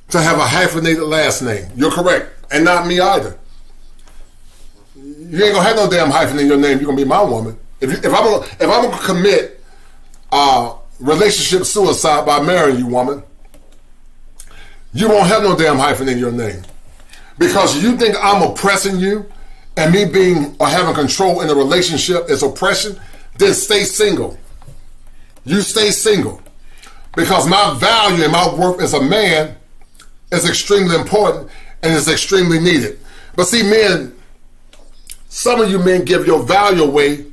Speaker 11: to have a hyphenated last name. You're correct. And not me either. You ain't gonna have no damn hyphen in your name. You're gonna be my woman. If I'm gonna commit relationship suicide by marrying you, woman, you won't have no damn hyphen in your name. Because you think I'm oppressing you, and me being or having control in a relationship is oppression, then stay single. You stay single. Because my value and my worth as a man is extremely important and is extremely needed. But see, men, some of you men give your value away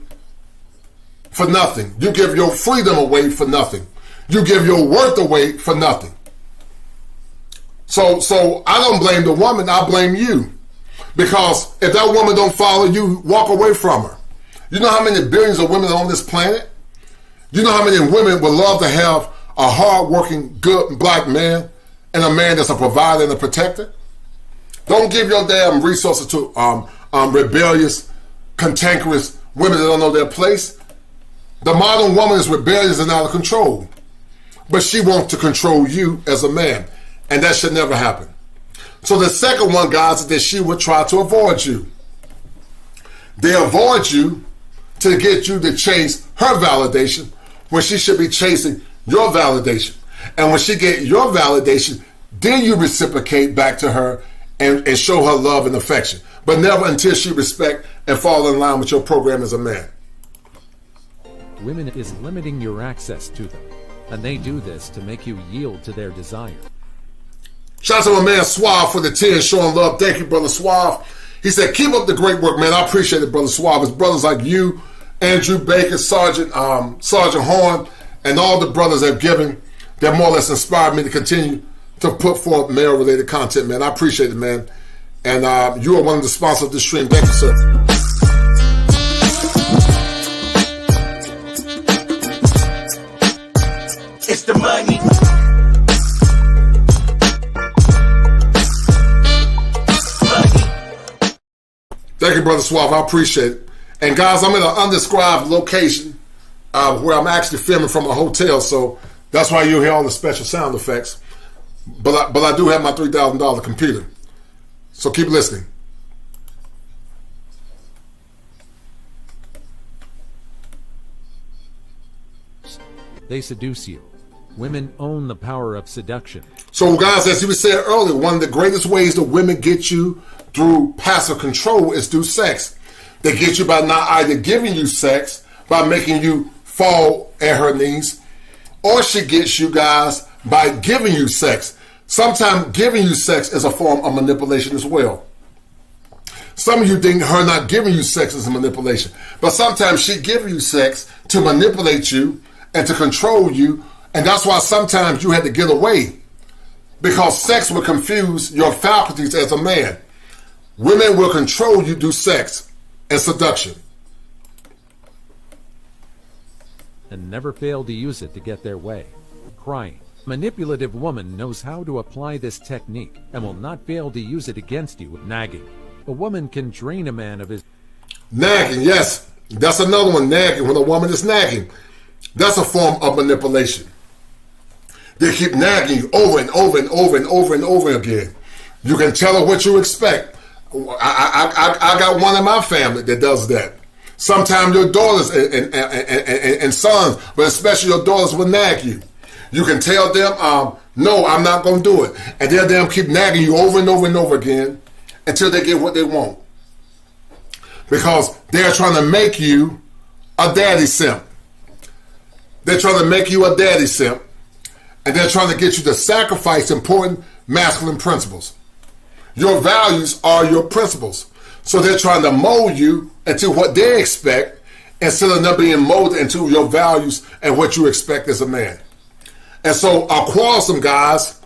Speaker 11: for nothing. You give your freedom away for nothing. You give your worth away for nothing. So I don't blame the woman, I blame you. Because if that woman don't follow you, walk away from her. You know how many billions of women are on this planet? You know how many women would love to have a hard-working, good black man and a man that's a provider and a protector? Don't give your damn resources to rebellious, cantankerous women that don't know their place. The modern woman is rebellious and out of control. But she wants to control you as a man. And that should never happen. So the second one, guys, is that she would try to avoid you. They avoid you to get you to chase her validation when she should be chasing your validation. And when she get your validation, then you reciprocate back to her and show her love and affection. But never until she respect and fall in line with your program as a man.
Speaker 21: Women is limiting your access to them, and they do this to make you yield to their desire.
Speaker 11: Shout out to my man Suave for the 10, showing love. Thank you, Brother Suave. He said, keep up the great work, man. I appreciate it, Brother Suave. It's brothers like you, Andrew Baker, Sergeant Horn, and all the brothers that have given that more or less inspired me to continue to put forth male-related content, man. I appreciate it, man. And you are one of the sponsors of this stream. Thank you, sir.
Speaker 2: It's the money.
Speaker 11: Thank you, Brother Suave. I appreciate it. And guys, I'm in an undescribed location where I'm actually filming from a hotel, so that's why you'll hear all the special sound effects. But I do have my $3,000 computer. So keep listening.
Speaker 21: They seduce you. Women own the power of seduction.
Speaker 11: So guys, as you said earlier, one of the greatest ways that women get you through passive control is through sex. They get you by not either giving you sex, by making you fall at her knees, or she gets you guys by giving you sex. Sometimes giving you sex is a form of manipulation as well. Some of you think her not giving you sex is a manipulation, but sometimes she gives you sex to manipulate you and to control you, and that's why sometimes you had to get away, because sex will confuse your faculties as a man. Women will control you through sex and seduction.
Speaker 21: And never fail to use it to get their way. Crying. Manipulative woman knows how to apply this technique and will not fail to use it against you. Nagging. A woman can drain a man of his...
Speaker 11: Nagging, yes. That's another one, nagging. When a woman is nagging, that's a form of manipulation. They keep nagging you over and over and over and over and over again. You can tell her what you expect. I got one in my family that does that. Sometimes your daughters and sons, but especially your daughters, will nag you. You can tell them, no, I'm not going to do it. And they'll damn keep nagging you over and over and over again until they get what they want. Because they're trying to make you a daddy simp. They're trying to make you a daddy simp. And they're trying to get you to sacrifice important masculine principles. Your values are your principles. So they're trying to mold you into what they expect instead of not being molded into your values and what you expect as a man. And so a quarrelsome guys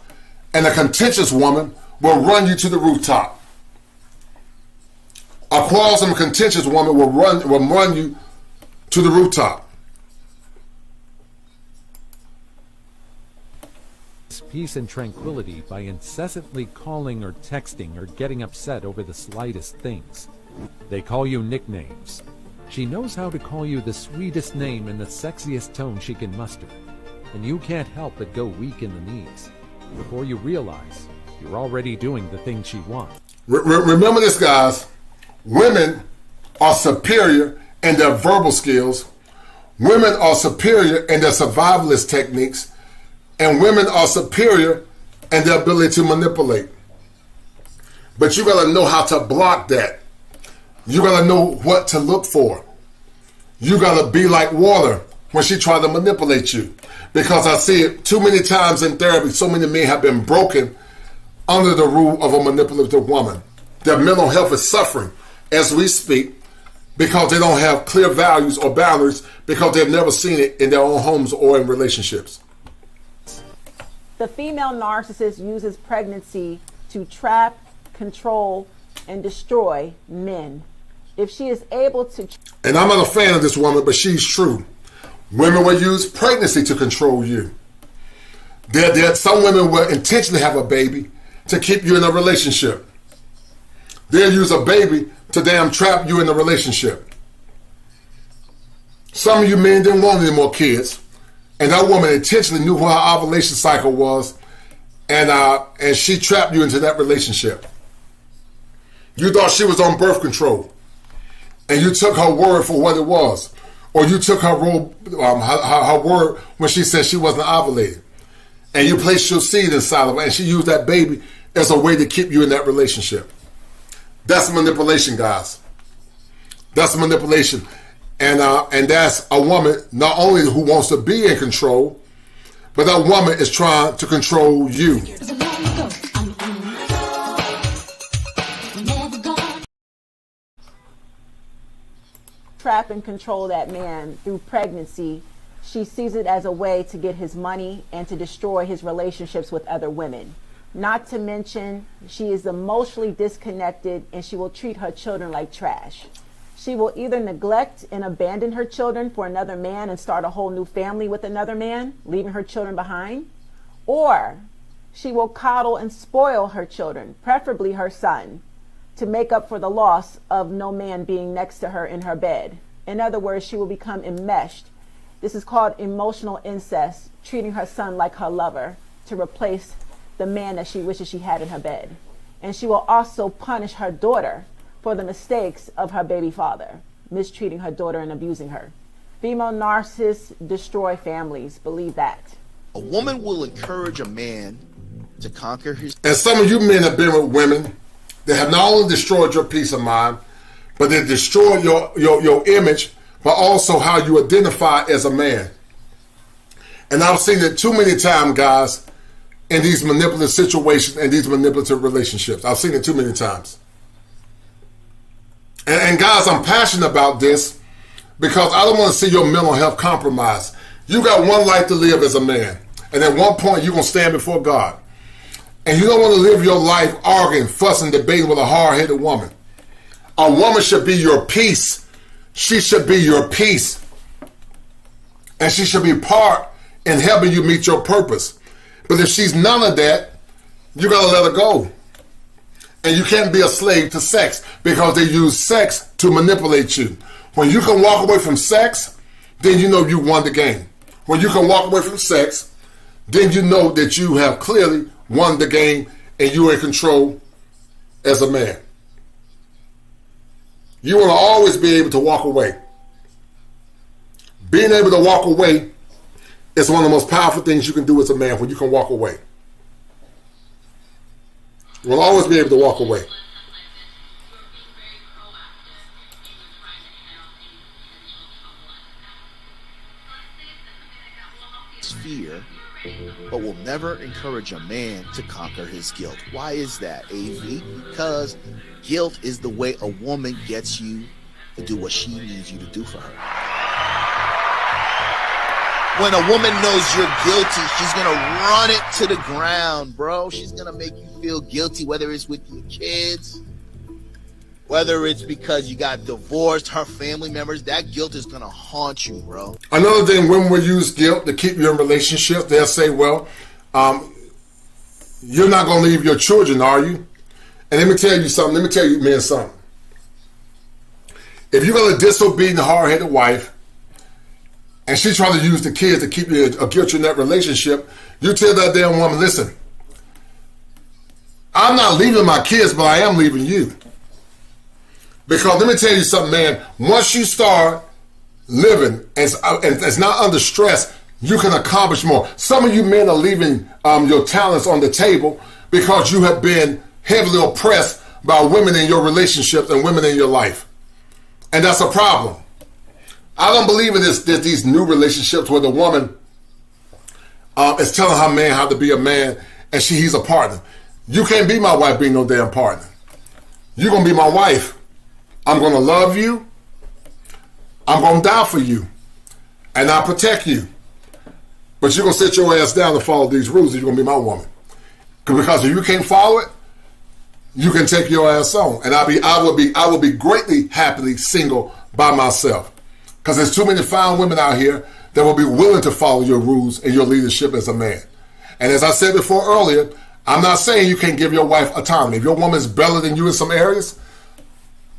Speaker 11: and a contentious woman will run you to the rooftop. A quarrelsome, contentious woman will run you to the rooftop.
Speaker 21: Peace and tranquility by incessantly calling or texting or getting upset over the slightest things. They call you nicknames. She knows how to call you the sweetest name in the sexiest tone she can muster, and you can't help but go weak in the knees. Before you realize, you're already doing the thing she wants.
Speaker 11: Remember this, guys. Women are superior in their verbal skills. Women are superior in their survivalist techniques. And women are superior in their ability to manipulate. But you gotta know how to block that. You gotta know what to look for. You gotta be like water when she tries to manipulate you. Because I see it too many times in therapy, so many men have been broken under the rule of a manipulative woman. Their mental health is suffering as we speak because they don't have clear values or boundaries because they've never seen it in their own homes or in relationships.
Speaker 3: The female narcissist uses pregnancy to trap, control, and destroy men. If she is able to...
Speaker 11: And I'm not a fan of this woman, but she's true. Women will use pregnancy to control you. Some women will intentionally have a baby to keep you in a relationship. They'll use a baby to damn trap you in a relationship. Some of you men didn't want any more kids, and that woman intentionally knew what her ovulation cycle was, and she trapped you into that relationship. You thought she was on birth control, and you took her word for what it was, or you took her word when she said she wasn't ovulating, and you placed your seed inside of her, and she used that baby as a way to keep you in that relationship. That's manipulation, guys. That's manipulation. And that's a woman not only who wants to be in control, but that woman is trying to control you.
Speaker 3: Trap and control that man through pregnancy. She sees it as a way to get his money and to destroy his relationships with other women. Not to mention, she is emotionally disconnected and she will treat her children like trash. She will either neglect and abandon her children for another man and start a whole new family with another man, leaving her children behind, or she will coddle and spoil her children, preferably her son, to make up for the loss of no man being next to her in her bed. In other words, she will become enmeshed. This is called emotional incest, treating her son like her lover to replace the man that she wishes she had in her bed. And she will also punish her daughter for the mistakes of her baby father, mistreating her daughter and abusing her. Female narcissists destroy families, believe that.
Speaker 22: A woman will encourage a man to conquer his...
Speaker 11: And some of you men have been with women that have not only destroyed your peace of mind, but they destroyed your image, but also how you identify as a man. And I've seen it too many times, guys, in these manipulative situations and these manipulative relationships. I've seen it too many times. And guys, I'm passionate about this because I don't want to see your mental health compromised. You got one life to live as a man. And at one point, you're going to stand before God. And you don't want to live your life arguing, fussing, debating with a hard-headed woman. A woman should be your peace. She should be your peace. And she should be part in helping you meet your purpose. But if she's none of that, you got to let her go. And you can't be a slave to sex because they use sex to manipulate you. When you can walk away from sex, then you know you won the game. When you can walk away from sex, then you know that you have clearly won the game and you're in control as a man. You want to always be able to walk away. Being able to walk away is one of the most powerful things you can do as a man, when you can walk away. You'll always be able to walk away.
Speaker 22: Fear, but will never encourage a man to conquer his guilt. Why is that, AV? Because guilt is the way a woman gets you to do what she needs you to do for her. When a woman knows you're guilty, she's gonna run it to the ground, bro. She's gonna make you feel guilty, whether it's with your kids, whether it's because you got divorced, her family members. That guilt is gonna haunt you, bro.
Speaker 11: Another thing, women will use guilt to keep you in relationships. They'll say, well, you're not gonna leave your children, are you? And let me tell you something. Let me tell you men something. If you're going to disobedient, hard-headed wife, and she's trying to use the kids to keep you a guilt in that relationship, you tell that damn woman, listen, I'm not leaving my kids, but I am leaving you. Because let me tell you something, man. Once you start living and it's not under stress, you can accomplish more. Some of you men are leaving your talents on the table because you have been heavily oppressed by women in your relationships and women in your life. And that's a problem. I don't believe in these new relationships where the woman is telling her man how to be a man and he's a partner. You can't be my wife being no damn partner. You're going to be my wife. I'm going to love you. I'm going to die for you. And I'll protect you. But you're going to sit your ass down and follow these rules if you're going to be my woman. Because if you can't follow it, you can take your ass on. And I will be greatly happily single by myself. Because there's too many fine women out here that will be willing to follow your rules and your leadership as a man. And as I said before earlier, I'm not saying you can't give your wife autonomy. If your woman's better than you in some areas,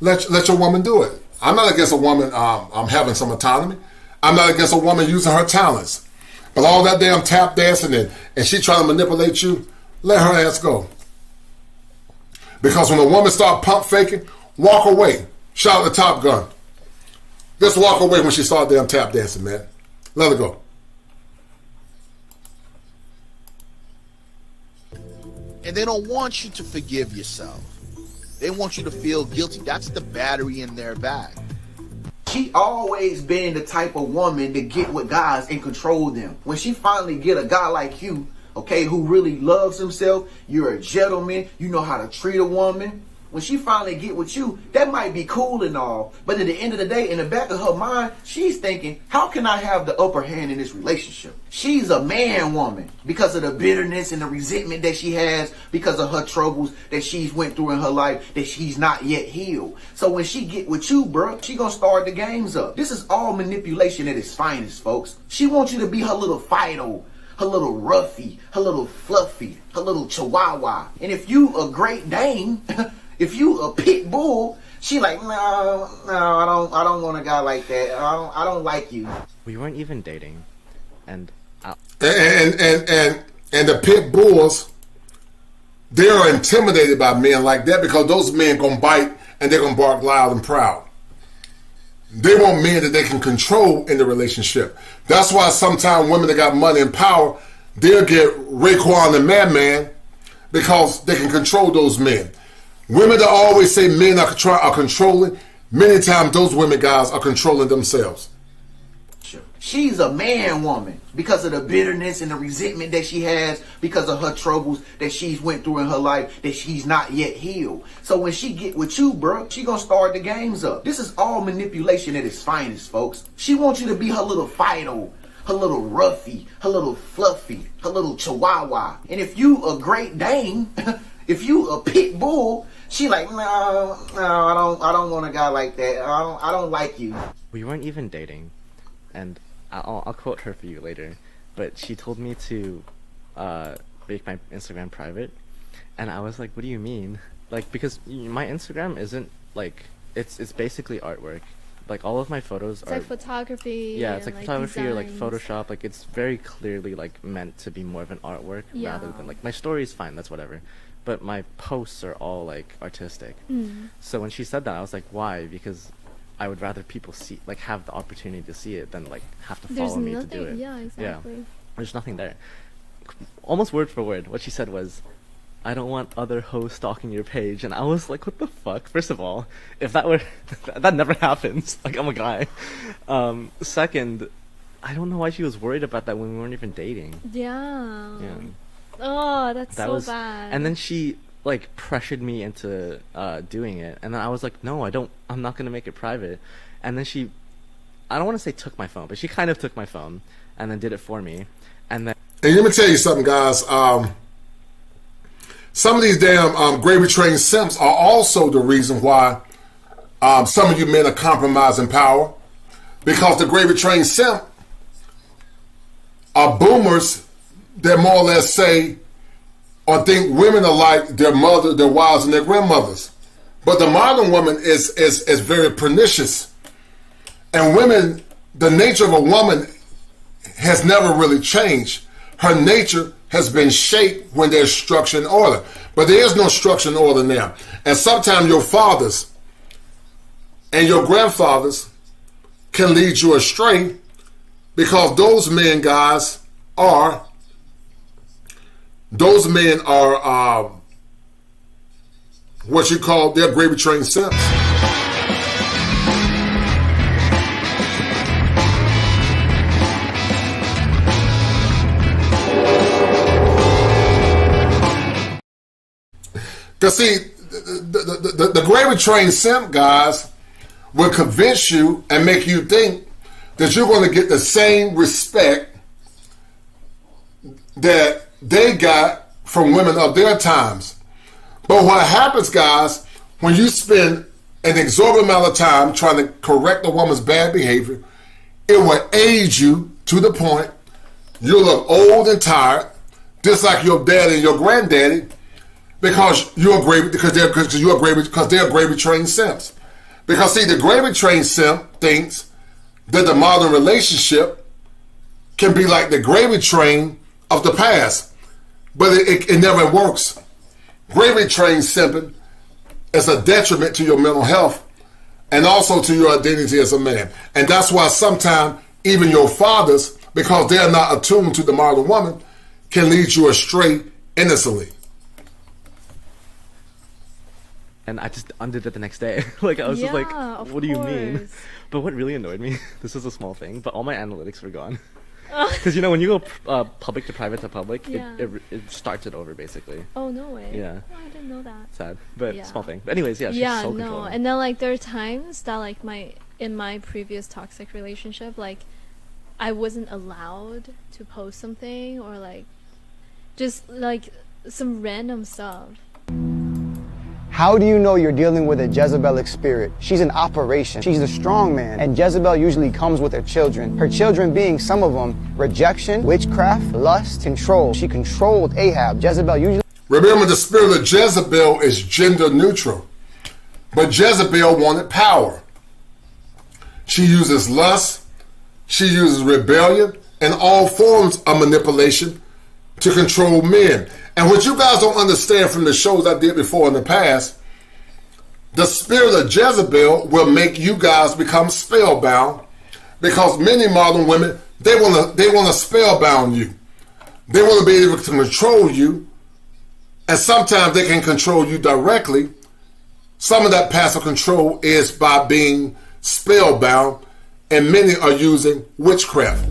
Speaker 11: let your woman do it. I'm not against a woman having some autonomy. I'm not against a woman using her talents. But all that damn tap dancing and she trying to manipulate you, let her ass go. Because when a woman start pump faking, walk away. Shout out the Top Gun. Just walk away when she start damn tap dancing, man. Let her go.
Speaker 22: And they don't want you to forgive yourself. They want you to feel guilty. That's the battery in their back.
Speaker 4: She always been the type of woman to get with guys and control them. When she finally get a guy like you, okay, who really loves himself, you're a gentleman, you know how to treat a woman. When she finally get with you, that might be cool and all, but at the end of the day, in the back of her mind, she's thinking, how can I have the upper hand in this relationship? She's a man woman because of the bitterness and the resentment that she has because of her troubles that she's went through in her life that she's not yet healed. So when she get with you, bro, she gonna start the games up. This is all manipulation at its finest, folks. She wants you to be her little Fido, her little Ruffy, her little Fluffy, her little Chihuahua. And if you a Great Dane, if you a pit bull, she like, no, I don't want a guy like that. I don't like you.
Speaker 16: We weren't even dating, and
Speaker 11: the pit bulls, they are intimidated by men like that because those men gonna bite and they're gonna bark loud and proud. They want men that they can control in the relationship. That's why sometimes women that got money and power, they'll get Raekwon and Madman because they can control those men. Women that always say men are controlling, many times those women guys are controlling themselves.
Speaker 4: She's a man woman because of the bitterness and the resentment that she has because of her troubles that she's went through in her life that she's not yet healed. So when she get with you, bro, she gonna start the games up. This is all manipulation at its finest, folks. She wants you to be her little Fido, her little Ruffy, her little Fluffy, her little Chihuahua. And if you a Great Dane, if you a pit bull, she like, no, I don't want a guy like that. I don't like you.
Speaker 16: We weren't even dating, and I'll quote her for you later, but she told me to make my Instagram private, and I was like, what do you mean? Like, because my Instagram isn't like, it's basically artwork. Like, all of my photos
Speaker 6: it's
Speaker 16: are
Speaker 6: like photography.
Speaker 16: Yeah, it's like photography
Speaker 6: designs.
Speaker 16: or like Photoshop. Like, it's very clearly like meant to be more of an artwork rather than like, my story is fine, that's whatever, but my posts are all like artistic. So when she said that, I was like, why? Because I would rather people see, like, have the opportunity to see it than like have to follow me to do it.
Speaker 6: Yeah, exactly.
Speaker 16: Yeah, there's nothing there. Almost word for word, what she said was, I don't want other hoes stalking your page. And I was like, what the fuck? First of all, if that were that never happens. Like, I'm a guy. Second, I don't know why she was worried about that when we weren't even dating.
Speaker 6: Yeah.
Speaker 16: Yeah.
Speaker 6: Oh, that's
Speaker 16: That
Speaker 6: so
Speaker 16: was
Speaker 6: bad.
Speaker 16: And then she like pressured me into doing it, and then I was like, no, I'm not gonna make it private. And then she, I don't want to say took my phone, but she kind of took my phone and then did it for me. And then,
Speaker 11: and let me tell you something, guys. Some of these damn gravy train simps are also the reason why some of you men are compromising power, because the gravy train simp are boomers that more or less say or think women are like their mother, their wives, and their grandmothers. But the modern woman is very pernicious. And women, the nature of a woman has never really changed. Her nature has been shaped when there's structure and order. But there is no structure and order now. And sometimes your fathers and your grandfathers can lead you astray, because those men, guys, are what you call, they're gravy train simps. Because see, the gravy train simp, guys, will convince you and make you think that you're going to get the same respect that they got from women of their times. But what happens, guys, when you spend an exorbitant amount of time trying to correct a woman's bad behavior, it will age you to the point you'll look old and tired, just like your daddy and your granddaddy, because they're gravy train simps. Because see, the gravy train simp thinks that the modern relationship can be like the gravy train of the past, but it never works. Gravy train simping is a detriment to your mental health and also to your identity as a man. And that's why sometimes even your fathers, because they're not attuned to the modern woman, can lead you astray innocently.
Speaker 16: And I just undid it the next day. Like, I was just like, what do you mean? But what really annoyed me, this is a small thing, but all my analytics were gone. Because, you know, when you go public to public, it starts it over, basically.
Speaker 6: Oh, no way.
Speaker 16: Yeah.
Speaker 6: Oh, I didn't know that.
Speaker 16: Sad, but small thing. But anyways, yeah, she's so controlling.
Speaker 6: And then, like, there are times that, like, in my previous toxic relationship, like, I wasn't allowed to post something or, like, just, like, some random stuff.
Speaker 7: How do you know you're dealing with a Jezebelic spirit? She's an operation. She's the strong man. And Jezebel usually comes with her children. Her children being, some of them, rejection, witchcraft, lust, control. She controlled Ahab. Jezebel usually...
Speaker 11: Remember, the spirit of Jezebel is gender neutral. But Jezebel wanted power. She uses lust. She uses rebellion and all forms of manipulation to control men. And what you guys don't understand from the shows I did before in the past, the spirit of Jezebel will make you guys become spellbound, because many modern women, they want to spellbound you. They want to be able to control you, and sometimes they can control you directly. Some of that passive control is by being spellbound, and many are using witchcraft.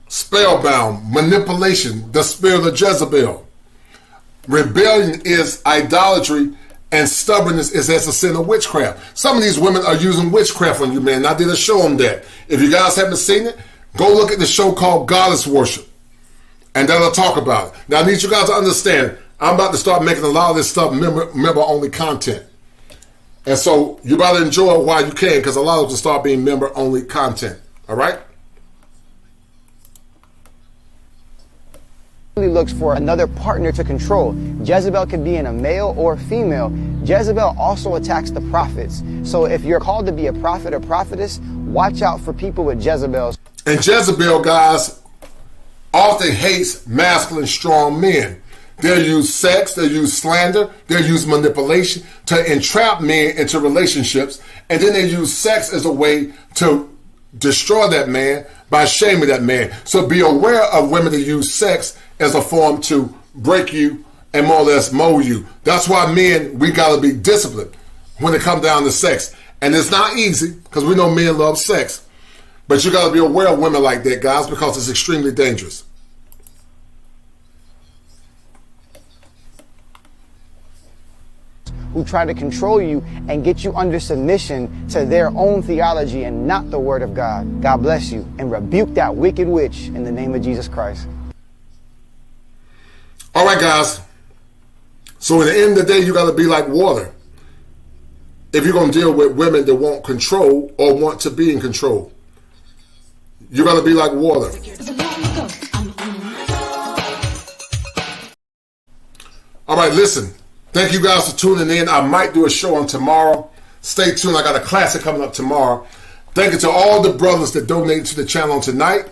Speaker 11: Spellbound, manipulation, the spirit of Jezebel. Rebellion is idolatry, and stubbornness is as a sin of witchcraft. Some of these women are using witchcraft on you, man. I did a show on that. If you guys haven't seen it, go look at the show called Goddess Worship, and then I'll talk about it. Now, I need you guys to understand, I'm about to start making a lot of this stuff member-only content. And so you better enjoy it while you can, because a lot of it will start being member-only content. All right?
Speaker 7: looks for another partner to control. Jezebel can be in a male or female. Jezebel also attacks the prophets. So if you're called to be a prophet or prophetess, watch out for people with Jezebels.
Speaker 11: And Jezebel, guys, often hates masculine, strong men. They'll use sex, they'll use slander, they'll use manipulation to entrap men into relationships, and then they use sex as a way to destroy that man by shaming that man. So be aware of women that use sex as a form to break you and more or less mold you. That's why men, we gotta be disciplined when it comes down to sex. And it's not easy, because we know men love sex. But you gotta be aware of women like that, guys, because it's extremely dangerous.
Speaker 7: Who try to control you and get you under submission to their own theology and not the word of God. God bless you, and rebuke that wicked witch in the name of Jesus Christ.
Speaker 11: All right, guys. So at the end of the day, you got to be like water. If you're going to deal with women that want control or want to be in control, you got to be like water. All right, listen. Thank you guys for tuning in. I might do a show on tomorrow. Stay tuned. I got a classic coming up tomorrow. Thank you to all the brothers that donated to the channel tonight.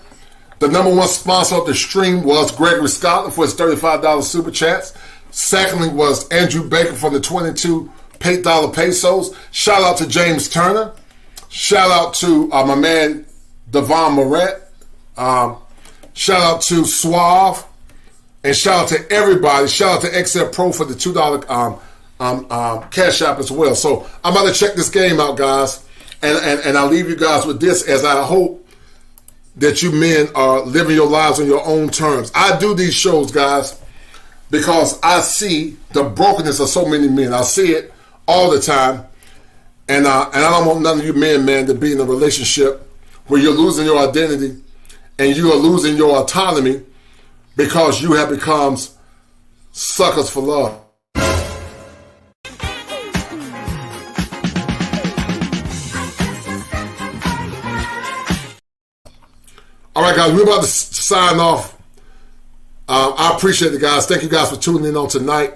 Speaker 11: The #1 sponsor of the stream was Gregory Scotland for his $35 super chats. Secondly was Andrew Baker for the $22 pesos. Shout out to James Turner. Shout out to my man Devon Moret. Shout out to Suave. And shout out to everybody. Shout out to XL Pro for the $2 cash app as well. So I'm about to check this game out, guys. And I'll leave you guys with this, as I hope that you men are living your lives on your own terms. I do these shows, guys, because I see the brokenness of so many men. I see it all the time. And I don't want none of you men, man, to be in a relationship where you're losing your identity and you are losing your autonomy because you have become suckers for love. All right, guys, we're about to sign off. I appreciate it, guys. Thank you guys for tuning in on tonight.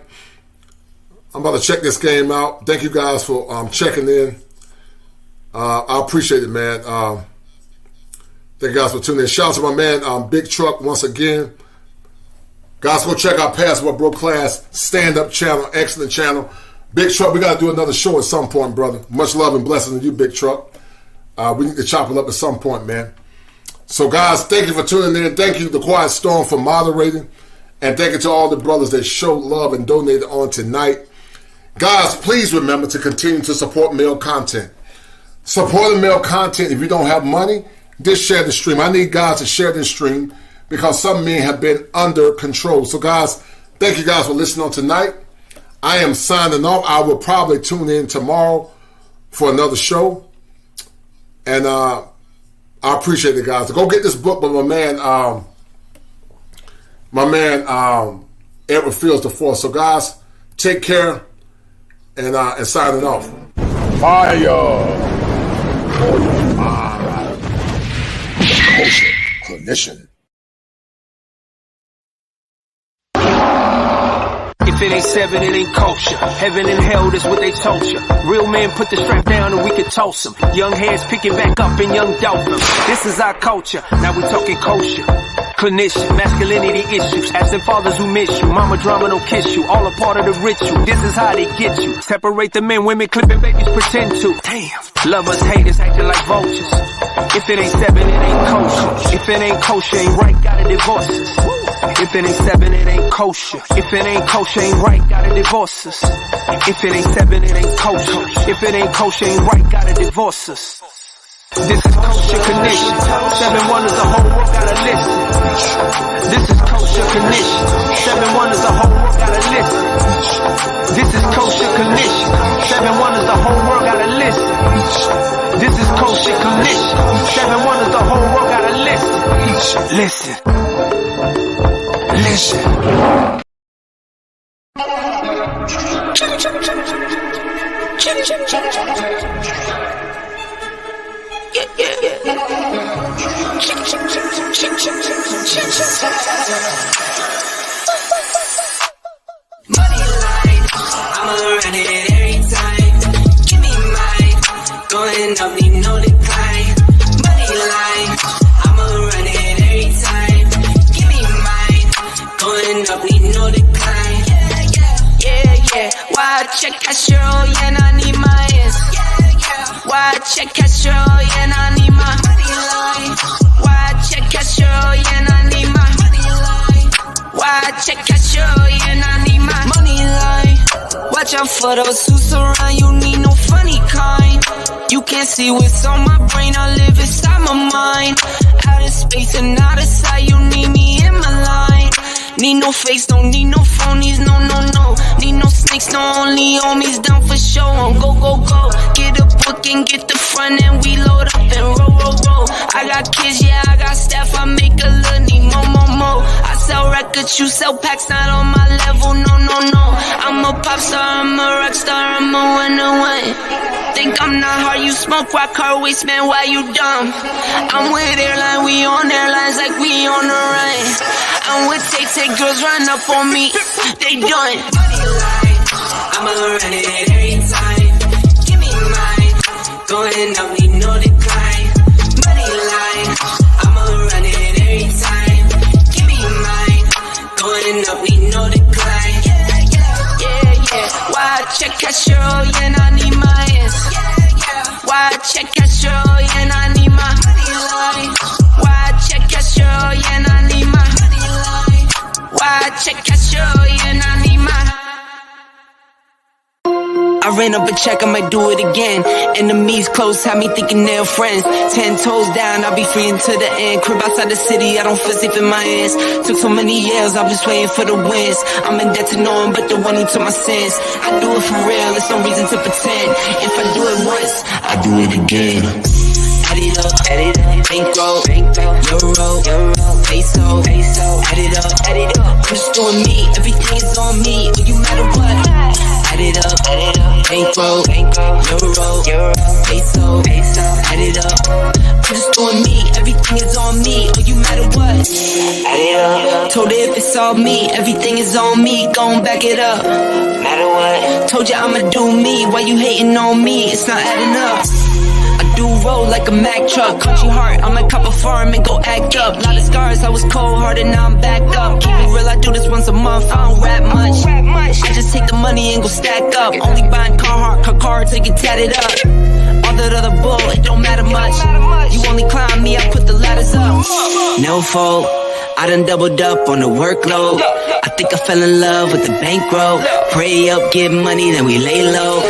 Speaker 11: I'm about to check this game out. Thank you guys for checking in. I appreciate it, man. Thank you guys for tuning in. Shout out to my man, Big Truck, once again. Guys, go check out Passport Bro Class stand-up channel. Excellent channel. Big Truck, we got to do another show at some point, brother. Much love and blessings to you, Big Truck. We need to chop it up at some point, man. So, guys, thank you for tuning in. Thank you to Quiet Storm for moderating. And thank you to all the brothers that showed love and donated on tonight. Guys, please remember to continue to support male content. Supporting male content, if you don't have money, just share the stream. I need guys to share this stream because some men have been under control. So, guys, thank you guys for listening on tonight. I am signing off. I will probably tune in tomorrow for another show. And I appreciate it, guys. Go get this book by my man Edward Fields IV. So, guys, take care and signing off.
Speaker 9: Fire! Kosher clinician.
Speaker 2: If it ain't seven, it ain't kosher. Heaven and hell, that's what they told you. Real men put the strap down and we can toss them. Young heads picking back up and young dolphins. This is our culture. Now we talking kosher. Clinician, masculinity issues. Absent fathers who miss you. Mama drama don't kiss you. All a part of the ritual. This is how they get you. Separate the men, women, clipping babies pretend to. Damn. Lovers, haters, acting like vultures. If it ain't seven, it ain't kosher. If it ain't kosher, ain't right, gotta divorce us. If it ain't seven, it ain't kosher. If it ain't kosher, ain't right, gotta divorce us. If it ain't seven, it ain't kosher. If it ain't kosher, ain't right, gotta divorce us. This is kosher condition. 7 wonders, the whole world gotta listen. This is kosher condition. 7 wonders, the whole world gotta listen. This is kosher condition. 7 wonders, the whole world gotta listen. This is kosher condition. 7 wonders, the whole world gotta listen. Listen. Listen.
Speaker 10: Money line, I'ma run it every time. Give me mine, going up, need no decline. Money line, I'ma run it every time. Give me mine, going up, need no decline. Yeah. Why check Castro, yeah, I need my ass. Why check Castro, yeah, I need my money line. Why check Castro, yeah, I need my money line. Why check Castro, yeah, I need my money line. Watch out for those who surround you, need no funny kind. You can't see what's on my brain, I live inside my mind. Out of space and out of sight, you need me in my line. Need no fakes, don't need no phonies, no. Need no snakes, no only homies down for show. On go. Get a book and get the front and we load up and roll. I got kids, yeah, I got staff, I make a little need more. I sell records, you sell packs, not on my level, no, no, no. I'm a pop star, I'm a rock star, I'm a winner. Think I'm not hard, you smoke rock hard waste, man, why you dumb? I'm with airline, we on airlines like we on the run. I'm with take girls run up on me, they done. Money line, I'ma run it every time. Give me mine, going up, need no decline. Money line, I'ma run it every time. Give me mine, going up, need no decline. Yeah. Why check Castro, yeah, I need my ass. Why check Castro, yeah, I need my money line. Why check Castro, yeah, I need my money line. Why check Castro, yeah, I need my. I ran up a check, I might do it again. Enemies close, have me thinking they're friends. 10 toes down, I'll be free until the end. Crib outside the city, I don't feel safe in my hands. Took so many years, I'm just waiting for the wins. I'm in debt to no one but the one who took my sins. I do it for real, there's no reason to pretend. If I do it once, I do it again. Add it up, bankroll, euro, peso, add it up, I'm just doing me, everything is on me, well you matter what. Add it up, bankroll, euro, peso, add it up, I'm just doing me, everything is on me, well you matter what. Add it up, told her if it's all me, everything is on me, gon' back it up. Matter what, told you I'ma do me, why you hating on me, it's not adding up. I do roll like a Mack truck, country heart, I might cop a farm and go act up. Lot of scars, I was cold hearted, now I'm back up. Keep it real, I do this once a month, I don't rap much. I just take the money and go stack up. Only buying car till you get tatted up. All that other bull, it don't matter much. You only climb me, I put the ladders up. No fault, I done doubled up on the workload. I think I fell in love with the bankroll. Pray up, get money, then we lay low.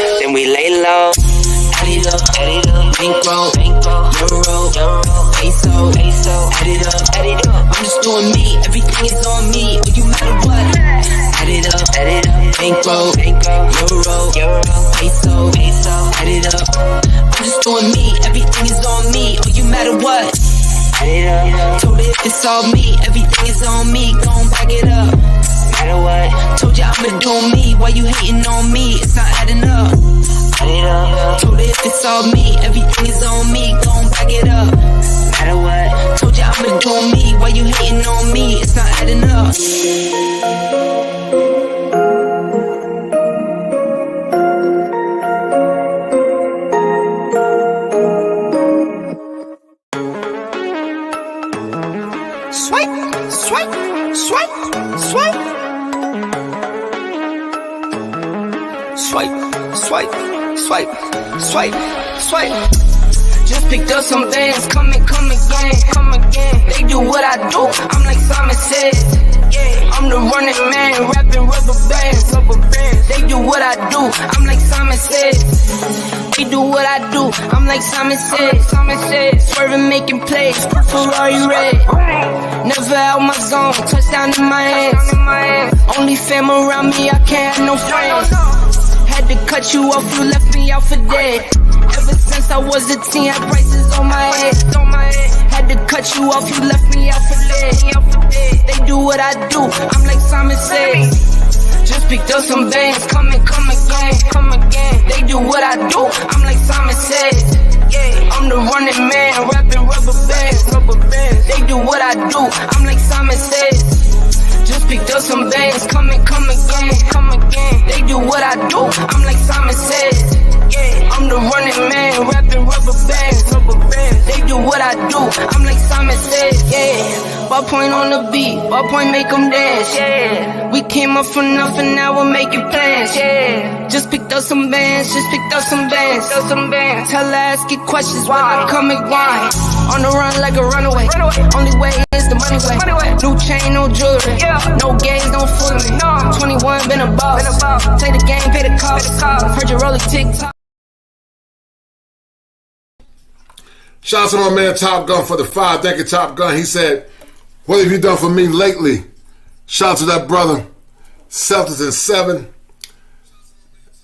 Speaker 10: Add it up, bankroll, euro, peso, add it up, I'm just doing me, everything is on me, well you matter what. Add it up, bankroll, euro, peso, add it up, I'm just doing me, everything is on me, well you matter what. Add it up, told her if it's all me, everything is on me, gon' back it up. Matter what, told you I'ma do me, why you hating on me, it's not adding up. Told her if it's all me, everything is on me, gon' back it up. Matter what, told you I'ma do me, why you hating on me, it's not adding up.
Speaker 2: Swipe, swipe, swipe, swipe. Swipe, swipe. Just picked up some bands, come again. They do what I do, I'm like Simon says. I'm the running man, rapping rubber bands. They do what I do, I'm like Simon says. They do what I do, I'm like Simon says. Swerving, making plays, Ferrari red. Never out my zone, touchdown in my hands. Only fam around me, I can't have no friends. Had to cut you off, you left me out for dead. Ever since I was a teen, had prices on my head. Had to cut you off, you left me out for dead. They do what I do, I'm like Simon says. Just picked up some bands, come again. They do what I do, I'm like Simon says. I'm the running man, rapping rubber bands. They do what I do, I'm like Simon says. Just picked up some bands, come again. They do what I do, I'm like Simon says. I'm the running man, rapping rubber bands. They do what I do, I'm like Simon says. Ballpoint on the beat, ballpoint make them dance. We came up from nothing, now we're making plans. Just picked up some bands, Tell her ask it questions when I come and grind. On the run like a runaway. Only way is the money way. New chain, no jewelry. No games, don't fool me. 21, been a boss. Take the game, pay the cost. Heard you roll a TikTok.
Speaker 11: Shout out to my man Top Gun for the 5. Thank you, Top Gun. He said, what have you done for me lately? Shout out to that brother. Celtics in 7.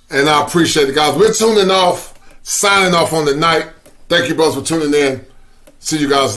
Speaker 11: And I appreciate it, guys. We're signing off on the night. Thank you, brothers, for tuning in. See you guys.